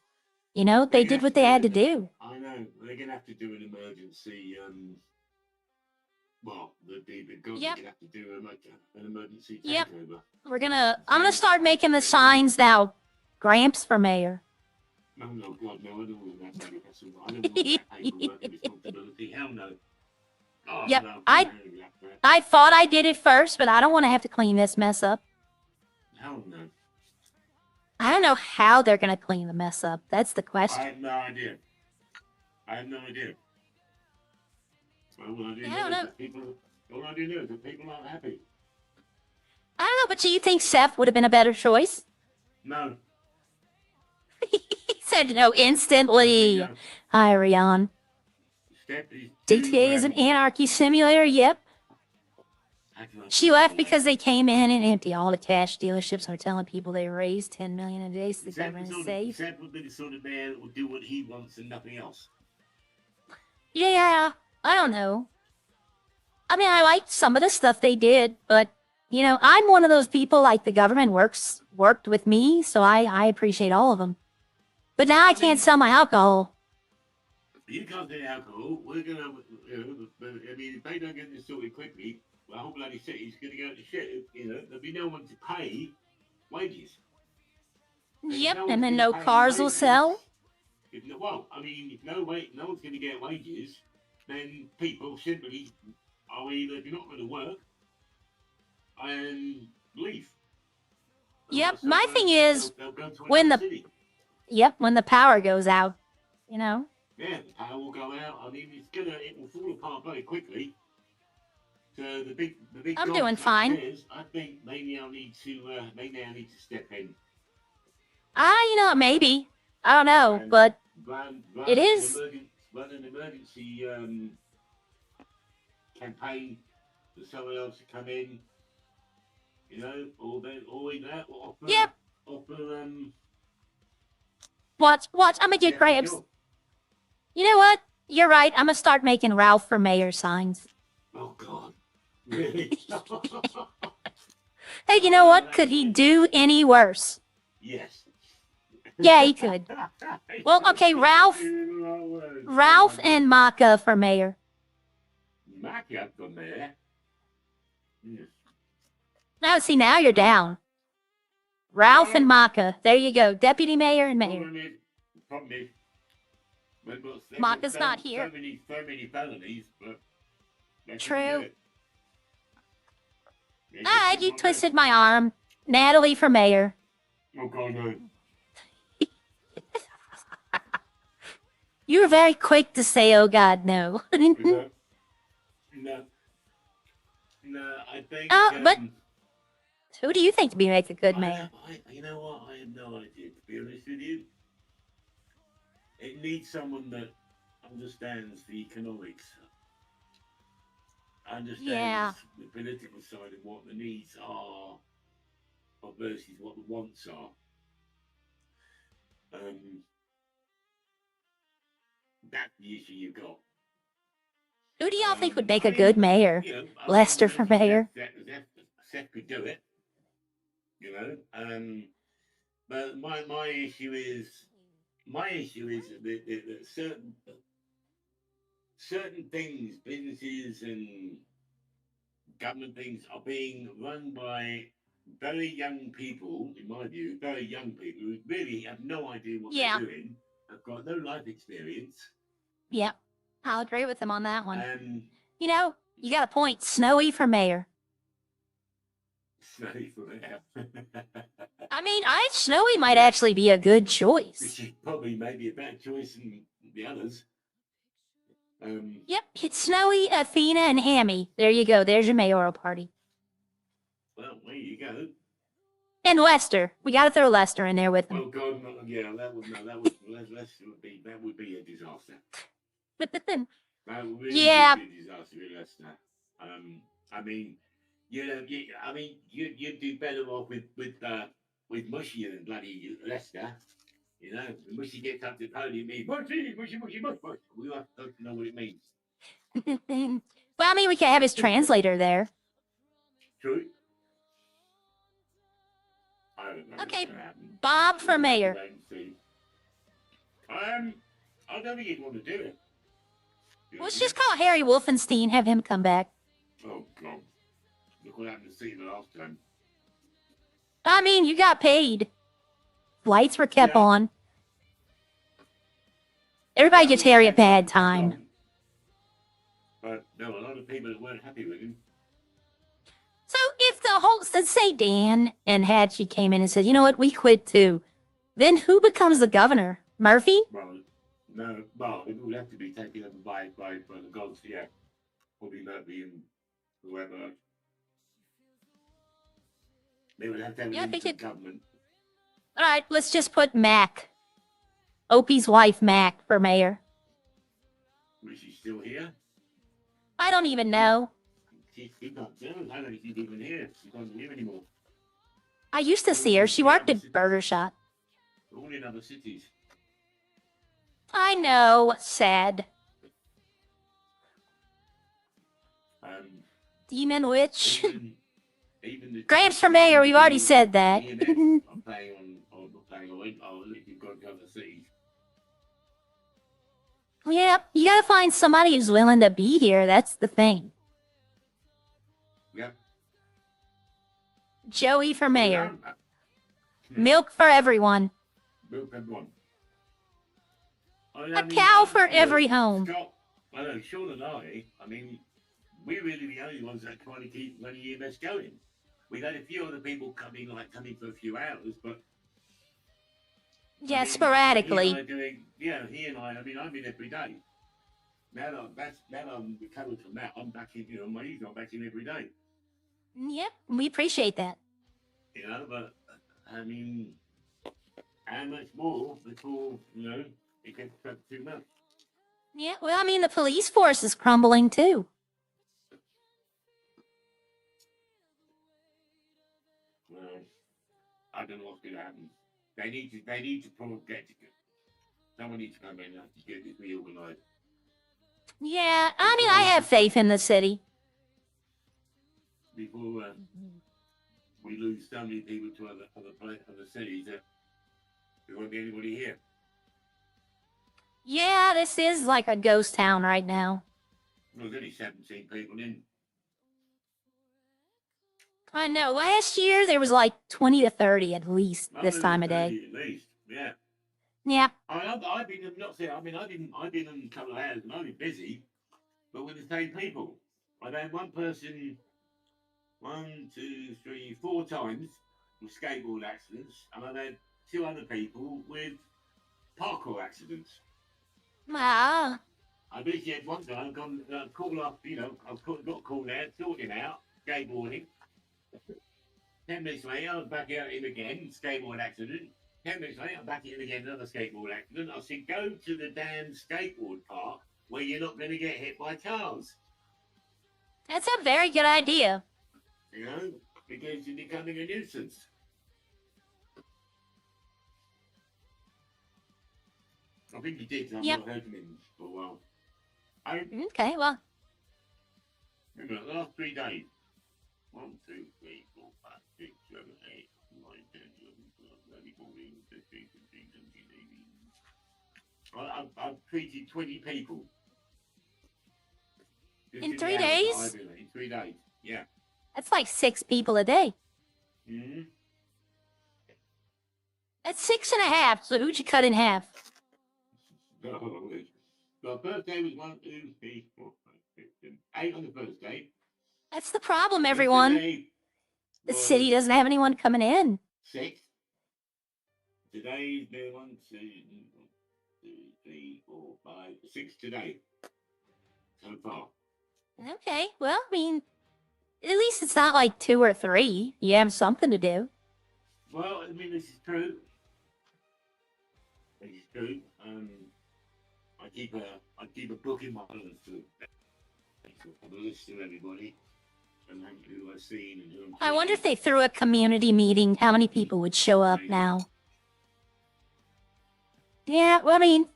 You know, they did what they had to do. I know. They're going to have to do an emergency, well, the government going to have to do an emergency takeover. I'm gonna start making the signs now. Gramps for mayor. No, God, no, I don't want that to be hassle. I don't want that paperwork and responsibility. Hell no. Oh, Yep, no, I thought I did it first, but I don't want to have to clean this mess up. Hell no. I don't know how they're gonna clean the mess up. That's the question. I have no idea. All I do know is that people aren't happy. I don't know, but do you think Seth would have been a better choice? No. He said no instantly. No. Hi, Rian. GTA is an anarchy simulator, yep. She left because they came in and empty all the cash dealerships are telling people they raised $10 million a day so the government is safe. Seth would be the sort of man that will do what he wants and nothing else. Yeah, I don't know. I mean, I liked some of the stuff they did, but, you know, I'm one of those people like the government worked with me, so I appreciate all of them. But now I can't sell my alcohol. You can't do alcohol. We're going to, I mean, if they don't get this sorted quickly, the whole bloody city's going to go to shit. You know, there'll be no one to pay wages. Yep, and then no cars will sell. Well, I mean, if no one's going to get wages, then people simply are either if you're not going to work and leave. Yep, my thing is when the power goes out, you know. Yeah, the power will go out. I mean, it will fall apart very quickly. So the big. I'm doing fine. I think maybe I need to step in. You know, maybe. I don't know, but it is. Run an emergency campaign for someone else to come in. You know, or that. Offer, yep. Offer. Watch. I'm gonna get Gramps. Sure. You know what? You're right. I'm gonna start making Ralph for mayor signs. Oh God. Really? Hey, you know what? Could he do any worse? Yes. Yeah, he could. Well, okay, Ralph and Maka for mayor. Maka for mayor? Yes. Now, see, now you're down. Ralph and Maka. There you go. Deputy mayor and mayor. Problem is, Maka's not here. So many felonies, but true. Ah, you twisted my arm. Natalie for mayor. Oh God, no. You were very quick to say, oh God, no. No. No, I think. But who do you think to be make a good mayor? You know what? I have no idea. To be honest with you, it needs someone that understands the economics, understands the political side and what the needs are versus what the wants are. That's the issue you've got. Who do y'all think would make a good mayor? Lester for mayor? Seth could do it, you know. But my issue is that certain things, businesses and government things, are being run by very young people, in my view, very young people who really have no idea what they're doing, have got no life experience. Yep, I'll agree with him on that one. You know, you got a point. Snowy for mayor. Snowy for mayor. I mean, Snowy might actually be a good choice. Which is probably maybe a better choice than the others. Yep, it's Snowy, Athena, and Hammy. There you go. There's your mayoral party. Well, there you go. And Lester. We got to throw Lester in there with him. Oh God, yeah, that would be a disaster. That would really be a disaster with Lester. I mean, you'd do better off with Mushy than bloody Lester. You know, when Mushy gets up to the podium, me Mushy. We have to know what it means. Well, I mean, we could have his translator there. True. I don't know. Okay, Bob for mayor. I don't think he'd want to do it. Let's just call Harry Wolfenstein, have him come back. Oh, God. Look what happened to Steve the last time. I mean, you got paid. Lights were kept on. Everybody gets Harry a bad time. But there were a lot of people that weren't happy with him. So if the whole, say Dan and Hatchie came in and said, you know what, we quit too, then who becomes the governor? Murphy? Well, no, well, it would have to be taken over by the gods, yeah. Probably Murphy and whoever. They would have to have a government. All right, let's just put Mac. Opie's wife, Mac, for mayor. Is she still here? I don't even know. She's not there. I don't think she's even here. She's not here anymore. I used to see her. She worked at Burger Shot. All in other cities. I know. Sad. Demon Witch. Even Gramps for mayor. We've already said that. I'm playing on you've got to go to the cities. Yep, you gotta find somebody who's willing to be here. That's the thing. Yep. Joey for mayor. Milk for everyone. Milk for everyone. A cow for every home. Scott, I know, Sean and I mean, we're really the only ones that are trying to keep running EMS going. We've had a few other people coming for a few hours, but... Yeah, I mean, sporadically. He and I mean, I'm in every day. Now that I'm recovered from that, I'm back in, my knees, I'm back in every day. Yep, we appreciate that. You know, but, I mean, how much more before, it gets up too much? Yeah, well, I mean, the police force is crumbling, too. Well, I don't know what's going to happen. They need to probably someone needs to come in and get this reorganized. Yeah, I mean, I have faith in the city. Before we lose so many people to other cities, there won't be anybody here. Yeah, this is like a ghost town right now. There's only 17 people in. I know. Last year there was like 20 to 30 at least this time of day. At least, yeah. Yeah. I've been not saying. I mean, I've been in a couple of hours and I've been busy, but with the same people. I've had one person, 1, 2, 3, 4 times with skateboard accidents, and I've had 2 other people with parkour accidents. Wow. I literally had one time gone call up, I've got called out, sorted out, skateboarding. 10 minutes later, I'm back out in again, skateboard accident. 10 minutes later, I'm back in again, another skateboard accident. I said, go to the damn skateboard park where you're not going to get hit by cars. That's a very good idea. Because you're becoming a nuisance. I think he did. I've not heard from him for a while. Okay, well. Remember, the last 3 days. 1, 2, 3, 4, 5, 6, 7, 8, 9, 10, 11, 12, 13, 14, 15, 16, 17, 18. I've treated 20 people. In 3 days? In 3 days, yeah. That's like 6 people a day. Mm-hmm. That's 6.5. So who'd you cut in half? The first day was 1, 2, 3, 4, 5, 6, 7, 8 on the first day. That's the problem, everyone. The city doesn't have anyone coming in. 6. Today's been 1, 2, 3, 4, 5, 6 today. So far. Okay, well, I mean, at least it's not like 2 or 3. You have something to do. Well, I mean, this is true. This is true. I keep a book in my hands to have a list of everybody and who I've seen and who I wonder if they threw a community meeting, how many people would show up now? Yeah, well, I mean,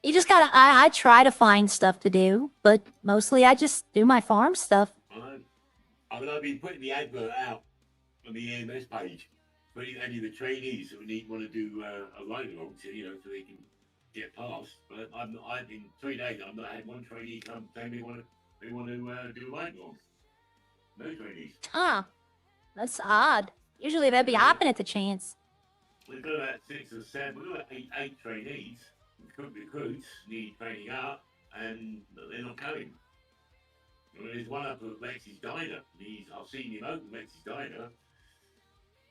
you just gotta, I try to find stuff to do, but mostly I just do my farm stuff. I've been putting the advert out on the EMS page for any of the trainees who want to do a ride-along, so they can get past. But I've in 3 days, I've not had one trainee come say they want to do a ride-along. No trainees. Huh. That's odd. Usually they'd be hopping at the chance. We've got about 6 or 7, we've got 8 trainees. Recruits need training up, and they're not coming. There's one up at Rex's Diner. I've seen him open Rex's Diner,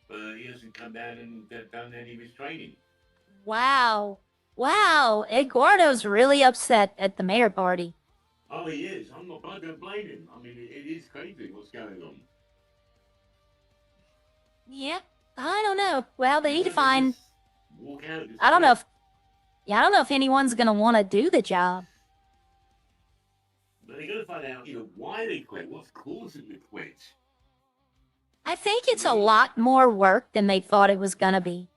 but he hasn't come down and done any of his training. Wow. Wow. Eduardo's really upset at the mayor party. Oh, he is. I don't blame him. I mean, it is crazy what's going on. Yeah, I don't know. Well, they need to find... Walk out of this I don't know if anyone's gonna want to do the job. But they got to find out, why they quit. What's causing the quit? I think it's a lot more work than they thought it was gonna be.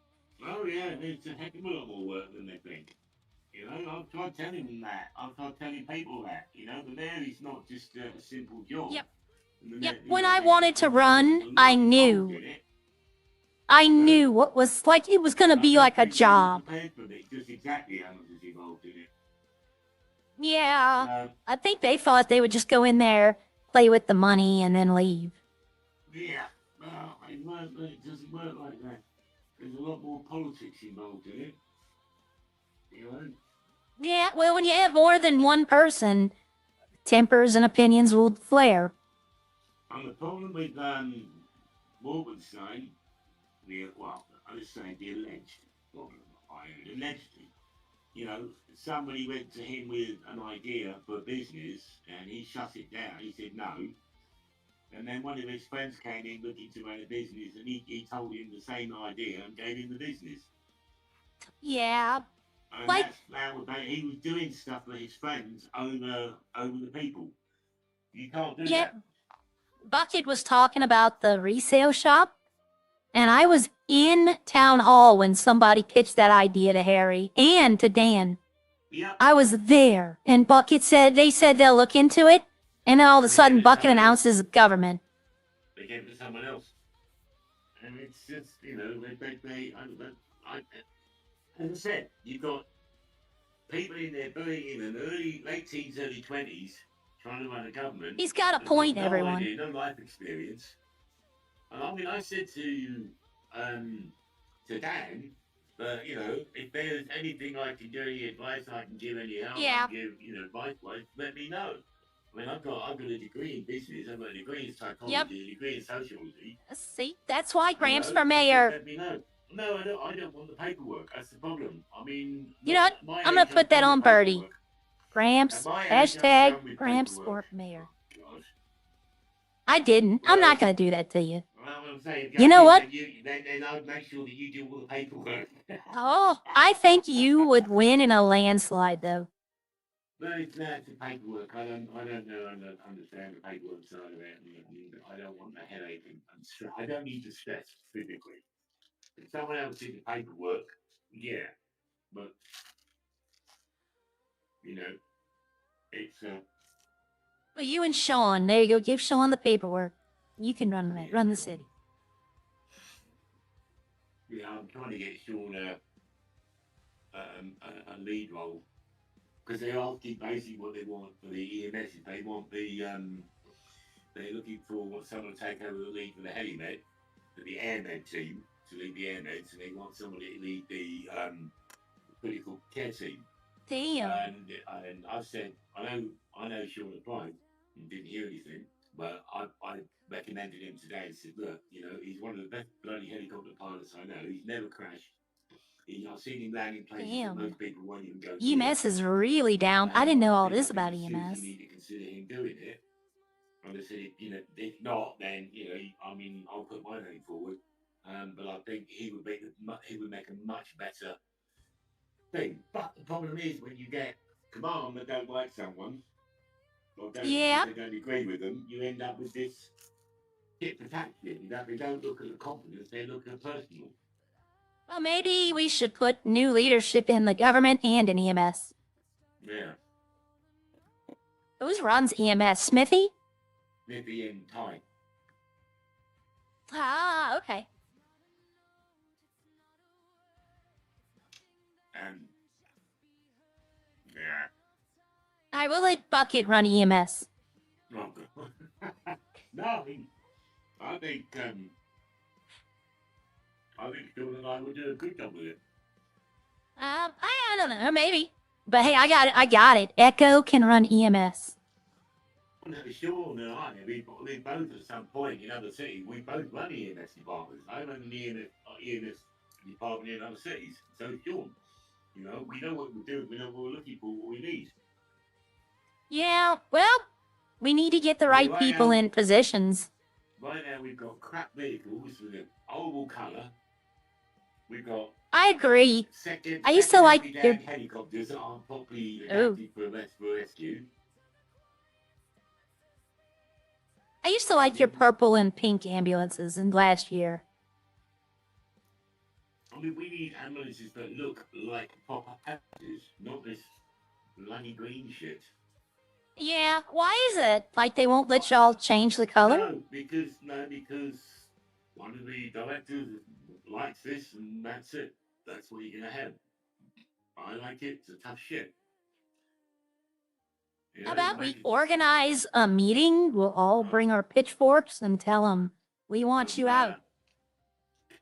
Oh yeah, it's a heck of a lot more work than they think. I've tried telling them that. I've tried telling people that. The mayor is not just a simple job. Yep. When I wanted to run, I knew. I knew what was like. It was gonna be like a job. Just exactly how much is involved in it. Yeah, I think they thought they would just go in there, play with the money, and then leave. Yeah, it doesn't work like that. There's a lot more politics involved in it. Yeah, well, when you have more than one person, tempers and opinions will flare. And the problem with Morgenstein, I just say the alleged problem. Allegedly, somebody went to him with an idea for a business, and he shut it down. He said no. And then one of his friends came in looking to run a business, and he told him the same idea and gave him the business. Yeah. And he was doing stuff for his friends over the people. You can't do that. Bucket was talking about the resale shop, and I was in town hall when somebody pitched that idea to Harry and to Dan. Yep. I was there, and Bucket said they'll look into it, and then all of a sudden Bucket announces government. They gave it to someone else. And it's just, as I said, you've got people in there in the late teens, early 20s, trying to run a government. He's got a point, no everyone. Idea, no life experience. And I mean, I said to Dan, but if there's anything I can do, any advice I can give, any help I can give, advice-wise, let me know. I mean, I've got a degree in business, I've got a degree in psychology, a degree in sociology. See, that's why Gramps for mayor. Let me know. No, I don't want the paperwork. That's the problem. I mean, you know what? I'm gonna put that on Birdie. Gramps. Am I just Hashtag done with Gramps paperwork? for mayor. God. I didn't. I'm Well, not going to do that to you. Well, I'm saying, You know what? Then I'd make sure that you do all the paperwork. Oh, I think you would win in a landslide, though. But it's the paperwork. I don't know. I don't understand the paperwork side of it. And I don't want the headache and stress. I don't need the stress physically. If someone else did the paperwork, yeah. But you know, it's Well, you and Sean, there you go. Give Sean the paperwork. You can run the city. yeah. I'm trying to get Sean a lead role because they're asking basically what they want for the EMS. They want the they're looking for someone to take over the lead for the helimed, for the airmed team to lead the airmeds, and they want somebody to lead the critical care team. Damn. And I've said I know Sean applied and didn't hear anything, but I recommended him today and said, look, you know, he's one of the best bloody helicopter pilots I know. He's never crashed. I've seen him land in places that Damn. most people won't even go. EMS is really down. I didn't know all this about You EMS. need to consider him doing it. And I said, you know, if not, then you know, I mean, I'll put my name forward. But I think he would make a much better thing. But the problem is when you get command that don't like someone, or don't, Yeah. they don't agree with them, you end up with this tit for tat thing. They don't look at the competence; they look at personal. Well, maybe we should put new leadership in the government and in EMS. Yeah. Who runs EMS? Smithy? Smithy and Ty. Ah, okay. And yeah. I will let Bucket run EMS. No, I think Sean and I would do a good job with it. I don't know, maybe. But hey, I got it. Echo can run EMS. No, Sean and I, we both at some point in other cities, we both run EMS departments. I run the EMS department in other cities. So Sean, you know, we know what we're doing, we know what we're looking for, what we need. Yeah, well, we need to get the right people in positions. Right now we've got crap vehicles with an oval colour. We've got I agree. I used to like your helicopters that aren't properly adapted for rescue. I used to like your purple and pink ambulances in last year. I mean, we need ambulances that look like proper ambulances, not this bloody green shit. Yeah, why is it? Like they won't let y'all change the color? No, because one of the directors likes this and that's it. That's what you're gonna have. I like it. It's a tough shit. You know, How about we organize a meeting? We'll all bring our pitchforks and tell them we want you out.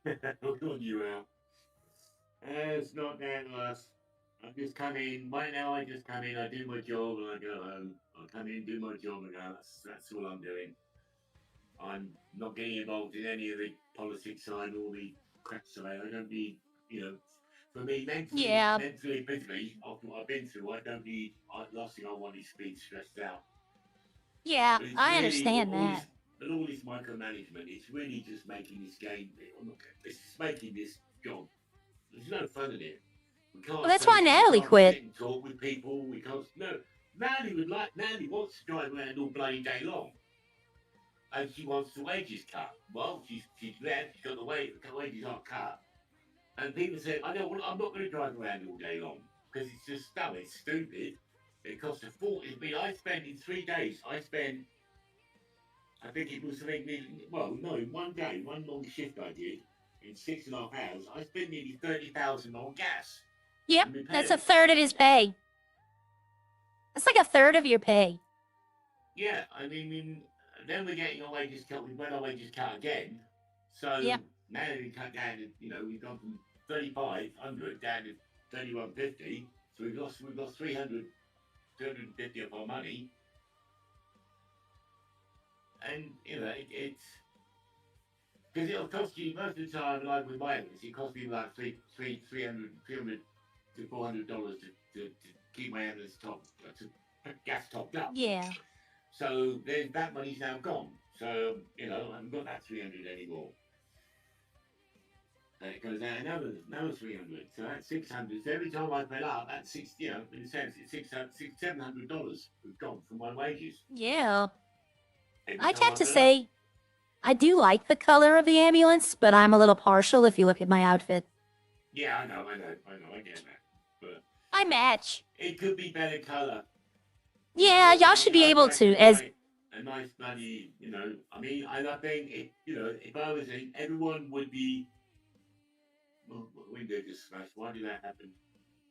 We want you out. It's not down to us. I just come in. Right now, I just come in. I do my job and I go home. I come in, do my job and go. That's all I'm doing. I'm not getting involved in any of the politics side or the crap side. I don't need, you know, for me, mentally, physically, after what I've been through, I don't need, last thing I want is to be stressed out. Yeah, I really, understand that. But all this micromanagement, it's really just making this game, it's just making this job. There's no fun in it. Well, that's why Natalie quit. Sit and talk with people. We can't, no, Natalie wants to drive around all bloody day long. And she wants the wages cut. Well, she's left, she's got the wages aren't cut. And people say, I'm not going to drive around all day long because it's just dumb, it's stupid. It costs a fortune. I spent in 3 days, I think it was in one day, one long shift I did, in 6.5 hours, I spent nearly 30,000 on gas. Yep, that's a third of his pay. That's like a third of your pay. Yeah, I mean, then we're getting our wages cut. We went our wages cut again. So now we cut down to, you know, we've gone from 3,500 down to 3,150. So we've lost 250 of our money. And, you know, it's because it'll cost you most of the time, like with violence, it costs me like $300 to $400 to keep my ambulance gas topped up. Yeah. So then that money's now gone. So, you know, I haven't got that 300 anymore. And it goes down another 300. So that's 600. So every time I fill up, that's in a sense, it's $700 have gone from my wages. Yeah. Every I'd time have I to fill up. say, I do like the color of the ambulance, but I'm a little partial if you look at my outfit. Yeah, I know, I get that. But I match. it could be better color. Yeah, y'all should be able to, as a nice bloody, you know. I mean, I think if I was in, everyone would be. Well, window just smashed. Why did that happen?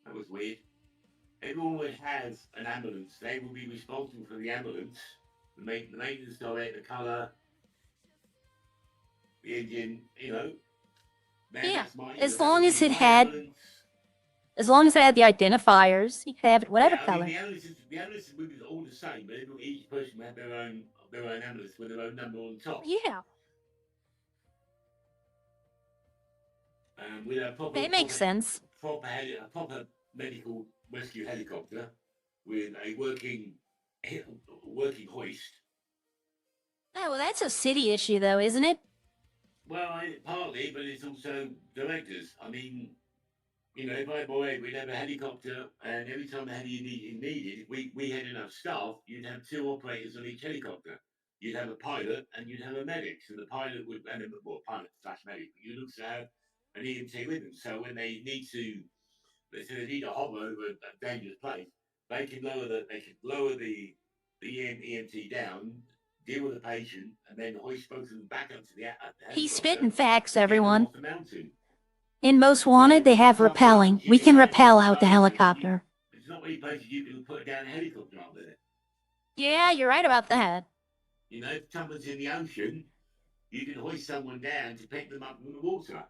That was weird. Everyone would have an ambulance. They will be responsible for the ambulance, the maintenance of it, the color, the engine. You know. Man, yeah, that's my, as that long would as be it my had, ambulance. as long as it had the identifiers, you could have it whatever Yeah, I color. mean, the ambulance would be all the same, but each person would have their own ambulance with their own number on top. Yeah. With a proper, It makes sense. a proper medical rescue helicopter with a working hoist. Oh, well, that's a city issue, though, isn't it? Well, partly, but it's also directors. I mean, you know, if I had my way, we'd have a helicopter, and every time a heli needed, we had enough staff, you'd have 2 operators on each helicopter. You'd have a pilot and you'd have a medic. So the pilot would, pilot / medic, you'd also have an EMT with them. So when they need to, let's say they need a hover over a dangerous place, they can lower the EMT down, deal with the patient, and then hoist both of them back up to the helicopter. He's spitting facts, and get them everyone. off the mountain. In Most Wanted, they have rappelling. We can rappel out the helicopter. There's not many places you can put down a helicopter up there. Yeah, you're right about that. You know, if someone's in the ocean, you can hoist someone down to pick them up from the water.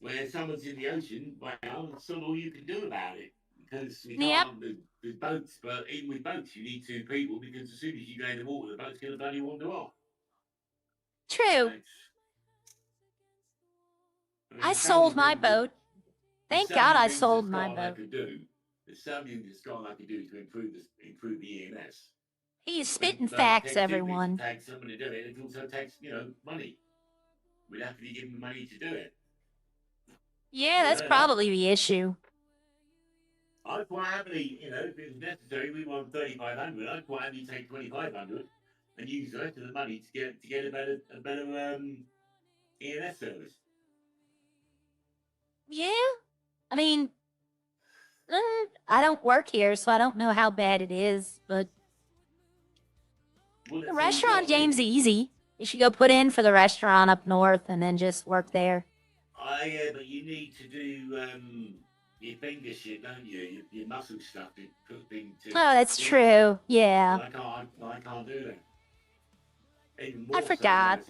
Where someone's in the ocean, well, that's not all you can do about it. Because we can't, there's boats, but even with boats, you need 2 people because as soon as you go in the water, the boat's going to bloody wander off. True. I sold my boat. Thank God I sold my boat. There's something that Scott could do to improve the EMS. He's spitting facts, everyone. It takes someone to do it. It also takes, money. We'd have to be given the money to do it. Yeah, that's probably the issue. I'd quite happily, if it was necessary, we want 3,500. I'd quite happily take 2,500 and use the rest of the money to get a better EMS service. Yeah, I mean, I don't work here, so I don't know how bad it is, but the restaurant game's easy. You should go put in for the restaurant up north and then just work there. Yeah, but you need to do your finger shit, don't you? Your muscle stuff. Oh, that's true. Yeah. I can't do that. Even I forgot.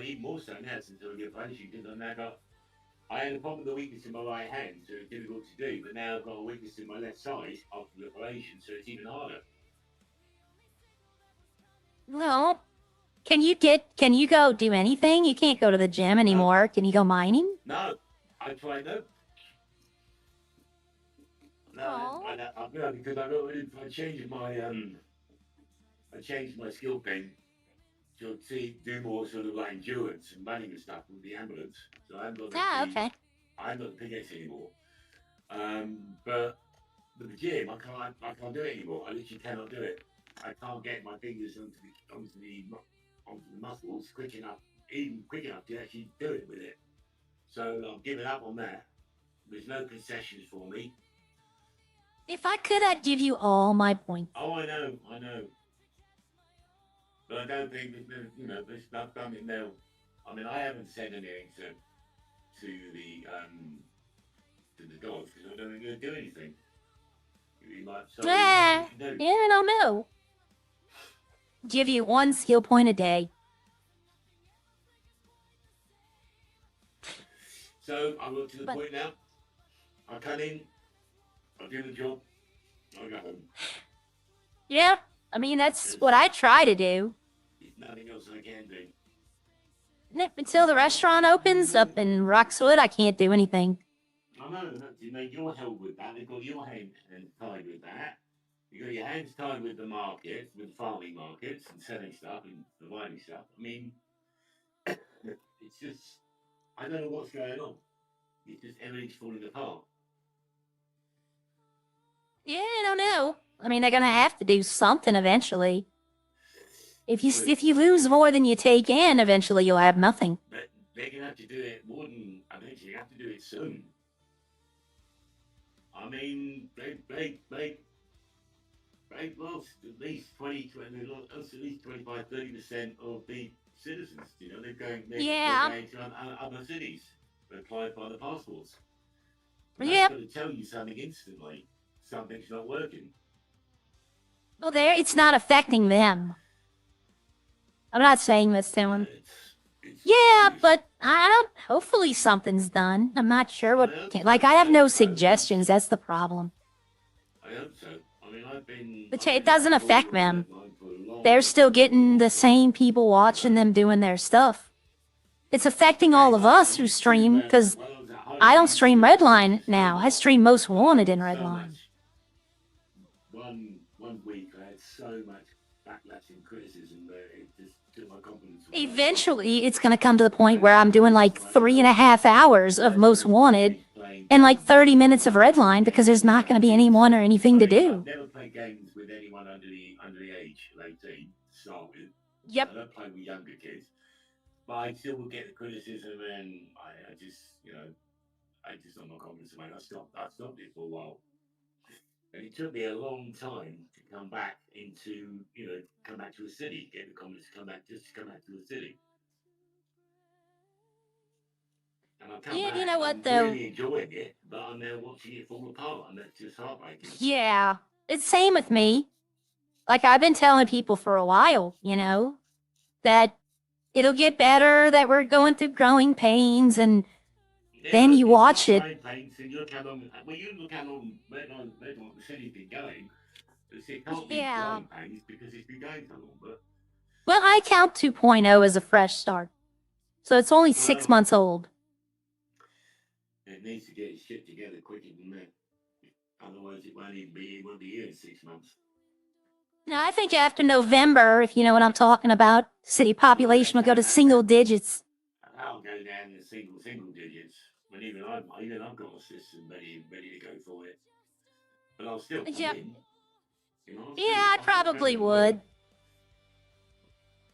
Even more so now since I've got punishing because I had a problem with the weakness in my right hand, so it's difficult to do. But now I've got a weakness in my left side after the operation, so it's even harder. Well, can you go do anything? You can't go to the gym anymore. Can you go mining? No, I tried no. No, because I changed my skill thing to do more sort of like endurance and running and stuff with the ambulance. So I haven't got okay. I haven't got the pickaxe anymore. But with the gym, I can't do it anymore. I literally cannot do it. I can't get my fingers onto the muscles quick enough to actually do it with it. So I've given up on that. There's no concessions for me. If I could, I'd give you all my points. Oh, I know. But I don't think there's not done it now. I mean, I haven't said anything to the dogs because I don't think they're going to do anything. Yeah, I don't know. Give you 1 skill point a day. So I'm up to the point now. I come in, I do the job, I go home. Yeah, I mean, that's what I try to do. There's nothing else I can do. Until the restaurant opens up in Roxwood, I can't do anything. I know, you know, you're held with that. They've got your hands tied with that. You got your hands tied with the markets, with farming markets and selling stuff and providing stuff. I mean, it's just, I don't know what's going on. It's just everything's falling apart. Yeah, I don't know. I mean, they're gonna have to do something eventually. If you lose more than you take in, eventually you'll have nothing. But they're gonna have to do it more than eventually. You have to do it soon. I mean, they lost at least 25, 30% of the citizens. You know, they're going to other cities. They apply for other passports. That's going to tell you something instantly. Something's not working. Well, it's not affecting them. I'm not saying this to them. Yeah, but I don't. Hopefully something's done. I'm not sure what. Like, I have no suggestions. That's the problem. I hope so. I mean, I've been. But it doesn't affect them. They're still getting the same people watching them doing their stuff. It's affecting all of us who stream, because I don't stream Redline now. I stream Most Wanted in Redline. One week I had so much backlash and criticism that it just took my confidence away. Eventually, it's going to come to the point where I'm doing like 3.5 hours of Most Wanted and like 30 minutes of Redline because there's not going to be anyone or anything to do. I've never played games with anyone under the age of 18 to start with. Yep. I don't play with younger kids. But I still will get the criticism, and I just, you know, I just don't know confidence in it. I stopped it for a while. And it took me a long time to come back into, you know, come back to a city, get the confidence to come back to a city. And I come back, you know what, I'm though? really enjoying it, but I'm now watching it fall apart, and that's just heartbreaking. Yeah, it's same with me. Like, I've been telling people for a while, you know, that it'll get better, that we're going through growing pains, and then you watch it. Pains, and you look how long, well, you look how long Redline the city's been going. It can't be growing pains because it's been going so long, but... Well, I count 2.0 as a fresh start. So it's only 6 months old. It needs to get its shit together quicker than that. Otherwise, it won't be here in 6 months. No, I think after November, if you know what I'm talking about, city population will go to single digits. I'll go down to single digits. When even I've got a system ready to go for it. But I'll still come in. You know, I probably would.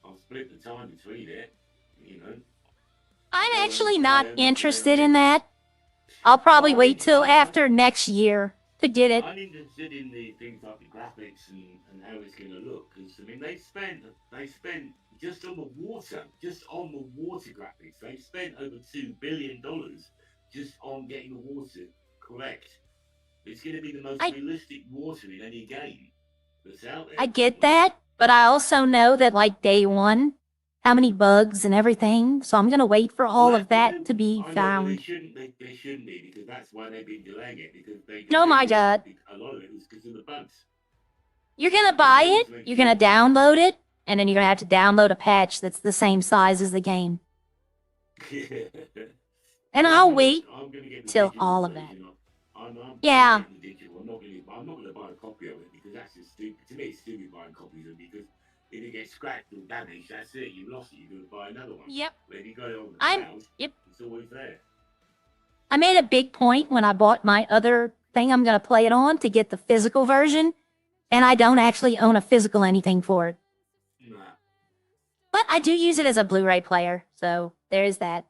I'll split the time between it, you know. I'm actually not interested in that. I'll probably wait till after next year to get it. I'm interested in the things like the graphics and how it's going to look. Because, I mean, they spent just on the water graphics, they've spent over $2 billion just on getting the water correct. It's going to be the most realistic water in any game that's out there. I get that, but I also know that, like, day one, how many bugs and everything, so I'm going to wait for all of that to be found. They shouldn't be, because that's why they've been delaying it, because they... Oh my God. A lot of it was because of the bugs. You're going to buy it, you're going to download it, and then you're going to have to download a patch that's the same size as the game. And I'll wait till all of that. Yeah. I'm not going to buy a copy of it, because that's just stupid. To me, it's stupid buying copies of it, because if it gets scratched or damaged, that's it. You've lost it. You've got to buy another one. Yep. But if you got it on the cloud, it's always there. I made a big point when I bought my other thing I'm going to play it on to get the physical version, and I don't actually own a physical anything for it. Nah. But I do use it as a Blu-ray player, so there's that.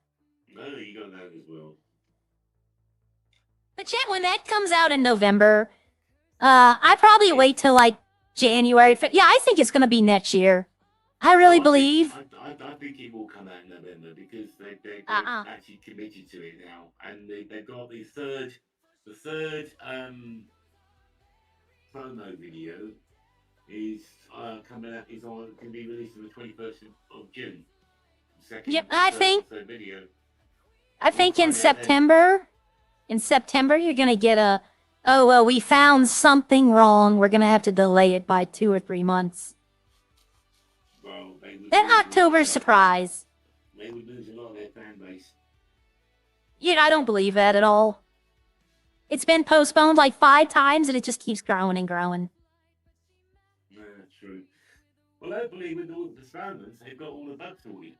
No, you got that as well. But yet, when that comes out in November, I probably wait till like January. Yeah, I think it's going to be next year. I really believe. I think it will come out in November because they're actually committed to it now, and they've got the third promo video is coming out. Can be released on the 21st of June. Yep, I think. Video. I think in September. In September, you're going to get a, oh, well, we found something wrong. We're going to have to delay it by 2 or 3 months. Well, Then October surprise. They would lose a lot of their fan base. Yeah, I don't believe that at all. It's been postponed like 5 times and it just keeps growing and growing. Yeah, true. Well, hopefully with all the postponements, they've got all the bugs sorted.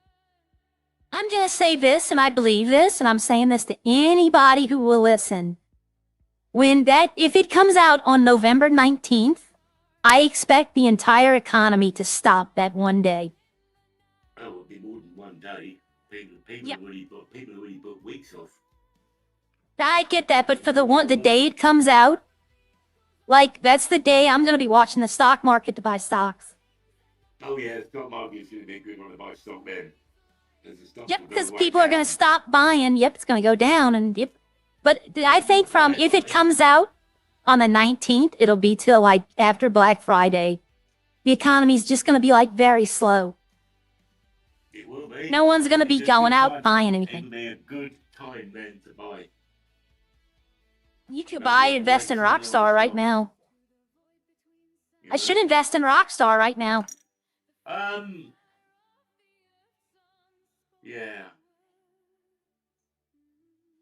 I'm gonna say this, and I believe this, and I'm saying this to anybody who will listen. If it comes out on November 19th, I expect the entire economy to stop that one day. Oh, it'll be more than one day. People already booked weeks off. I get that, but for the day it comes out, like, that's the day I'm gonna be watching the stock market to buy stocks. Oh yeah, the stock market's gonna be a good one to buy stock then. Yep, because people are gonna stop buying. Yep, it's gonna go down, and yep. But I think if it comes out on the 19th, it'll be till like after Black Friday. The economy's just gonna be like very slow. It will be. No one's gonna be going out buying anything. It'll be a good time then to buy. You could invest in Rockstar right now. I should invest in Rockstar right now. Yeah.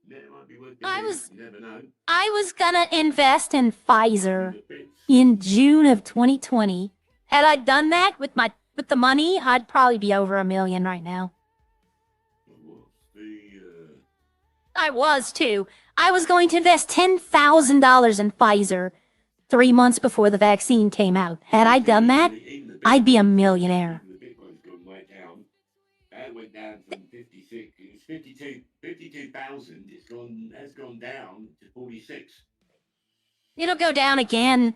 It might be worth you never know. I was gonna invest in Pfizer in June of 2020. Had I done that with the money, I'd probably be over $1 million right now. I was too. I was going to invest $10,000 in Pfizer 3 months before the vaccine came out. Had I done that, I'd be a millionaire. The Bitcoin's gone right down. That went down from 56. It was 52,000. Has gone down to 46. It'll go down again.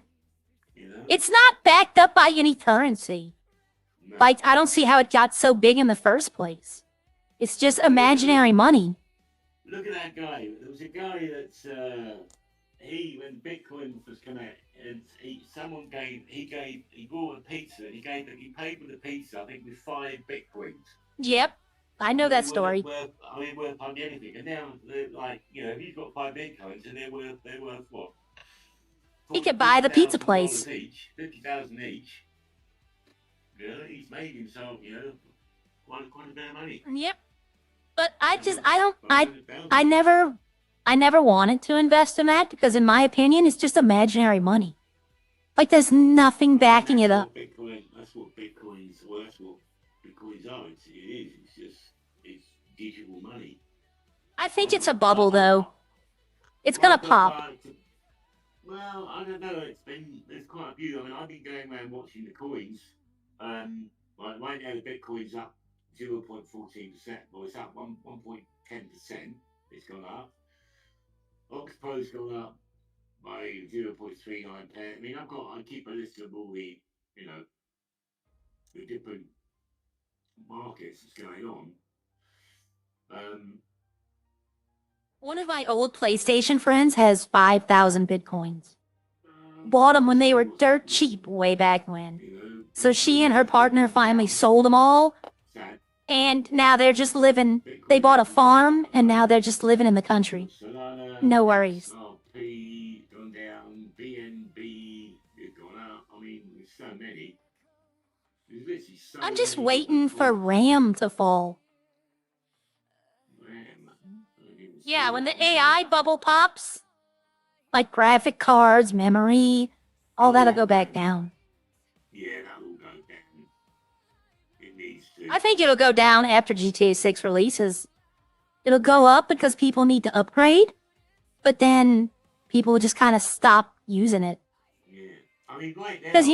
You know? It's not backed up by any currency. No. Like, I don't see how it got so big in the first place. It's just imaginary money. Look at that guy. There was a guy that's when Bitcoin first came out, and he bought a pizza. And he paid for the pizza, I think, with 5 Bitcoins. Yep, I know that story. Worth hardly anything. And now they're like, if you've got 5 Bitcoins, and they're worth what? He could buy the pizza place. Each, 50,000 each. Yeah, he's made himself, quite a bit of money. Yep. But I never wanted to invest in that because in my opinion, it's just imaginary money. Like there's nothing backing it up. That's what Bitcoins are. It's digital money. I think it's a bubble though. It's gonna pop. Well, I don't know. There's quite a few. I mean, I've been going around watching the coins. Like right now, the Bitcoin's up 0.14%. Well, it's up 1.10%. It's gone up. Oxpo's gone up by 0.39 pence. I mean, I keep a list of all the, the different markets that's going on. One of my old PlayStation friends has 5,000 Bitcoins. Bought them when they were dirt cheap way back when. So she and her partner finally sold them all. And now they're just living. They bought a farm and now they're just living in the country. No worries. XRP gone down. BNB has gone up. I mean, there's so many. There's literally so I'm just many waiting for RAM to fall. RAM. Yeah, when the AI bubble pops, like graphic cards, memory, all that'll go back down. Yeah, that'll go down. It needs to. I think it'll go down after GTA 6 releases. It'll go up because people need to upgrade, but then people will just kind of stop using it. Yeah. I mean, right now, because,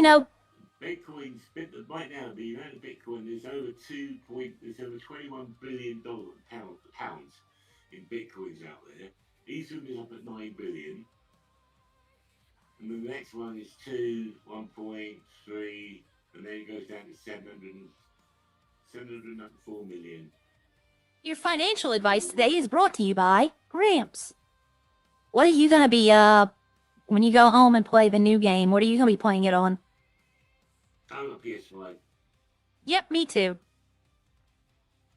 Bitcoin's, right now, the amount of Bitcoin, there's over $21 billion pounds in Bitcoins out there. Ethereum is up at 9 billion. And then the next one is 1.3, and then it goes down to 704 million. Your financial advice today is brought to you by Gramps. What are you going to be, when you go home and play the new game, what are you going to be playing it on? I'm on PS5. Yep, me too.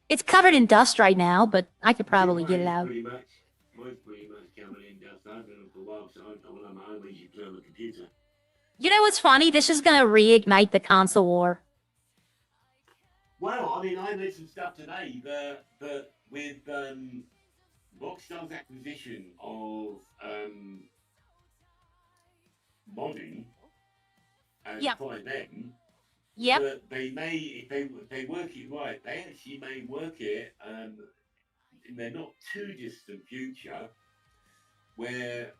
It's covered in dust right now, but I could probably get it out. Pretty much. Mine's pretty much covered in dust. I've been on for a while, so when I'm home, I usually play on the computer. You know what's funny? This is going to reignite the console war. Well, I mean, I read some stuff today that with Rockstar's acquisition of modding and Yep. 5M. Yep. But they may, if they work it right, they actually may work it in the not too distant future, where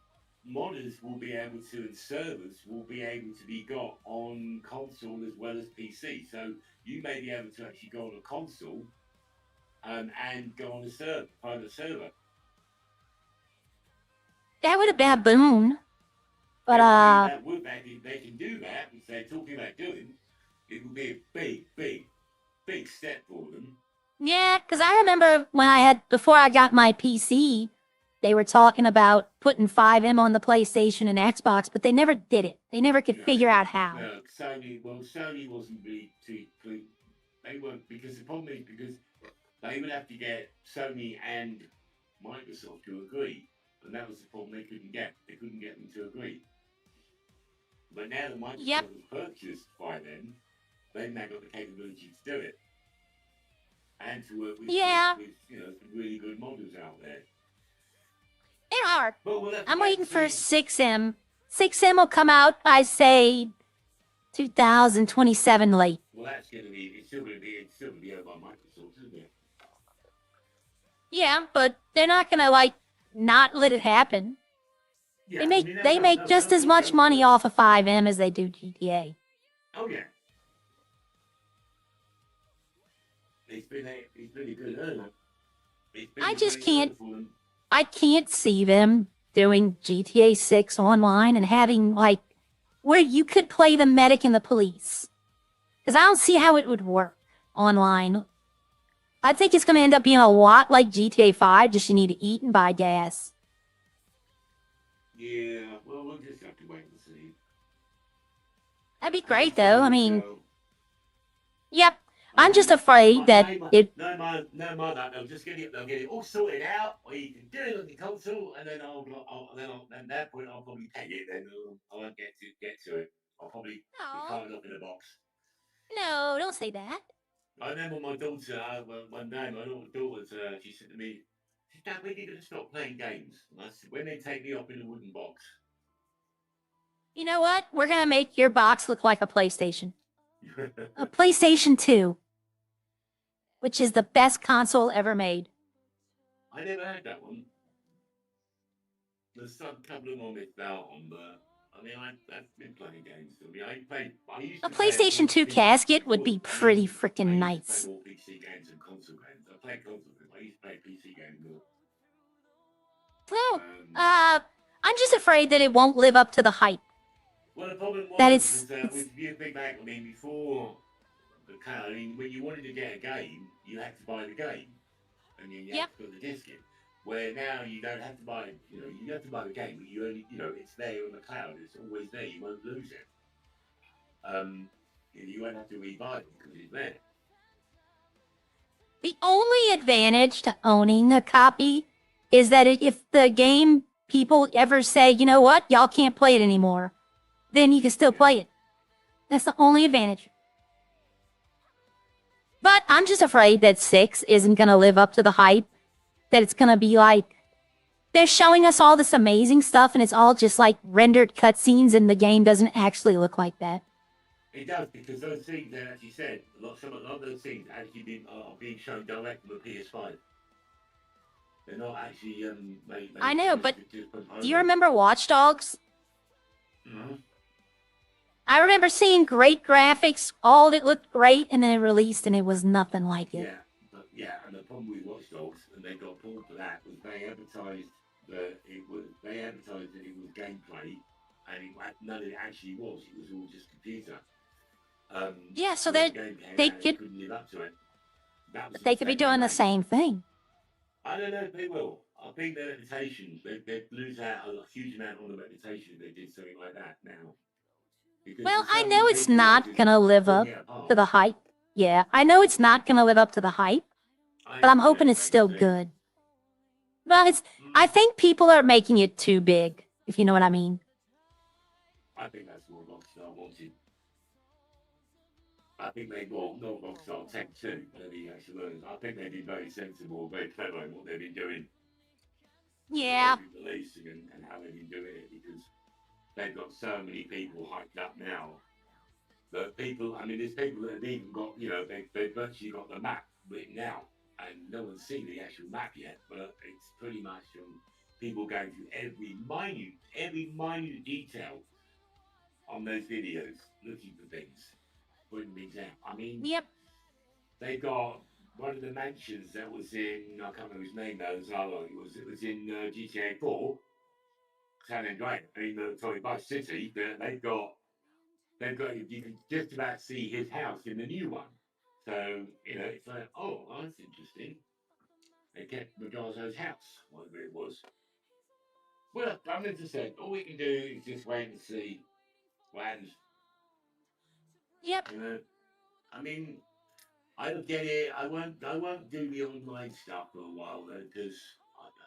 modders will be able to and servers will be able to be got on console as well as PC. So you may be able to actually go on a console and go on a private server. That would have been a boon. But that would, they can do that, which they're talking about doing. It would be a big step for them. yeah, because I remember before I got my PC, they were talking about putting 5M on the PlayStation and Xbox, but they never did it. They never could figure out how. No, Sony wasn't really too. They weren't, because the problem is because they would have to get Sony and Microsoft to agree, and that was the problem they couldn't get. They couldn't get them to agree. But now that Microsoft has purchased 5M, they've now got the capability to do it. And to work with, with some really good models out there. There are. Well, I'm waiting for 6M. 6M will come out, I say, 2027 late. Well, that's going to be, it's still going to be owned by Microsoft, isn't it? Yeah, but they're not going to, not let it happen. Yeah, they make just as much money off of 5M as they do GTA. Oh, yeah. It's been a good earner. I can't see them doing GTA 6 online and having, where you could play the medic and the police. Because I don't see how it would work online. I think it's going to end up being a lot like GTA 5, just you need to eat and buy gas. Yeah, well, we'll just have to wait and see. That'd be great, though. I mean, yep. I'm just afraid that it. No, they'll just get it all sorted out, or you can do it on the console, and then at that point I'll probably pay it. Then I won't get to it. I'll probably be carved up in a box. No, don't say that. I remember my daughter one day. My daughter, she said to me, "Dad, when are you going to stop playing games?" And I said, "When they take me up in a wooden box." You know what? We're gonna make your box look like a PlayStation. A PlayStation 2. Which is the best console ever made. I never had that one. There's some couple of them on this belt on, but I mean, I've been playing games. I used to a PlayStation 2 casket would be pretty freaking nice. I play more PC games than console games. I play console games. I used to play PC games more. Well, I'm just afraid that it won't live up to the hype. Well, the problem was that with Big Mac, I mean, before the car, I mean, when you wanted to get a game, you had to buy the game, and then you had to put the disc in. Where now you don't have to buy, you have to buy the game, but you only, it's there on the cloud. It's always there. You won't lose it. You won't have to rebuy it because it's there. The only advantage to owning a copy is that if the game people ever say, you know what, y'all can't play it anymore, then you can still play it. That's the only advantage. But I'm just afraid that 6 isn't going to live up to the hype. That it's going to be like, they're showing us all this amazing stuff and it's all just like rendered cutscenes and the game doesn't actually look like that. It does, because those things, they actually said, a lot of those things actually are being shown direct on the PS5. They're not actually, I know, but do you remember Watch Dogs? Mm-hmm. I remember seeing great graphics, all that looked great, and then it released and it was nothing like it. And the problem with Watch Dogs, and they got pulled for that, was they advertised that it was gameplay, and none of it actually was. It was all just computer. So they couldn't live up to it. They could be doing the same thing. I don't know if they will. I think their reputation, they'd lose out a huge amount on the reputation if they did something like that now. Well, I know it's not going to live up to the hype. Yeah, I know it's not going to live up to the hype, but I'm hoping it's still good. But I think people are making it too big, if you know what I mean. I think that's what Rockstar wanted. I think they bought not Rockstar Tech 2, I think they've been very sensible, very clever in what they've been doing. Yeah. They've been releasing and how they've been doing it, because they've got so many people hyped up now that people, I mean, there's people that have even got, you know, they've virtually got the map written out, and no one's seen the actual map yet, but it's pretty much people going through every minute detail on those videos, looking for things, putting things out. I mean, Yep. they got one of the mansions that was in, I can't remember his name now, it was in GTA 4, San Andreas, sorry, Vice City, but you can just about see his house in the new one. So, you know, it's like, oh, that's interesting. They kept Madrazo's house, whatever it was. Well, I'm as I said, all we can do is just wait and see what happens. Yep. You know, I mean, I don't get it. I won't do the online stuff for a while though, because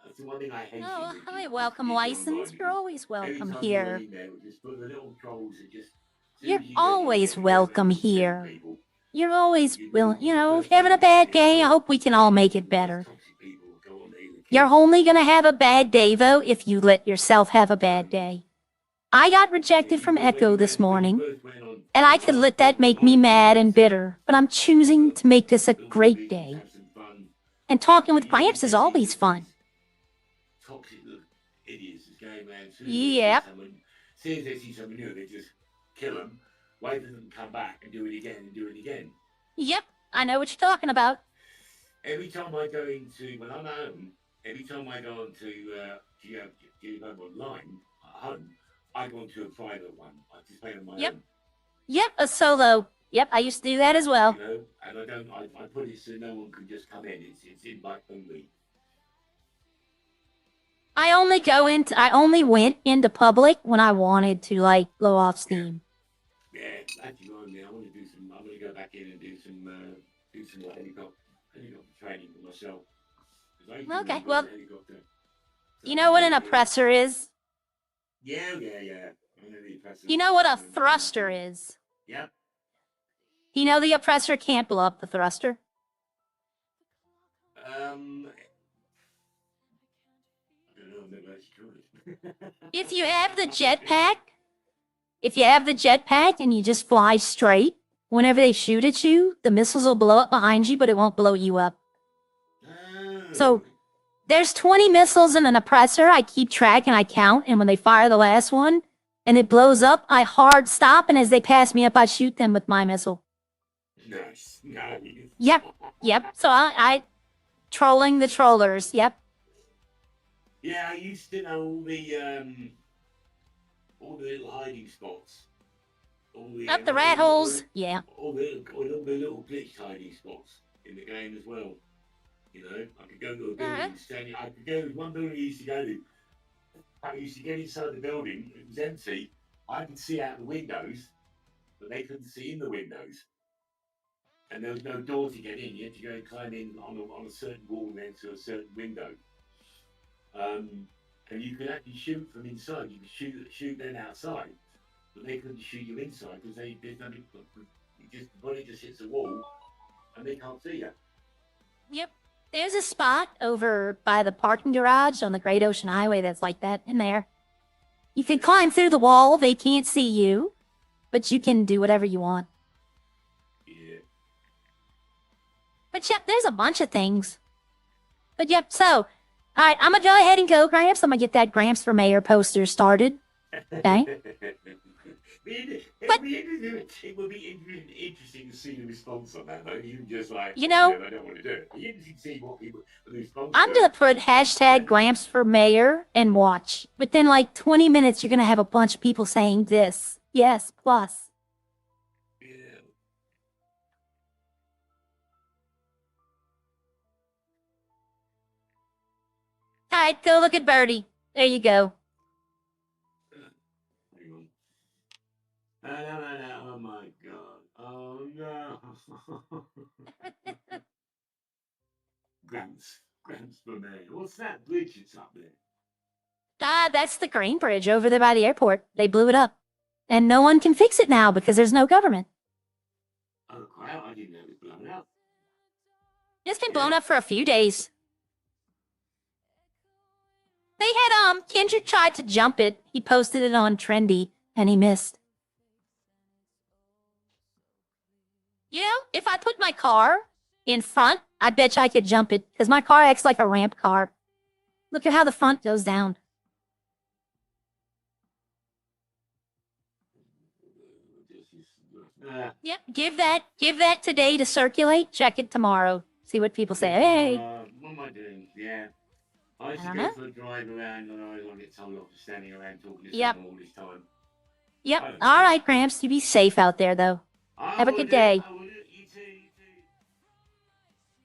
that's the one thing I hate. Oh, hi, welcome, License. You're always welcome Every time here. you're in there, just put the little trolls that just. You're always welcome here. You're always willing, you know, having a bad day. I hope we can all make it better. You're only gonna have a bad day, though, if you let yourself have a bad day. I got rejected from Echo this morning, and I could let that make me mad and bitter, but I'm choosing to make this a great day. And talking with Gramps is always fun. Toxic little idiots is going around. Yep. As soon as they see someone new, they just kill them, wait for them to come back and do it again and do it again. Yep, I know what you're talking about. Every time I go into, when I'm at home, every time I go onto home online at home, I go into a private one. I just play on my own. Yep, a solo. Yep, I used to do that as well. You know, and I put it so no one can just come in. It's invite only. I only went into public when I wanted to, like, blow off steam. Yeah, actually, I'm going to go back in and do some helicopter training for myself. Okay, well, you know what an oppressor is? Yeah. I know the oppressor. You know what a thruster is? Yep. You know the oppressor can't blow up the thruster? I don't know, maybe I should. If you have the jetpack and you just fly straight, whenever they shoot at you, the missiles will blow up behind you, but it won't blow you up. So, there's 20 missiles in an oppressor. I keep track and I count, and when they fire the last one, and it blows up, I hard stop, and as they pass me up, I shoot them with my missile. Nice. Yep. So I trolling the trollers, yep. Yeah, I used to know all the little hiding spots. Up the rat holes, yeah. All the little glitched hiding spots in the game as well. You know, I could go to a building, I could go to one building I used to go to. I used to get inside the building, it was empty. I could see out the windows, but they couldn't see in the windows. And there was no door to get in. You had to go and climb in on a certain wall and then to a certain window. And you could actually shoot from inside. You could shoot them outside, but they couldn't shoot you inside because there's nothing. The bullet just hits the wall, and they can't see you. Yep. There's a spot over by the parking garage on the Great Ocean Highway that's like that in there. You can climb through the wall. They can't see you, but you can do whatever you want. Yeah. But yep, there's a bunch of things. But yep, so, alright, I'm gonna go ahead and go, Gramps. I'm gonna get that Gramps for Mayor poster started. Okay? It would be interesting to see the response on that, though. Even just like, You know, I don't want to do it. You can see what people, the response. I'm gonna put hashtag Gramps for Mayor and watch. Within like 20 minutes, you're gonna have a bunch of people saying this. Yes, plus. Yeah. Alright, go look at Birdie. There you go. No. Oh my god. Oh no. Gramps for Mayor. What's that bridge that's up there? That's the Green Bridge over there by the airport. They blew it up. And no one can fix it now because there's no government. Oh crap, I didn't know it was blown up. It's been blown up for a few days. They had, Kendrick tried to jump it. He posted it on Trendy, and he missed. You know, if I put my car in front, I bet you I could jump it, because my car acts like a ramp car. Look at how the front goes down. Yep, give that today to circulate. Check it tomorrow. See what people say. Hey. What am I doing? Yeah. I used to I go don't for a drive around and I always get told off for standing around talking to Yep. someone all this time. Yep. All right, Gramps. You be safe out there, though. Have a good day.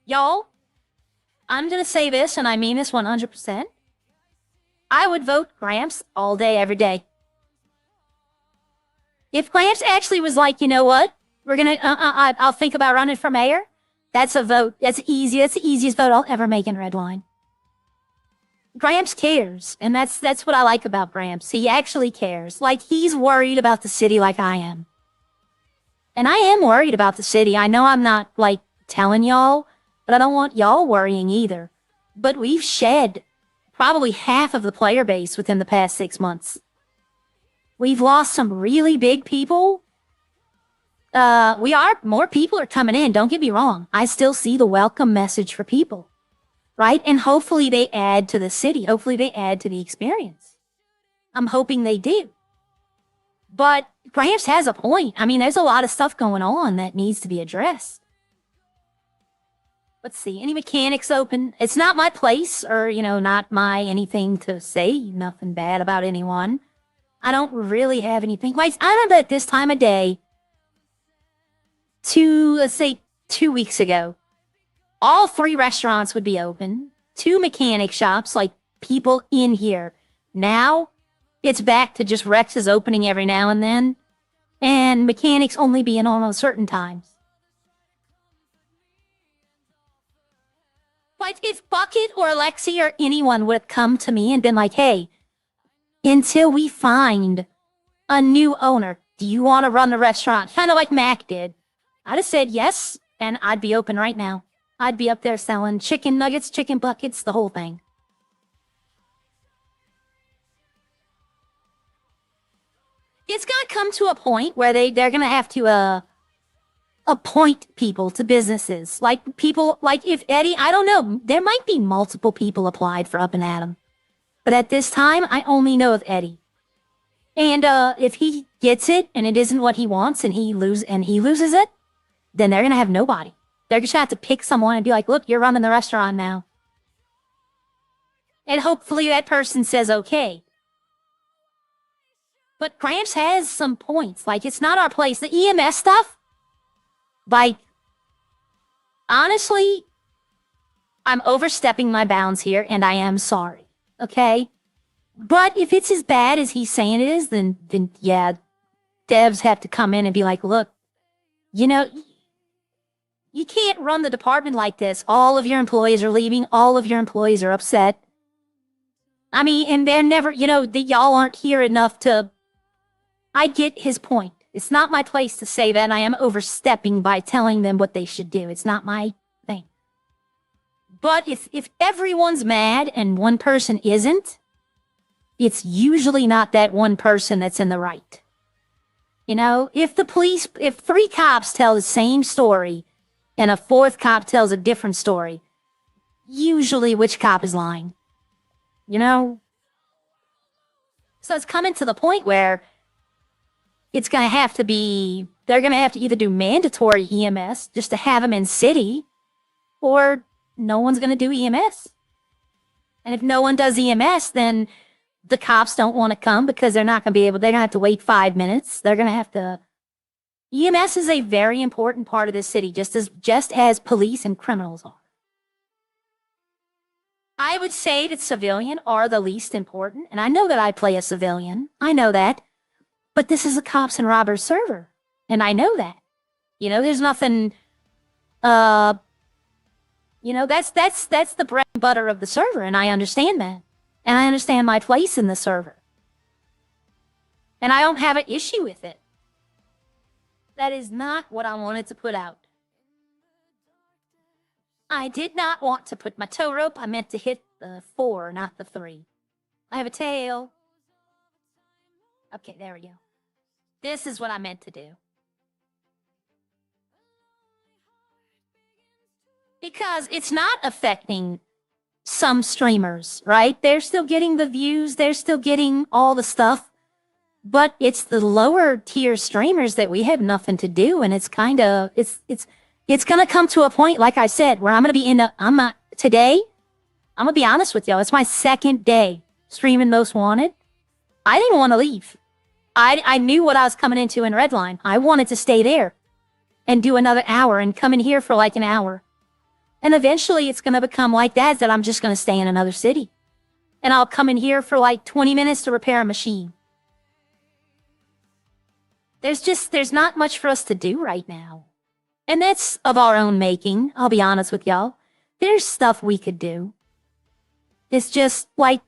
Y'all, I'm going to say this, and I mean this 100%. I would vote Gramps all day, every day. If Gramps actually was like, you know what? We're going to, I'll think about running for mayor. That's a vote. That's easy. That's the easiest vote I'll ever make in Redline. Gramps cares, and that's what I like about Gramps. He actually cares. Like, he's worried about the city like I am. And I am worried about the city. I know I'm not, like, telling y'all, but I don't want y'all worrying either. But we've shed probably half of the player base within the past 6 months. We've lost some really big people. More people are coming in, don't get me wrong. I still see the welcome message for people. Right? And hopefully they add to the city. Hopefully they add to the experience. I'm hoping they do. But Gramps has a point. I mean, there's a lot of stuff going on that needs to be addressed. Let's see. Any mechanics open? It's not my place or, not my anything to say. Nothing bad about anyone. I don't really have anything. I remember at this time of day, let's say 2 weeks ago, all 3 restaurants would be open, 2 mechanic shops, like people in here. Now, it's back to just Rex's opening every now and then, and mechanics only being on certain times. But if Bucket or Alexi or anyone would have come to me and been like, hey, until we find a new owner, do you want to run the restaurant? Kind of like Mac did. I'd have said yes, and I'd be open right now. I'd be up there selling chicken nuggets, chicken buckets, the whole thing. It's going to come to a point where they're going to have to appoint people to businesses. Like if Eddie, I don't know, there might be multiple people applied for Up and Atom. But at this time, I only know of Eddie. And if he gets it and it isn't what he wants and he loses it, then they're going to have nobody. They're just going to have to pick someone and be like, look, you're running the restaurant now. And hopefully that person says okay. But Gramps has some points. Like, it's not our place. The EMS stuff, like, honestly, I'm overstepping my bounds here, and I am sorry. Okay? But if it's as bad as he's saying it is, then yeah, devs have to come in and be like, look, you can't run the department like this. All of your employees are leaving. All of your employees are upset. I mean, and they're never, y'all aren't here enough to... I get his point. It's not my place to say that. I am overstepping by telling them what they should do. It's not my thing. But if everyone's mad and one person isn't, it's usually not that one person that's in the right. If 3 cops tell the same story and a 4th cop tells a different story, usually which cop is lying? So it's coming to the point where it's going to have to be, they're going to have to either do mandatory EMS just to have them in city, or no one's going to do EMS. And if no one does EMS, then the cops don't want to come because they're not going to be able, they're going to have to wait 5 minutes. They're going to have to, EMS is a very important part of this city, just as police and criminals are. I would say that civilian are the least important, and I know that I play a civilian. I know that. But this is a cops and robbers server, and I know that. There's nothing, that's the bread and butter of the server, and I understand that. And I understand my place in the server. And I don't have an issue with it. That is not what I wanted to put out. I did not want to put my tow rope. I meant to hit the 4, not the 3. I have a tail. Okay, there we go. This is what I meant to do. Because it's not affecting some streamers, right? They're still getting the views, they're still getting all the stuff, but it's the lower tier streamers that we have nothing to do, and it's kind of it's gonna come to a point, like I said, where I'm gonna be today. I'm gonna be honest with y'all. It's my second day streaming Most Wanted. I didn't want to leave. I knew what I was coming into in Redline. I wanted to stay there and do another hour and come in here for like an hour. And eventually it's going to become like that I'm just going to stay in another city. And I'll come in here for like 20 minutes to repair a machine. There's not much for us to do right now. And that's of our own making, I'll be honest with y'all. There's stuff we could do. It's just like,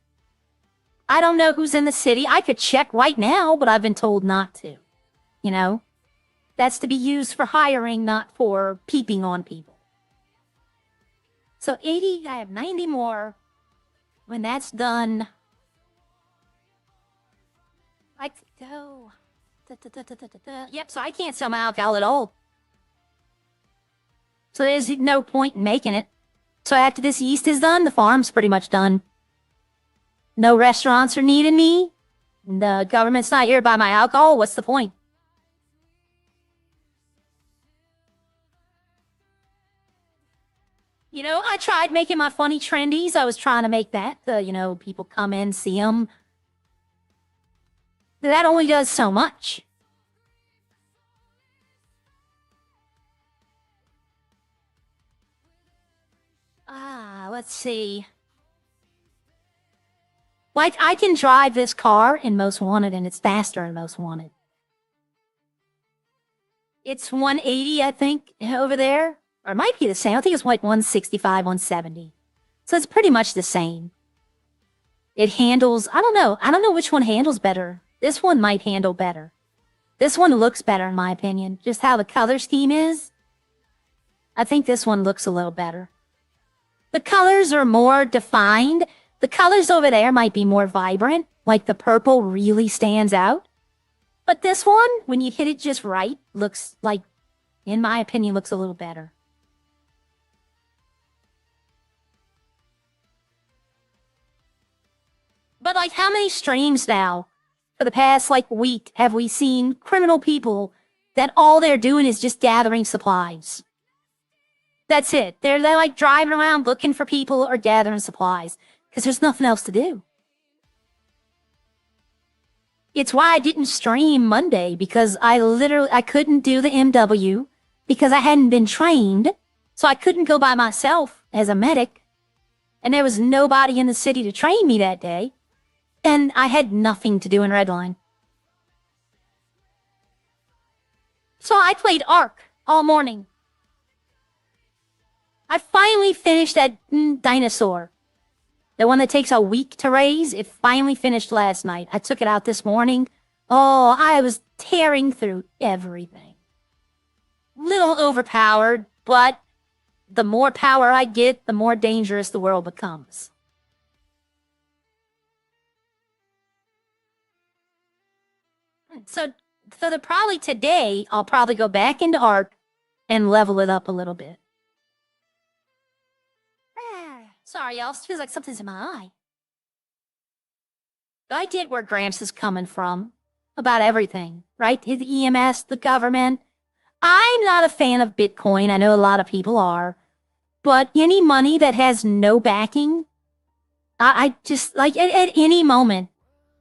I don't know who's in the city. I could check right now, but I've been told not to. You know? That's to be used for hiring, not for peeping on people. So 80, I have 90 more. When that's done, I could go. Yep, so I can't sell my alcohol at all. So there's no point in making it. So after this yeast is done, the farm's pretty much done. No restaurants are needing me. The government's not here to buy my alcohol. What's the point? You know, I tried making my funny trendies. I was trying to make that, you know, people come in, see them. That only does so much. Let's see. Like, I can drive this car in Most Wanted, and it's faster in Most Wanted. It's 180, I think, over there. Or it might be the same. I think it's like 165, 170. So it's pretty much the same. It handles, I don't know which one handles better. This one might handle better. This one looks better in my opinion. Just how the color scheme is. I think this one looks a little better. The colors are more defined. The colors over there might be more vibrant. Like the purple really stands out. But this one, when you hit it just right, looks like, in my opinion, looks a little better. But like, how many streams now, for the past like week, have we seen criminal people that all they're doing is just gathering supplies? That's it. They're like driving around looking for people or gathering supplies because there's nothing else to do. It's why I didn't stream Monday, because I couldn't do the MW because I hadn't been trained, so I couldn't go by myself as a medic, and there was nobody in the city to train me that day. And I had nothing to do in Redline. So I played Ark all morning. I finally finished that dinosaur. The one that takes a week to raise. It finally finished last night. I took it out this morning. Oh, I was tearing through everything. Little overpowered, but the more power I get, the more dangerous the world becomes. So probably today, I'll probably go back into Ark and level it up a little bit. Sorry, y'all. It feels like something's in my eye. I get where Gramps is coming from about everything, right? His EMS, the government. I'm not a fan of Bitcoin. I know a lot of people are. But any money that has no backing, I just, like, at any moment,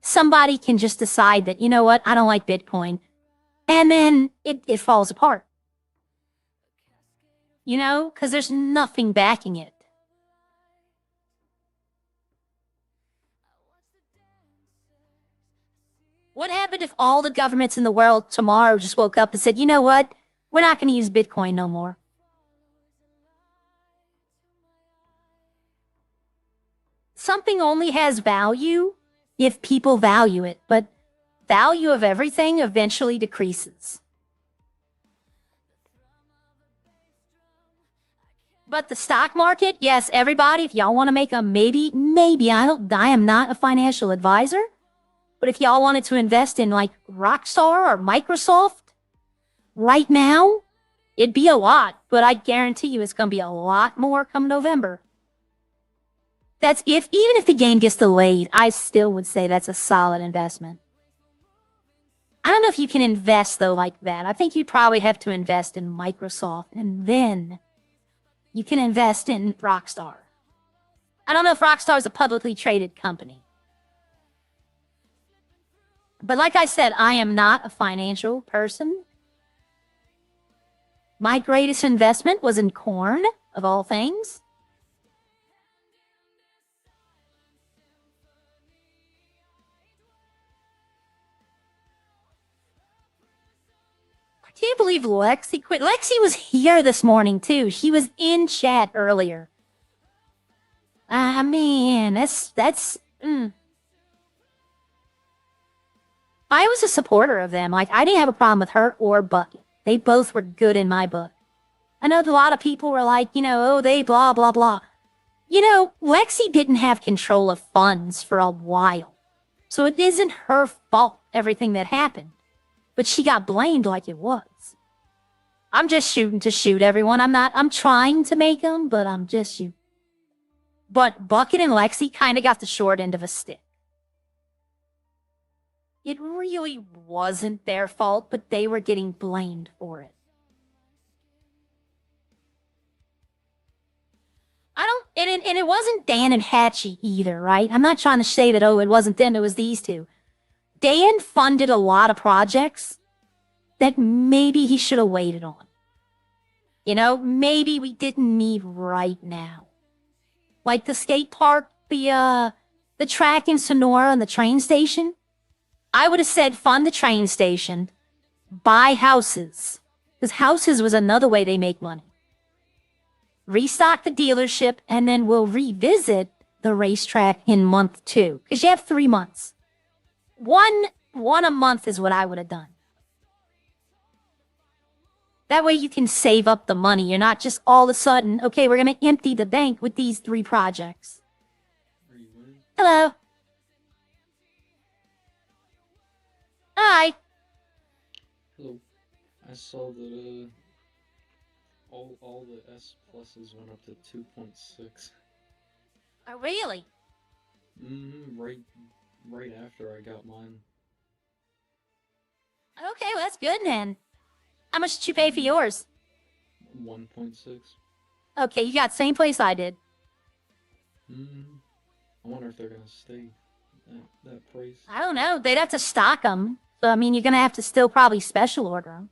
somebody can just decide that, you know what, I don't like Bitcoin. And then it falls apart. You know, because there's nothing backing it. What happened if all the governments in the world tomorrow just woke up and said, you know what, we're not going to use Bitcoin no more? Something only has value if people value it, but value of everything eventually decreases. But the stock market, yes, everybody, if y'all want to make a maybe, I am not a financial advisor, but if y'all wanted to invest in like Rockstar or Microsoft right now, it'd be a lot, but I guarantee you it's going to be a lot more come November. That's even if the game gets delayed, I still would say that's a solid investment. I don't know if you can invest though like that. I think you'd probably have to invest in Microsoft and then you can invest in Rockstar. I don't know if Rockstar is a publicly traded company. But like I said, I am not a financial person. My greatest investment was in corn, of all things. I can't believe Lexi quit. Lexi was here this morning, too. She was in chat earlier. Man, that's. I was a supporter of them. Like, I didn't have a problem with her or Bucket. They both were good in my book. I know a lot of people were like, oh, they blah, blah, blah. Lexi didn't have control of funds for a while. So it isn't her fault, everything that happened. But she got blamed like it was. I'm just shooting to shoot everyone. I'm trying to make them, but I'm just shooting. But Bucket and Lexi kind of got the short end of a stick. It really wasn't their fault, but they were getting blamed for it. And it wasn't Dan and Hatchie either, right? I'm not trying to say that, it wasn't them, it was these two. Dan funded a lot of projects that maybe he should have waited on. Maybe we didn't need right now. Like the skate park, the track in Sonora and the train station. I would have said fund the train station, buy houses. Because houses was another way they make money. Restock the dealership, and then we'll revisit the racetrack in month 2. Because you have 3 months. One a month is what I would have done. That way you can save up the money. You're not just all of a sudden, okay, we're going to empty the bank with these 3 projects. Hello. Hi. Hello. I saw that all the S pluses went up to 2.6. Oh, really? Right after I got mine. Okay, well, that's good then. How much did you pay for yours? 1.6. Okay, you got same place I did. I wonder if they're gonna stay at that price. I don't know. They'd have to stock them. So, I mean, you're gonna have to still probably special order them.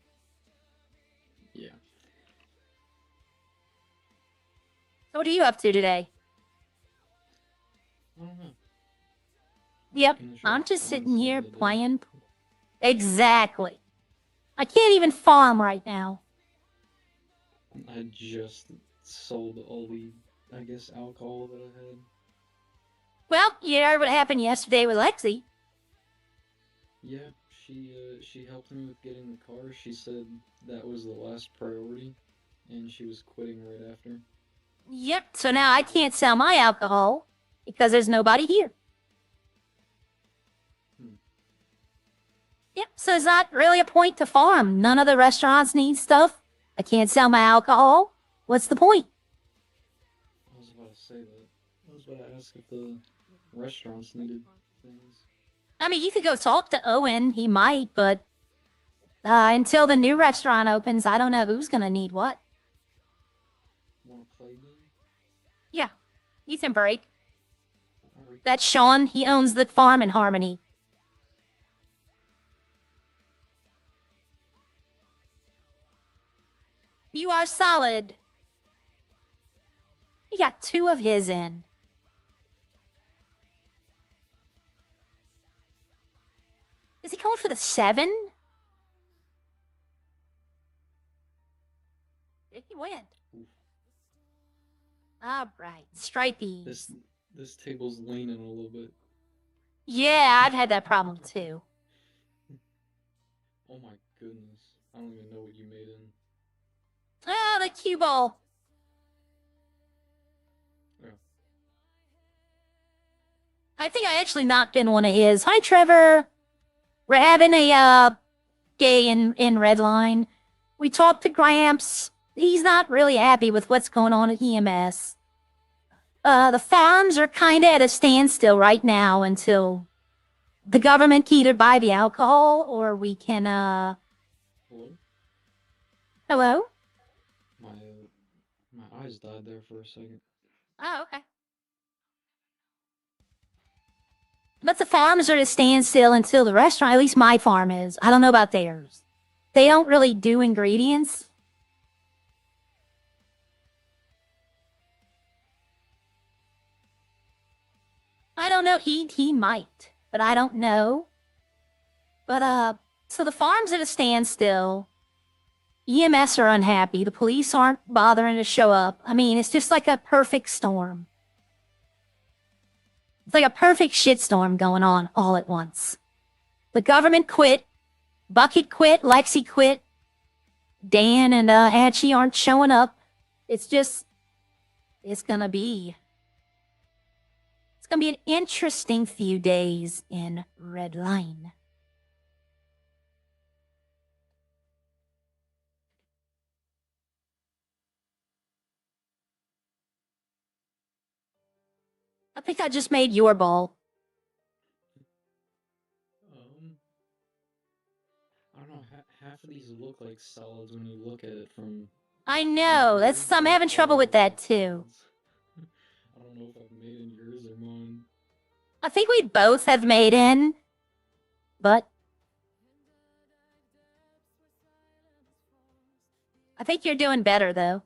Yeah. So what are you up to today? I don't know. Yep, I'm just sitting here playing. Exactly. I can't even farm right now. I just sold all the, I guess, alcohol that I had. Well, you heard what happened yesterday with Lexi. Yeah, she helped me with getting the car. She said that was the last priority, and she was quitting right after. Yep, so now I can't sell my alcohol because there's nobody here. Yep, so there's not really a point to farm. None of the restaurants need stuff. I can't sell my alcohol. What's the point? I was about to say that. I was about to ask if the restaurants needed things. I mean, you could go talk to Owen. He might, but until the new restaurant opens, I don't know who's going to need what. Want to play game? Yeah, you can break. That's Sean. He owns the farm in Harmony. You are solid. He got 2 of his in. Is he going for the 7? Did he win? All right, stripies. This table's leaning a little bit. Yeah, I've had that problem too. Oh my goodness. I don't even know what you made in. Ah, the cue ball. I think I actually knocked in one of his. Hi, Trevor. We're having a gay in Redline. We talked to Gramps. He's not really happy with what's going on at EMS. The farms are kind of at a standstill right now until the government can either buy the alcohol or we can, Hello? Hello? My eyes died there for a second. Oh, okay. But the farms are at a standstill until the restaurant, at least my farm is. I don't know about theirs. They don't really do ingredients. I don't know. He might, but I don't know. But, so the farm's at a standstill. EMS are unhappy. The police aren't bothering to show up. I mean, it's just like a perfect storm. It's like a perfect shitstorm going on all at once. The government quit. Bucket quit. Lexi quit. Dan and Hatchie aren't showing up. It's gonna be an interesting few days in Redline. I think I just made your ball. I don't know, half of these look like solids when you look at it from... I know, I'm having trouble with that too. I don't know if I've made in yours or mine. I think we both have made in, but I think you're doing better though.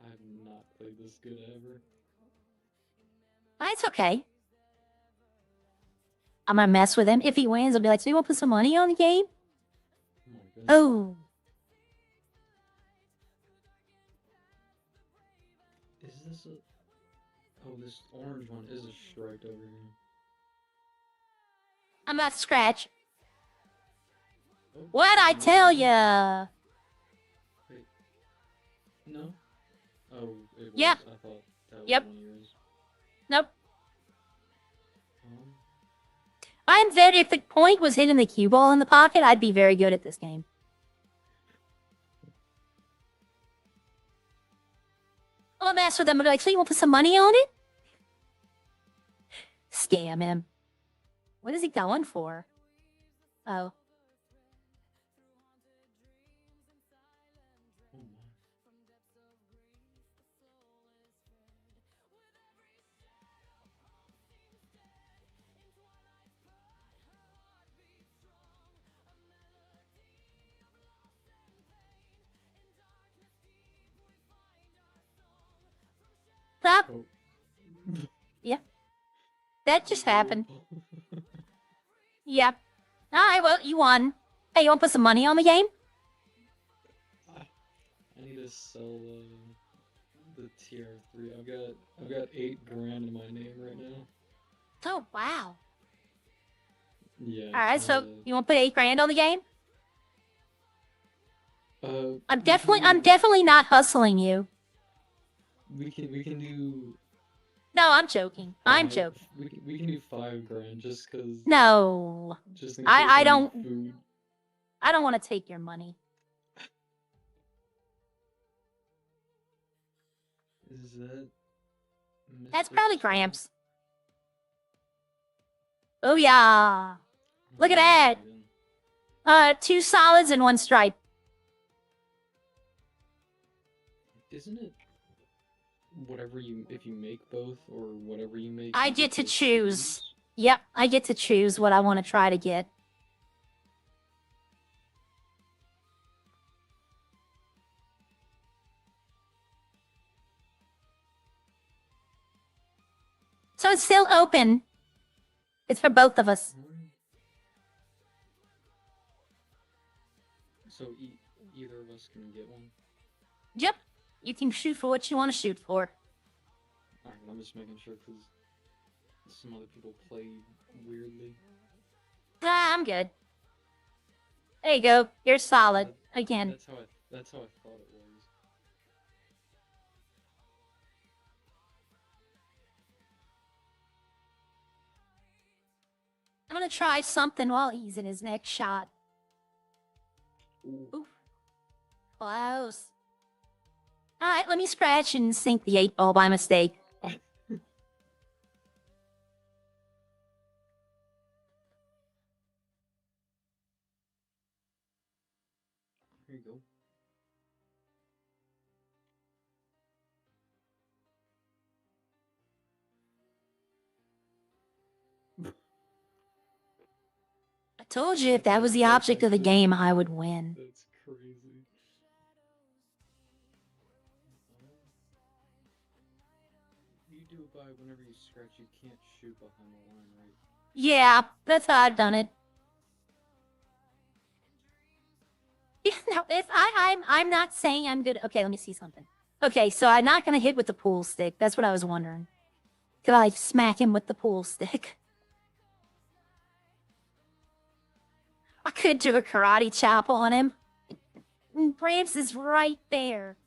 I have not played this good ever. It's okay. I'm gonna mess with him. If he wins, I'll be like, so you want to put some money on the game? Oh. Is this a... Oh, this orange one is a strike over here. I'm about to scratch. What'd I tell ya? Wait. No? Oh, it was. Yep. I thought that was Yep. one of yours. Nope. I'm very, if the point was hitting the cue ball in the pocket, I'd be very good at this game. I'll mess with them and be like, so you want to put some money on it? Scam him. What is he going for? Oh. Stop. Yeah. That just happened. Yep. Alright, well, you won. Hey, you want to put some money on the game? I need to sell the TR3. I've got 8 grand in my name right now. Oh, wow. Yeah. Alright, so you want to put 8 grand on the game? I'm definitely not hustling you. We can do... No, I'm joking. I'm joking. We can do 5 grand just cause... No. Just in case I need don't... food. I don't want to take your money. Is that... That's probably Gramps. Oh, yeah. Look at that. 2 solids and 1 stripe. Isn't it whatever if you make both or whatever you make? I get to choose. Yep, I get to choose what I want to try to get. So it's still open. It's for both of us. So either of us can get one? Yep. You can shoot for what you want to shoot for. Alright, I'm just making sure because some other people play weirdly. I'm good. There you go. You're solid. Again. That's how I thought it was. I'm gonna try something while he's in his next shot. Oof. Close. Alright, let me scratch and sink the 8-ball by mistake. Here you go. I told you if that was the object of the game, I would win. That's crazy. You do it by whenever you scratch, you can't shoot behind the line, right? Yeah, that's how I've done it. No, I'm not saying I'm good. Okay, let me see something. Okay, so I'm not gonna hit with the pool stick. That's what I was wondering. Could I smack him with the pool stick? I could do a karate chop on him. Bramps is right there.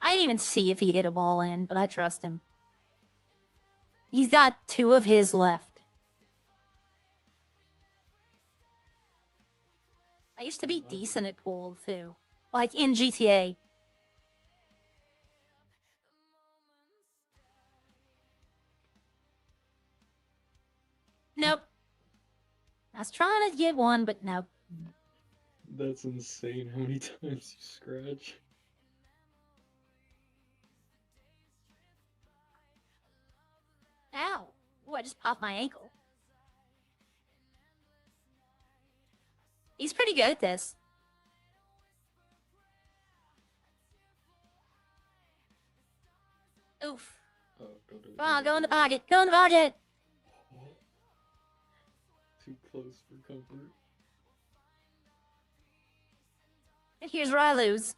I didn't even see if he hit a ball in, but I trust him. He's got 2 of his left. I used to be decent at pool, too. Like in GTA. Nope. I was trying to get one, but nope. That's insane how many times you scratch. Ow. Ooh, I just popped my ankle. He's pretty good at this. Oof. Oh, don't do it. Come on, go in the pocket. Go in the pocket. Too close for comfort. And here's where I lose.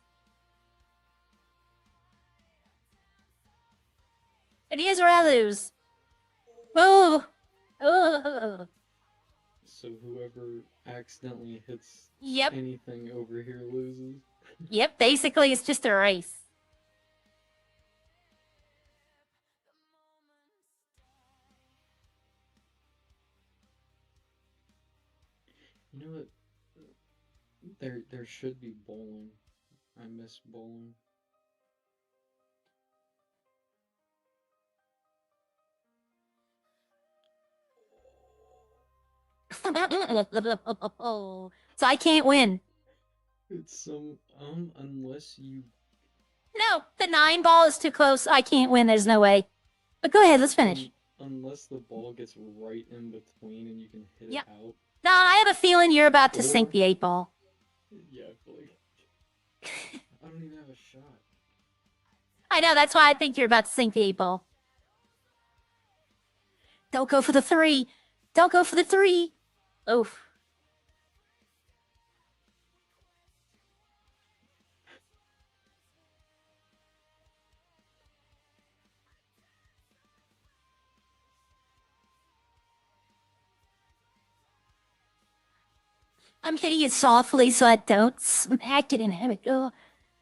And here's where I lose. Oh. Oh. So whoever accidentally hits Yep. anything over here loses. Yep, basically it's just a race. You know what? There should be bowling. I miss bowling. So I can't win. It's some unless you No, the 9 ball is too close. I can't win. There's no way. But go ahead, let's finish. unless the ball gets right in between and you can hit Yep. it out. No, I have a feeling you're about to Or- sink the 8 ball. Yeah, I feel like I don't even have a shot. I know, that's why I think you're about to sink the 8 ball. Don't go for the 3. Don't go for the 3. Oof. I'm hitting it softly so I don't smack it in him.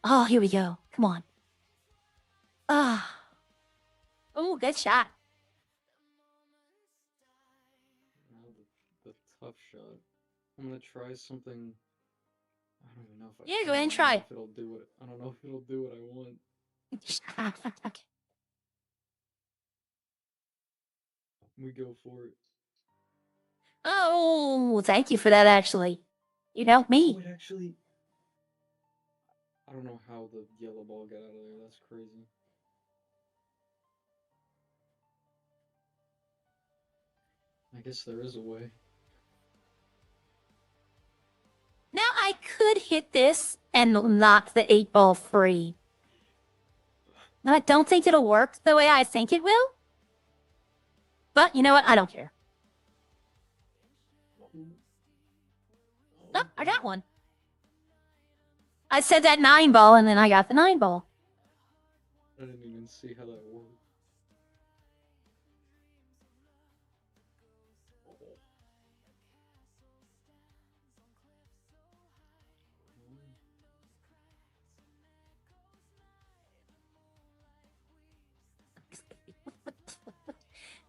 Oh, here we go. Come on. Ah. Oh, good shot. Now the tough shot. I'm gonna try something. I don't even know if I. Yeah, go I ahead and don't try know it. if it'll do what I don't know if it'll do what I want. Okay. We go for it. Oh, thank you for that, actually. You helped me. Oh, it actually. I don't know how the yellow ball got out of there. That's crazy. I guess there is a way. Now I could hit this and knock the 8 ball free. I don't think it'll work the way I think it will. But you know what? I don't care. Oh, I got one. I said that 9 ball and then I got the 9 ball. I didn't even see how that worked.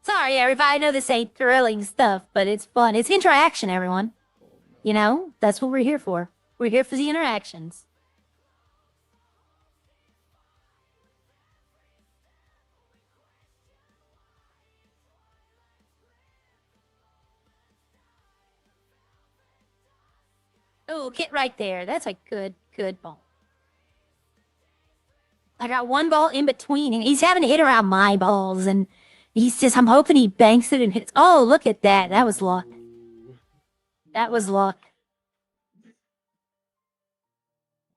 Sorry, everybody. I know this ain't thrilling stuff, but it's fun. It's interaction, everyone. You know, that's what we're here for. We're here for the interactions. Oh, get right there. That's a good ball. I got one ball in between, and he's having to hit around my balls, and he says, I'm hoping he banks it and hits. Oh, look at that. That was luck. That was luck.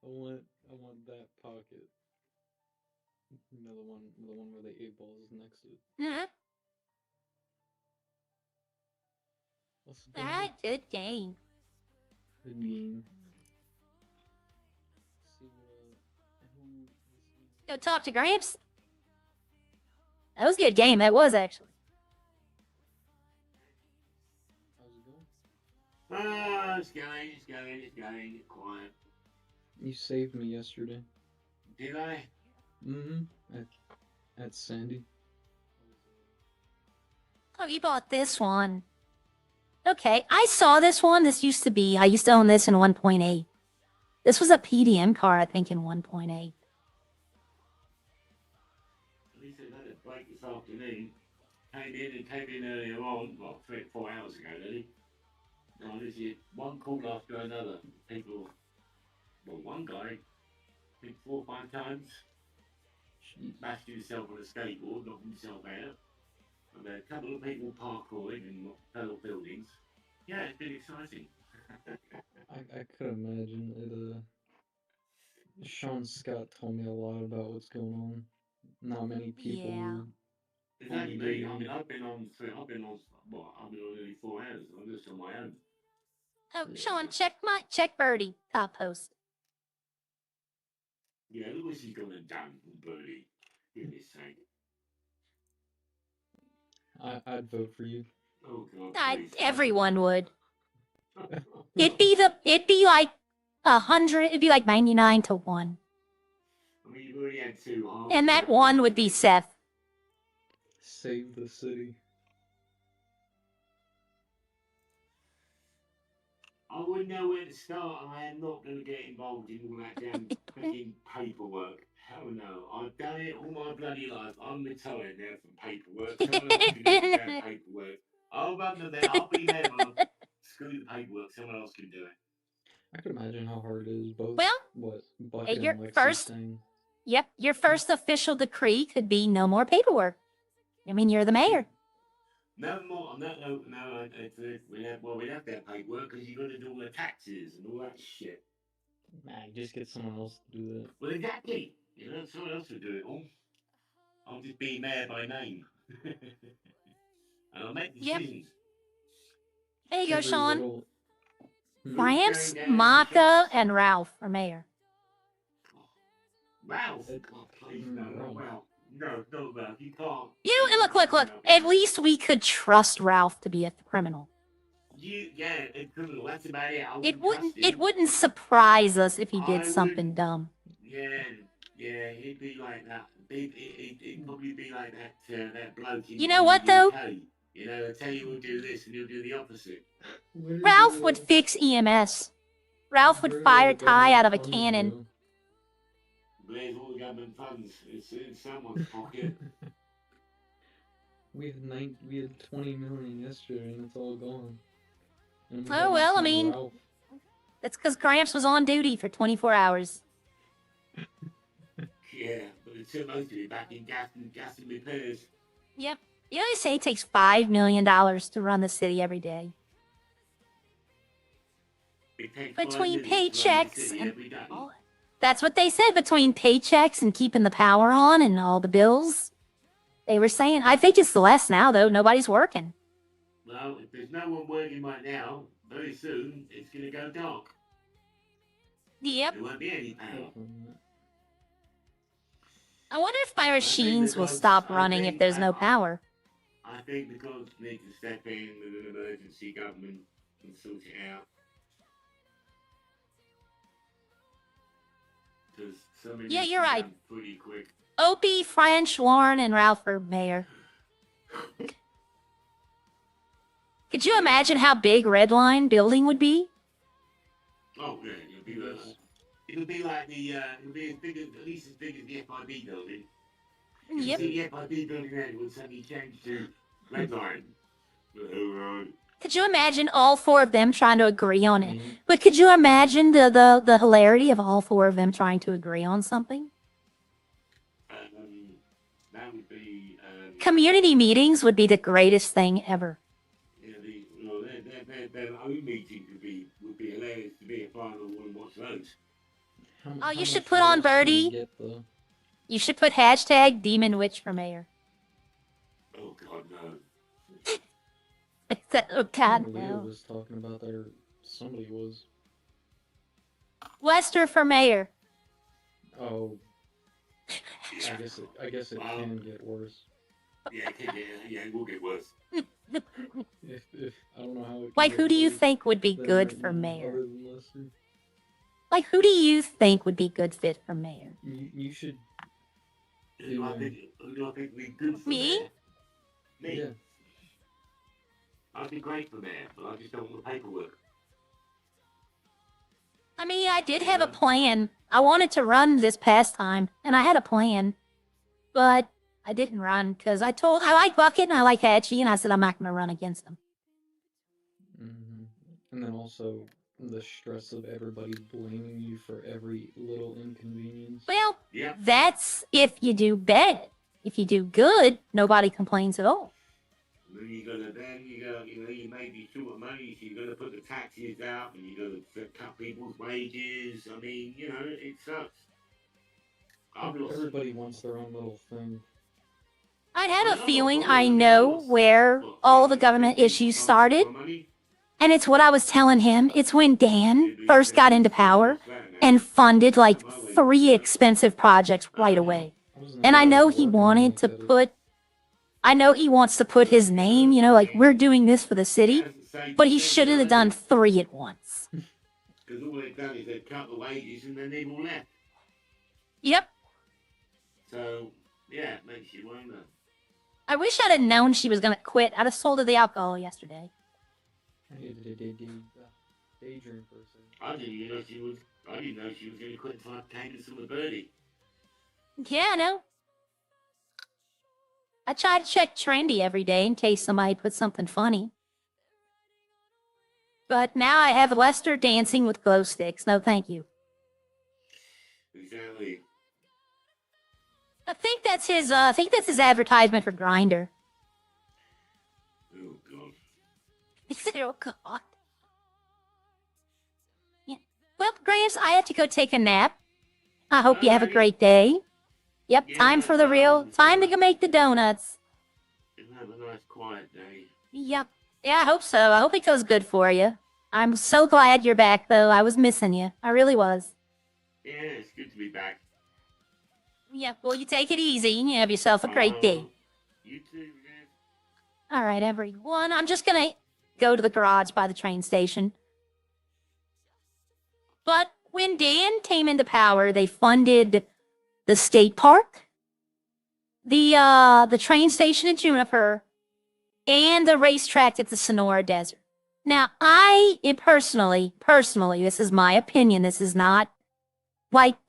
I want that pocket. You know, the one where the 8 balls next to it. Mm-hmm. Alright, good game. Good game. Go talk to Gramps. That was a good game. That was actually. It's going, it's quiet. You saved me yesterday. Did I? Mm-hmm. At Sandy. Oh, you bought this one. Okay, I saw this one. This used to be, I used to own this in 1.8. This was a PDM car, I think, in 1.8. At least I had a break this afternoon. Came in earlier on, like 3 or 4 hours ago, really. No, this is one call after another. People, well, one guy, I think 4 or 5 times, bashed himself on a skateboard, knocked himself out. And then a couple of people parkouring and fell off buildings. Yeah, it's been exciting. I could imagine it. Sean Scott told me a lot about what's going on. Not many people. Yeah. It's only me. I mean, I've been on nearly 4 hours. I'm just on my own. Oh, Sean, check Birdie top post. Yeah, look what she's gonna done, Birdie. Goodness sake. I'd vote for you. Oh God, please. Everyone would. It'd be like 100. It'd be like 99 to 1. I mean, you've already had 2 halves. And that one would be Seth. Save the city. I wouldn't know where to start. I am not going to get involved in all that damn fucking paperwork. Hell no. I've done it all my bloody life. I'm retired now from paperwork. Someone else can do the damn paperwork. I'll run the mayor. I'll be mayor. Screw the paperwork. Someone else can do it. I could imagine how hard it is. Both. Well, what Buck hey, and your Lexi first. saying. Yep, your first official decree could be no more paperwork. I mean, you're the mayor. No more. No. We'd have to have paperwork because you've got to do all the taxes and all that shit. Nah, just get someone else to do that. Well, exactly. You know, someone else will do it all. I'll just be mayor by name. And I'll make decisions. There you go, Sean. Little... Gramps, Maka, and Ralph are mayor. Ralph? Oh, please, no, Ralph. No, not Ralph. You can't. You know, look. At least we could trust Ralph to be a criminal. Yeah, a criminal. That's about it. It wouldn't surprise us if he did something dumb. Yeah, he'd be like that. He'd probably be like that bloke in You know what, though? UK. You know, they'll tell you he'll do this and he'll do the opposite. Ralph would fix EMS. Ralph would fire Ty out of a cannon. Where's all the government funds? It's in someone's pocket. We had 20 million yesterday and it's all gone. Oh well, I mean, that's because Gramps was on duty for 24 hours. Yeah, but it took most of it back in gas and repairs. Yep. You know, they say it takes $5 million to run the city every day. Between paychecks and all, that's what they said, between paychecks and keeping the power on and all the bills. They were saying, I think it's less now, though. Nobody's working. Well, if there's no one working right now, very soon it's going to go dark. Yep. There won't be any power. I wonder if my machines will stop running if there's no power. I think the cops need to step in with an emergency government and sort it out. Yeah, you're right. Pretty quick. Opie, French, Warren, and Ralph are mayor. Could you imagine how big Redline building would be? Oh yeah, it'll be like the it'll be as big as at least as big as the FIB building. Yep. See the FIB building then would suddenly change to Redline. Could you imagine all four of them trying to agree on it? But could you imagine the hilarity of all four of them trying to agree on something? That would be Community meetings would be the greatest thing ever. yeah, their own meetings would be hilarious to be a final one. Watch those. Oh, you should put on Birdie. You should put hashtag Demon Witch for mayor. Oh God, no. Oh God, Leah no. was talking about that, or somebody was. Lester for mayor. Oh. I guess it can get worse. Yeah, it will get worse. If I don't know how it can Like, get who do you worse think would be than good right for now, mayor? other than Lester. Like, who do you think would be good fit for mayor? You should. Who do I think would be good for Me? mayor? Me? Yeah. I'd be great for mayor, but I just don't want the paperwork. I mean, I did have a plan. I wanted to run this past time, and I had a plan. But I didn't run, because I like Bucket and I like Hatchie, and I said I'm not going to run against them. Mm-hmm. And then also the stress of everybody blaming you for every little inconvenience. Well, that's if you do bad. If you do good, nobody complains at all. Then you may be short of money, so you're gonna put the taxes out, and you're gonna cut people's wages. I mean, it sucks. Everybody wants their own little thing. I had a feeling I know where all the government issues started. And it's what I was telling him. It's when Dan first got into power and funded like 3 expensive projects right away. And I know he wanted to put, I know he wants to put his name, like we're doing this for the city, but he should have done 3 at once. Because all they've done is they've cut the wages and then they've all left. Yep. So, yeah, it makes you wonder. I wish I'd have known she was going to quit. I'd have sold her the alcohol yesterday. Daydream for a second. I didn't know she was going to quit until I came to some of Birdie. Yeah, I know. I try to check Trendy every day in case somebody put something funny. But now I have Lester dancing with glow sticks. No, thank you. Exactly. I think that's his advertisement for Grindr. Oh, God. Oh, God. Yeah. Well, Gramps, I have to go take a nap. I hope you have a great day. Yep, time for the real. Time to go make the donuts. Have a nice, quiet day. Yep. Yeah, I hope so. I hope it goes good for you. I'm so glad you're back, though. I was missing you. I really was. Yeah, it's good to be back. Yeah, well, you take it easy and you have yourself a great day. You too, man. All right, everyone. I'm just going to go to the garage by the train station. But when Dan came into power, they funded the state park, the train station at Juniper, and the racetrack at the Sonora Desert. Now, I personally, this is my opinion. This is not fact.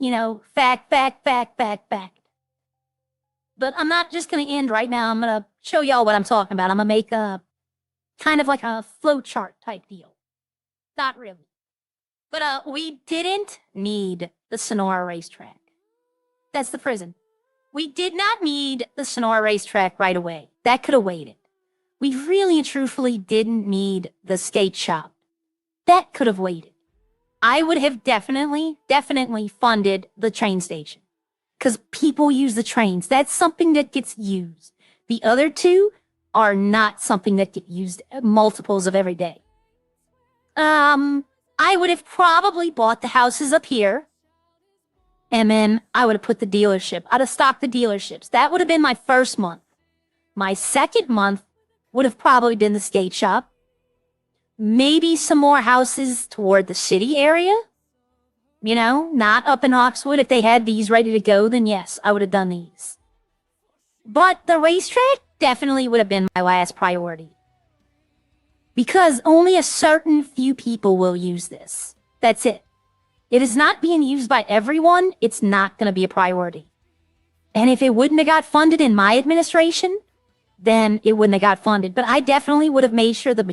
But I'm not just going to end right now. I'm going to show y'all what I'm talking about. I'm going to make a kind of like a flow chart type deal. Not really. But we didn't need the Sonora racetrack. That's the prison. We did not need the Sonora racetrack right away. That could have waited. We really and truthfully didn't need the skate shop. That could have waited. I would have definitely funded the train station. Because people use the trains. That's something that gets used. The other two are not something that get used multiples of every day. I would have probably bought the houses up here. And then I would have put the dealership. I'd have stocked the dealerships. That would have been my first month. My second month would have probably been the skate shop. Maybe some more houses toward the city area. Not up in Oxwood. If they had these ready to go, then yes, I would have done these. But the racetrack definitely would have been my last priority. Because only a certain few people will use this. That's it. If it's not being used by everyone, it's not going to be a priority. And if it wouldn't have got funded in my administration, then it wouldn't have got funded. But I definitely would have made sure the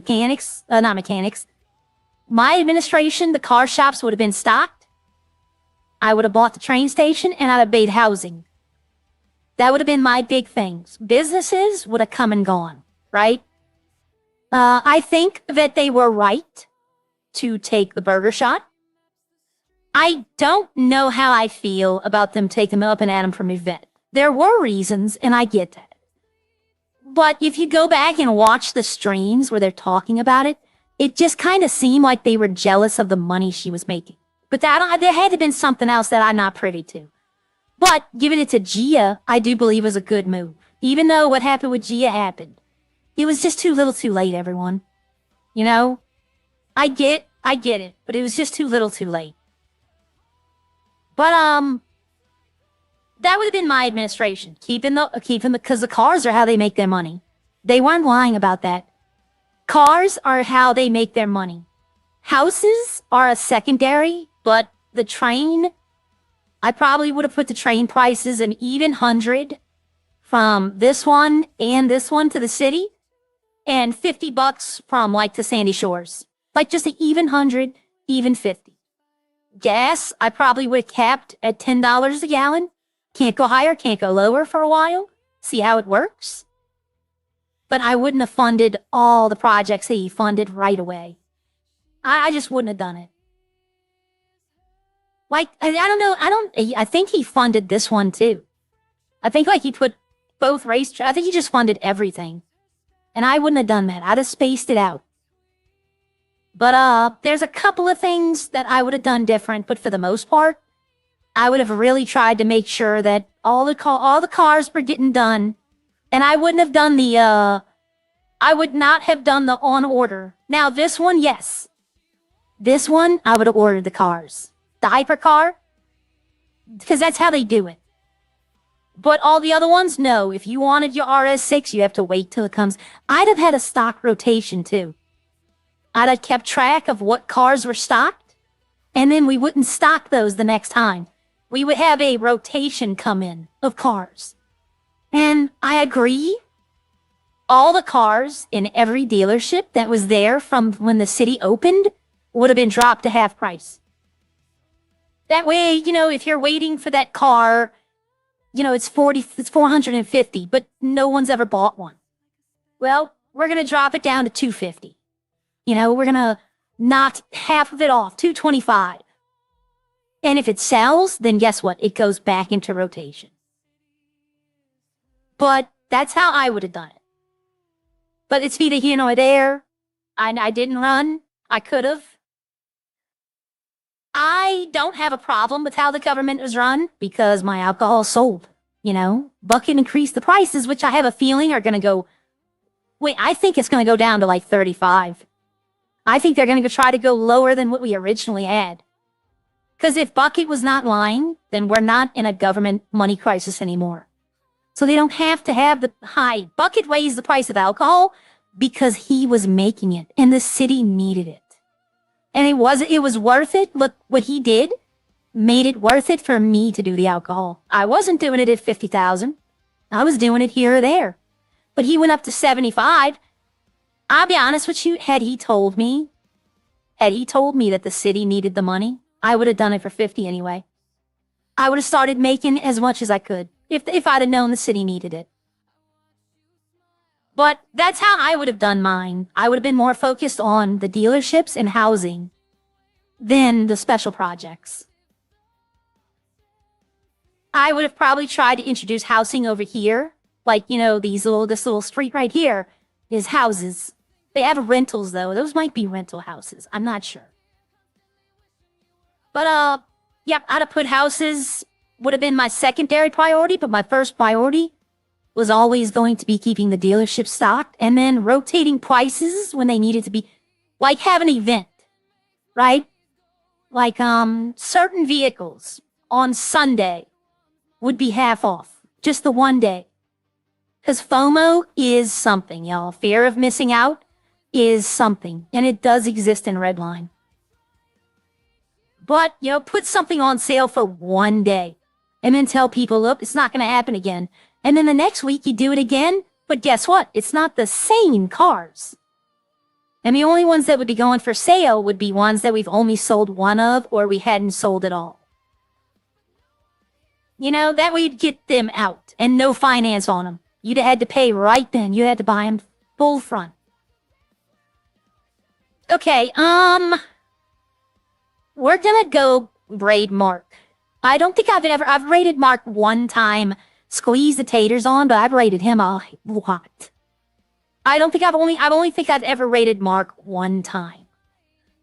my administration, the car shops would have been stocked. I would have bought the train station and I'd have made housing. That would have been my big things. Businesses would have come and gone, right? I think that they were right to take the burger shot. I don't know how I feel about them taking up and at him from Yvette. There were reasons, and I get that. But if you go back and watch the streams where they're talking about it, it just kind of seemed like they were jealous of the money she was making. But there had to have been something else that I'm not privy to. But giving it to Gia, I do believe was a good move. Even though what happened with Gia happened. It was just too little too late, everyone. You know? I get it, but it was just too little too late. But, that would have been my administration. Because the cars are how they make their money. They weren't lying about that. Cars are how they make their money. Houses are a secondary, but the train, I probably would have put the train prices an even 100 from this one and this one to the city, and $50 from like the Sandy Shores. Like just an even 100, even 50. Gas, I probably would have capped at $10 a gallon. Can't go higher, can't go lower for a while. See how it works? But I wouldn't have funded all the projects that he funded right away. I just wouldn't have done it. Like, I don't know, I think he funded this one too. I think like he put both I think he just funded everything. And I wouldn't have done that. I'd have spaced it out. But, there's a couple of things that I would have done different, but for the most part, I would have really tried to make sure that all the cars were getting done. And I wouldn't have done I would not have done the on order. Now, this one, yes. This one, I would have ordered the cars. The hypercar, because that's how they do it. But all the other ones, no. If you wanted your RS6, you have to wait till it comes. I'd have had a stock rotation, too. I'd have kept track of what cars were stocked, and then we wouldn't stock those the next time. We would have a rotation come in of cars. And I agree. All the cars in every dealership that was there from when the city opened would have been dropped to half price. That way, you know, if you're waiting for that car, you know, it's 450, but no one's ever bought one. Well, we're going to drop it down to 250. You know, we're going to knock half of it off, 225. And if it sells, then guess what? It goes back into rotation. But that's how I would have done it. But it's neither here nor there. I didn't run. I could have. I don't have a problem with how the government is run because my alcohol sold. You know, Bucket increased the prices, which I have a feeling are going to go. Wait, I think it's going to go down to like 35. I think they're going to try to go lower than what we originally had. Because if Bucket was not lying, then we're not in a government money crisis anymore. So they don't have to have the high. Bucket raised the price of alcohol because he was making it and the city needed it. And it was worth it. Look, what he did made it worth it for me to do the alcohol. I wasn't doing it at 50,000. I was doing it here or there. But he went up to 75. I'll be honest with you, had he told me that the city needed the money, I would have done it for 50 anyway. I would have started making as much as I could if I'd have known the city needed it. But that's how I would have done mine. I would have been more focused on the dealerships and housing than the special projects. I would have probably tried to introduce housing over here. Like, you know, this little street right here is houses. They have rentals, though. Those might be rental houses. I'm not sure. But, yeah, I'd have put houses, would have been my secondary priority, but my first priority was always going to be keeping the dealership stocked and then rotating prices when they needed to be, like have an event, right? Like, certain vehicles on Sunday would be half off, just the one day. Because FOMO is something, y'all. Fear of missing out. is something, and it does exist in Redline. But, you know, put something on sale for one day and then tell people, look, it's not going to happen again. And then the next week you do it again. But guess what? It's not the same cars. And the only ones that would be going for sale would be ones that we've only sold one of or we hadn't sold at all. You know, that way you'd get them out and no finance on them. You'd have had to pay right then. You had to buy them full front. Okay, we're gonna go raid Mark. I don't think I've raided Mark one time, squeeze the taters on, but I've raided him a lot. I don't think I've ever raided Mark one time.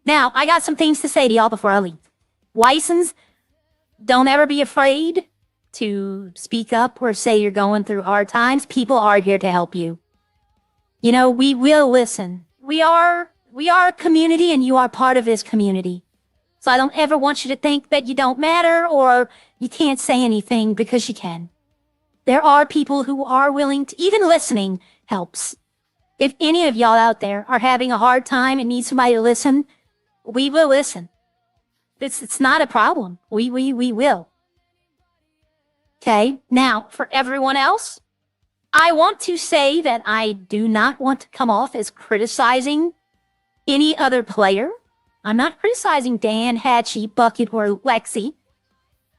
Now, I got some things to say to y'all before I leave. License, don't ever be afraid to speak up or say you're going through hard times. People are here to help you. You know, we will listen. We are a community and you are part of this community. So I don't ever want you to think that you don't matter or you can't say anything, because you can. There are people who are willing to, even listening helps. If any of y'all out there are having a hard time and need somebody to listen, we will listen. It's not a problem. We will. Okay, now for everyone else, I want to say that I do not want to come off as criticizing any other player. I'm not criticizing Dan, Hatchie, Bucket, or Lexi.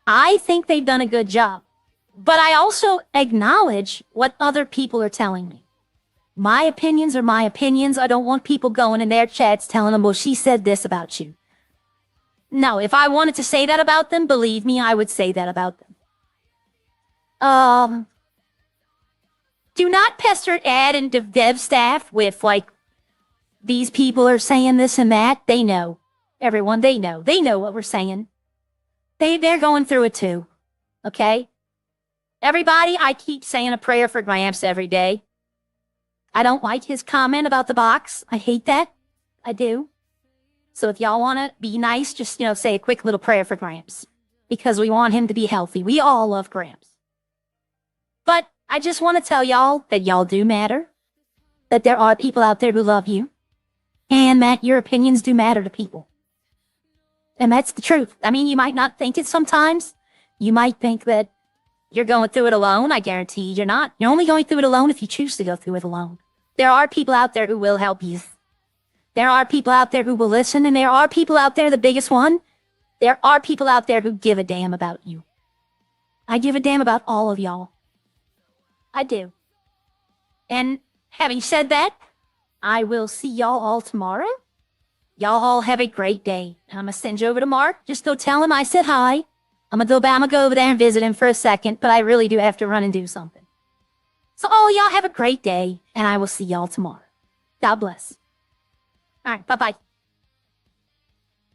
I think they've done a good job. But I also acknowledge what other people are telling me. My opinions are my opinions. I don't want people going in their chats telling them, well, she said this about you. No, if I wanted to say that about them, believe me, I would say that about them. Do not pester Ad and dev staff with, like, these people are saying this and that. They know. Everyone, they know. They know what we're saying. They're going through it too. Okay? Everybody, I keep saying a prayer for Gramps every day. I don't like his comment about the box. I hate that. I do. So if y'all want to be nice, just, you know, say a quick little prayer for Gramps. Because we want him to be healthy. We all love Gramps. But I just want to tell y'all that y'all do matter. That there are people out there who love you. And that your opinions do matter to people. And that's the truth. I mean, you might not think it sometimes. You might think that you're going through it alone. I guarantee you're not. You're only going through it alone if you choose to go through it alone. There are people out there who will help you. There are people out there who will listen. And there are people out there, the biggest one, there are people out there who give a damn about you. I give a damn about all of y'all. I do. And having said that, I will see y'all all tomorrow. Y'all all have a great day. I'm gonna send you over to Mark. Just go tell him I said hi. I'm gonna go over there and visit him for a second, but I really do have to run and do something. So all y'all have a great day, and I will see y'all tomorrow. God bless. All right, bye-bye.